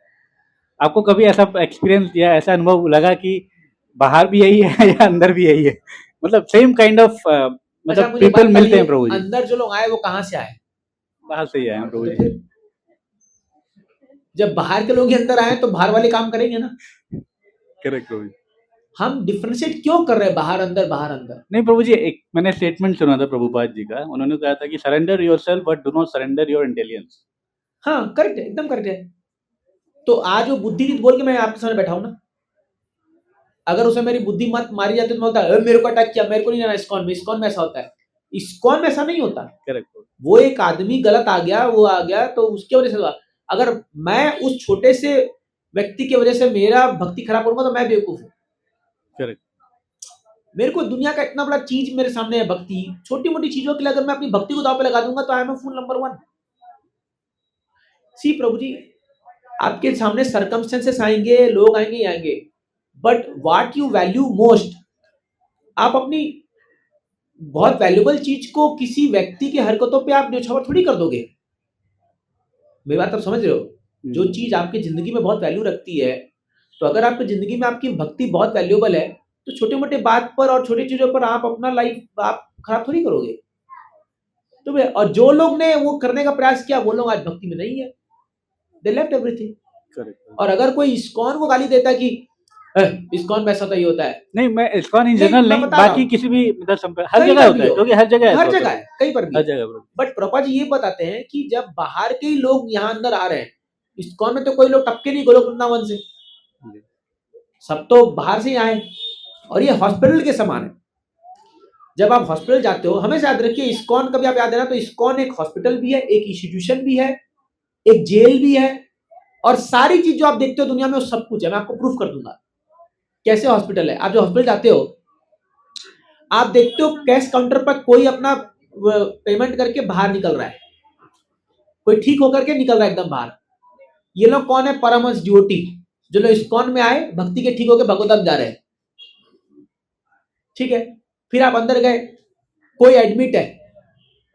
Speaker 6: आपको कभी ऐसा एक्सपीरियंस या ऐसा अनुभव लगा कि बाहर भी यही है या अंदर भी यही है, मतलब सेम काइंड ऑफ
Speaker 2: अच्छा
Speaker 6: मतलब
Speaker 2: मुझे
Speaker 6: पीपल
Speaker 2: बात
Speaker 6: मिलते
Speaker 2: बताइए,
Speaker 6: हैं प्रभु जी,
Speaker 2: अंदर जो लोग आए वो कहाँ से आए?
Speaker 6: बाहर से ही आए हैं प्रभु
Speaker 2: तो
Speaker 6: जी।
Speaker 2: फिर जब बाहर के लोग ही अंदर आए तो बाहर वाले काम करेंगे ना।
Speaker 6: करेक्ट प्रभु जी।
Speaker 2: हम डिफरेंशिएट क्यों कर रहे हैं बाहर अंदर बाहर अंदर?
Speaker 6: नहीं प्रभु जी, एक मैंने स्टेटमेंट सुना था प्रभुपाद जी का, उन्होंने कहा था कि surrender yourself but do not surrender your intelligence.
Speaker 2: हाँ करेक्ट है, एकदम करेक्ट है। तो आज वो बुद्धि बोल के मैं आपके सामने बैठा हूं ना, अगर उसे मेरी बुद्धि मत मारी जाती तो मैं बोलता मेरे को अटैक किया, मेरे को नहीं जाना इस्कॉन में। इस्कॉन में ऐसा होता है, इस्कॉन में ऐसा नहीं होता।
Speaker 6: करेक्ट।
Speaker 2: वो एक आदमी गलत आ गया, वो आ गया तो उसकी वजह से हुआ। अगर मैं उस छोटे से व्यक्ति की वजह से मेरा भक्ति खराब करूंगा तो मैं बेवकूफ हूँ।
Speaker 6: करेक्ट।
Speaker 2: मेरे को दुनिया का इतना बड़ा चीज मेरे सामने है भक्ति, छोटी मोटी चीजों के लिए अगर मैं अपनी भक्ति को दांव पे लगा दूंगा तो आई एम फूल नंबर 1। सी प्रभु जी, आपके सामने सर्कमस्टेंसेस आएंगे, लोग आएंगे ही आएंगे, but what you value most, आप अपनी बहुत वैल्यूबल चीज को किसी व्यक्ति की हरकतों पे आप न्यौछावर थोड़ी कर दोगे। मेरी बात आप समझ रहे हो? जो चीज आपकी जिंदगी में बहुत वैल्यू रखती है, तो अगर आपकी जिंदगी में आपकी भक्ति बहुत वैल्यूबल है तो छोटे मोटे बात पर और छोटी चीजों पर आप अपना लाइफ आप खराब थोड़ी करोगे। तो और जो लोग ने वो करने का प्रयास किया वो लोग आज भक्ति में नहीं है, दे लेफ्ट एवरीथिंग।
Speaker 6: करेक्ट।
Speaker 2: और अगर कोई इस्कॉन को गाली देता है कि इस्कॉन में ऐसा होता ही होता है,
Speaker 6: नहीं मैं इस्कॉन इन
Speaker 2: नहीं,
Speaker 6: जनरल
Speaker 2: मैं
Speaker 6: नहीं,
Speaker 2: बता रहा
Speaker 6: बाकी
Speaker 2: हूँ।
Speaker 6: किसी भी मतलब हर
Speaker 2: कहीं
Speaker 6: जगह
Speaker 2: पर
Speaker 6: होता
Speaker 2: भी
Speaker 6: है,
Speaker 2: हो,
Speaker 6: क्योंकि हर जगह ऐसा
Speaker 2: हर
Speaker 6: होता
Speaker 2: जगह
Speaker 6: है।
Speaker 2: है, कहीं पर भी
Speaker 6: हर
Speaker 2: है।
Speaker 6: जगह bro।
Speaker 2: बट प्रभा जी ये बताते हैं कि जब बाहर के ही लोग यहाँ अंदर आ रहे हैं, इस्कॉन में तो कोई लोग टपके नहीं गोलोक वृंदावन से, सब तो बाहर से ही आए। और ये हॉस्पिटल के समान है। जब आप हॉस्पिटल जाते हो, हमेशा याद रखिए, इस्कॉन कभी आप याद देना तो इस्कॉन एक हॉस्पिटल भी है, एक इंस्टीट्यूशन भी है, एक जेल भी है, और सारी चीज जो आप देखते हो दुनिया में वो सब कुछ है। मैं आपको प्रूफ कर दूंगा कैसे हॉस्पिटल है। आप जो हॉस्पिटल जाते हो, आप देखते हो कैश काउंटर पर कोई अपना पेमेंट करके बाहर निकल रहा है, कोई ठीक होकर के निकल रहा है एकदम बाहर। ये लोग कौन है? परमहंस डिवोटी, जो लोग इस्कॉन में आए भक्ति के ठीक होकर भगवतम जा रहे हैं। ठीक है, फिर आप अंदर गए, कोई एडमिट है,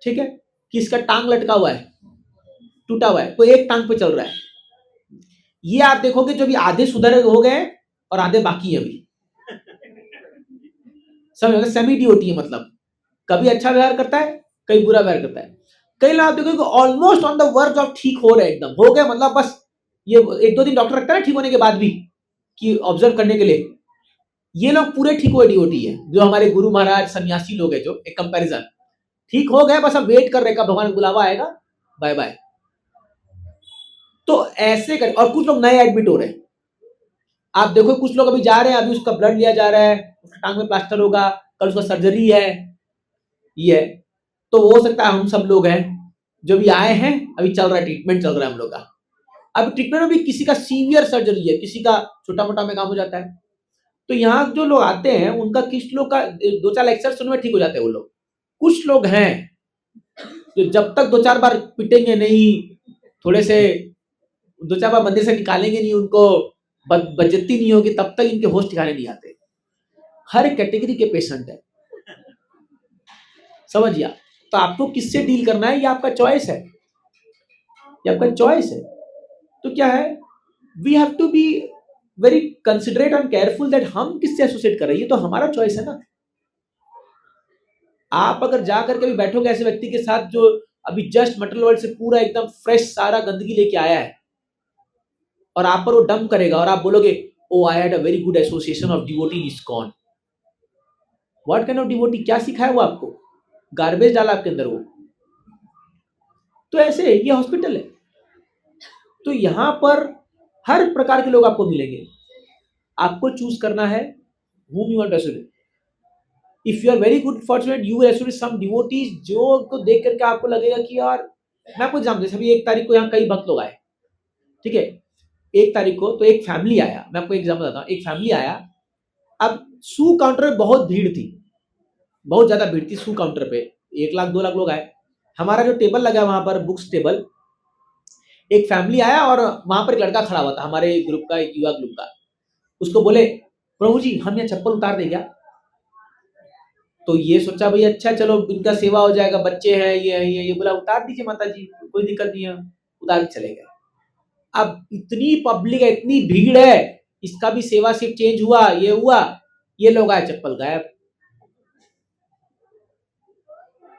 Speaker 2: ठीक है, कि इसका टांग लटका हुआ है, टूटा हुआ है, कोई एक टांग पे चल रहा है। ये आप देखोगे जो भी आधे सुधर हो गए और आधे बाकी है अभी। समझ, सेमी डिओटी है, मतलब कभी अच्छा व्यवहार करता है, कभी बुरा व्यवहार करता है। कई लोग आप देखोगे almost on the verge of ठीक हो रहे, एकदम हो गए, मतलब बस ये 1-2 दिन डॉक्टर रखता है ठीक होने के बाद भी कि ऑब्जर्व करने के लिए। ये लोग पूरे ठीक हुए डिओटी है, जो हमारे गुरु महाराज सन्यासी लोग हैं, जो एक कंपैरिजन ठीक हो गए, बस अब वेट कर रहे का भगवान बुलावा आएगा, बाय बाय। तो ऐसे कर, और कुछ लोग नए एडमिट हो रहे हैं। आप देखो कुछ लोग अभी जा रहे हैं, अभी उसका ब्लड लिया जा रहा है, उसका टांग में प्लास्टर होगा, कल उसका सर्जरी है, ये है। तो हो सकता है हम सब लोग हैं जो भी आए हैं, अभी चल रहा है ट्रीटमेंट, चल रहा है हम लोग का। अब ट्रीटमेंट में भी किसी का सीवियर सर्जरी है, किसी का छोटा मोटा में काम हो जाता है। तो यहाँ जो लोग आते हैं उनका किस लोग का 2-4 लेक्चर सुनने में ठीक हो जाते हैं वो लोग। कुछ लोग हैं जो जब तक 2-4 बार पिटेंगे नहीं, थोड़े से 2-4 बार मंदिर से निकालेंगे नहीं, उनको बज्जती नहीं होगी, तब तक इनके होश ठिकाने नहीं आते। हर कैटेगरी के पेशेंट है, समझिए। तो आपको किससे डील करना है, ये आपका चॉइस है, ये आपका चॉइस है। तो क्या है, we have to be very considerate and careful that हम किससे एसोसिएट कर रहे हैं, ये तो हमारा चॉइस है ना। आप अगर जाकर के भी बैठोगे ऐसे व्यक्ति के साथ जो अभी जस्ट मटेरियल वर्ल्ड से पूरा एकदम फ्रेश सारा गंदगी लेके आया है, और आप पर वो डंप करेगा और आप बोलोगे oh I had a very good association of devotee in ISKCON. What kind of devotee, क्या सिखाया वो आपको? गार्बेज डाला आपके अंदर वो। तो ऐसे ये हॉस्पिटल है, तो यहां पर हर प्रकार के लोग आपको मिलेंगे। आपको चूज करना है whom you want to associate. If you are very good fortunate, you will associate some devotees जो को देख करके आपको लगेगा कि यार, मैं आपको एग्जाम्पल, जैसे अभी 1 तारीख को यहाँ कई भक्त लोग आए, ठीक है, 1 तारीख को तो एक फैमिली आया, मैं आपको एग्जाम्पल बताता हूँ। एक फैमिली आया, अब शू काउंटर पे बहुत भीड़ थी, बहुत ज्यादा भीड़ थी शू काउंटर पे, 1 लाख 2 लाख लोग आए। हमारा जो टेबल लगा वहां पर बुक्स टेबल, एक फैमिली आया और वहां पर एक लड़का खड़ा हुआ था हमारे ग्रुप का, एक युवा ग्रुप का। उसको बोले प्रभु जी हम यहाँ चप्पल उतार दें क्या? तो ये सोचा भाई अच्छा चलो इनका सेवा हो जाएगा, बच्चे हैं ये बोला उतार दीजिए माता जी, कोई दिक्कत नहीं है, उतार के चले गए। अब इतनी पब्लिक है, इतनी भीड़ है, इसका भी सेवा सिर्फ चेंज हुआ, ये हुआ, ये लोग आए, चप्पल गायब,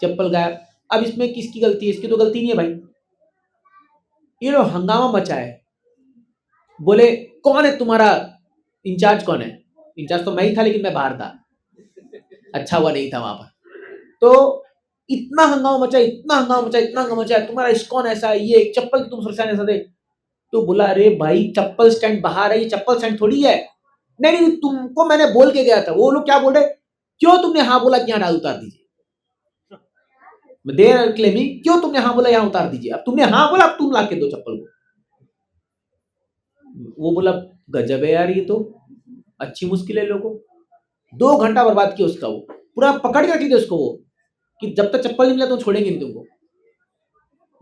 Speaker 2: चप्पल गायब। अब इसमें किसकी गलती है? इसकी तो गलती नहीं है भाई। ये लोग हंगामा मचा है, बोले कौन है तुम्हारा इंचार्ज, कौन है इंचार्ज? तो मैं ही था, लेकिन मैं बाहर था, अच्छा हुआ नहीं था वहां पर। तो इतना हंगामा मचा, इतना हंगामा मचा, इतना हंगामा मचा, तुम्हारा इस्कॉन ऐसा है, ये चप्पल तुम सुरक्षा ऐसा दे। तो बोला अरे भाई चप्पल स्टैंड बाहर है, ये चप्पल स्टैंड थोड़ी है। नहीं नहीं, तुमको मैंने बोल के गया था। वो लोग क्या बोल रहे, क्यों तुमने हाँ बोला कि यहाँ डाल उतार दीजिए, दे क्लेमिंग, क्यों तुमने हाँ बोला यहाँ उतार दीजिए। अब तुमने हाँ बोला, अब तुम ला के दो चप्पल को। वो बोला गजब है यार, ये तो अच्छी मुश्किल है लोगों। 2 घंटा बर्बाद किया उसका, वो पूरा पकड़ के रखी थी उसको, वो कि जब तक चप्पल नहीं मिला तो छोड़ेंगे नहीं तुमको।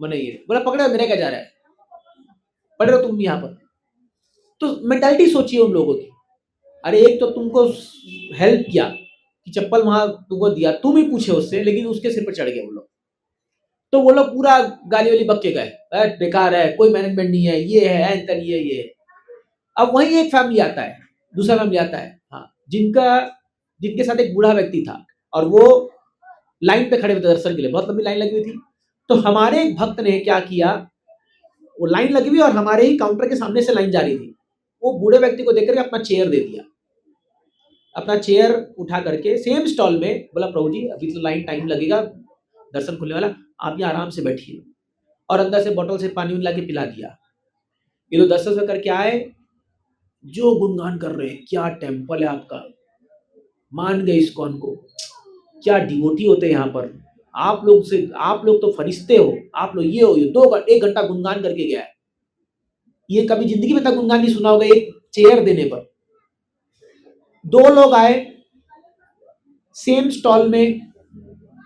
Speaker 2: मैंने ये बोला पकड़े, मेरे क्या जा रहा है, पढ़ रहे हो तुम यहाँ पर। तो मेंटालिटी सोचिए उन लोगों की। अरे एक तो तुमको हेल्प किया कि चप्पल वहां तुमको दिया, तुम ही पूछे उससे, लेकिन उसके सिर पर चढ़ गए वो लोग। तो वो लोग पूरा गाली वाली बक के गए, बेकार है, कोई मैनेजमेंट नहीं है, ये है एंटन, ये है। अब वहीं एक फैमिली आता है, दूसरा फैमिली आता है, हाँ, जिनके साथ एक बूढ़ा व्यक्ति था, और वो लाइन पे खड़े हुए थे दर्शन के लिए, बहुत लंबी लाइन लगी हुई थी। तो हमारे एक भक्त ने क्या किया, वो लाइन लगी हुई और हमारे ही काउंटर के सामने से लाइन जा रही थी, वो बूढ़े व्यक्ति को देख करके अपना चेयर दे दिया, अपना चेयर उठा करके सेम स्टॉल में बोला प्रभु जी अभी तो लाइन टाइम लगेगा, दर्शन खुलने वाला, आप यहाँ आराम से बैठिए। और अंदर से बोतल से पानी ला के पिला दिया। ये लोग दर्शन से करके आए, जो गुणगान कर रहे हैं, क्या टेम्पल है आपका, मान गए इस्कॉन को, क्या डिवोटी होते हैं यहाँ पर, आप लोग तो फरिश्ते हो, आप लोग ये हो, ये 1 घंटा गुणगान करके गया है। ये कभी जिंदगी में तक गुणगान नहीं सुना होगा एक चेयर देने पर। 2 लोग आए सेम स्टॉल में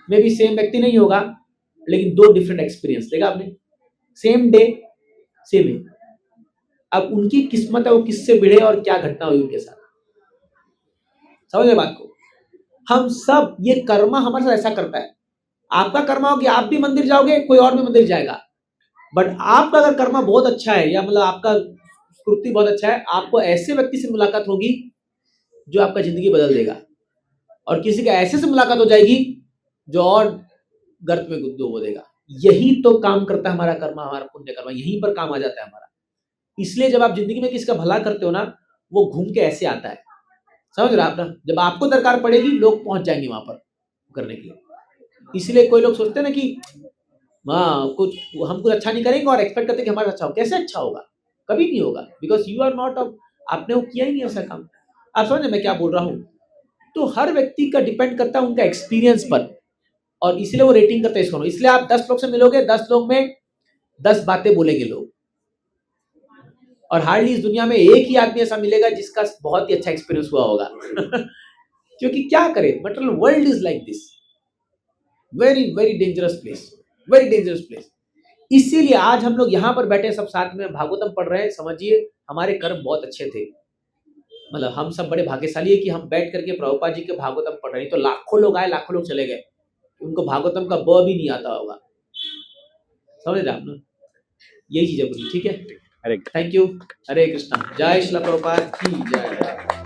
Speaker 2: भी सेम व्यक्ति नहीं होगा, लेकिन 2 डिफरेंट एक्सपीरियंस देखा आपने, सेम डे सेम है। अब उनकी किस्मत है वो किससे भिड़े और क्या घटना हुई उनके साथ, समझ में बात को। हम सब ये कर्मा हमारे साथ ऐसा करता है। आपका कर्मा हो कि आप भी मंदिर जाओगे, कोई और भी मंदिर जाएगा, बट आपका अगर कर्मा बहुत अच्छा है, या मतलब आपका स्कृति बहुत अच्छा है, आपको ऐसे व्यक्ति से मुलाकात होगी जो आपका जिंदगी बदल देगा, और किसी के ऐसे से मुलाकात हो जाएगी जो और गर्त में डुबो देगा। यही तो काम करता है हमारा कर्मा, हमारा पुण्य कर्मा, यहीं पर काम आ जाता है हमारा। इसलिए जब आप जिंदगी में किसी का भला करते हो ना, वो घूम के ऐसे आता है, समझ रहे आप ना। जब आपको दरकार पड़ेगी लोग पहुंच जाएंगे वहां पर करने के लिए। इसलिए कोई लोग सोचते हैं ना कि कुछ हम कुछ अच्छा नहीं करेंगे और एक्सपेक्ट करते हैं कि हमारा अच्छा हो, कैसे अच्छा होगा, कभी नहीं होगा, बिकॉज यू आर नॉट, आपने वो किया ही नहीं ऐसा काम। आप समझे मैं क्या बोल रहा हूँ। तो हर व्यक्ति का डिपेंड करता है उनका एक्सपीरियंस पर, और इसलिए वो रेटिंग करते हैं इसको। इसलिए आप 10 लोग से मिलोगे, 10 लोग में 10 बातें बोलेंगे लोग, और हार्डली इस दुनिया में एक ही आदमी ऐसा मिलेगा जिसका बहुत ही अच्छा एक्सपीरियंस हुआ होगा। क्योंकि क्या करे, मतलब world is like this, very very dangerous place, very dangerous place. इसीलिए आज हम लोग यहाँ पर बैठे सब साथ में भागवतम पढ़ रहे हैं। समझिए हमारे कर्म बहुत अच्छे थे, मतलब हम सब बड़े भाग्यशाली है कि हम बैठ करके प्रभुपाद जी के भागवतम पढ़ रहे हैं। तो लाखों लोग आए, लाखों लोग चले गए, उनको भागवतम का ब भी नहीं आता होगा, समझ रहे आप ना। यही चीजें बोली, ठीक है।
Speaker 6: अरे
Speaker 2: थैंक यू। हरे कृष्णा, जय श्रील प्रभुपाद की जय।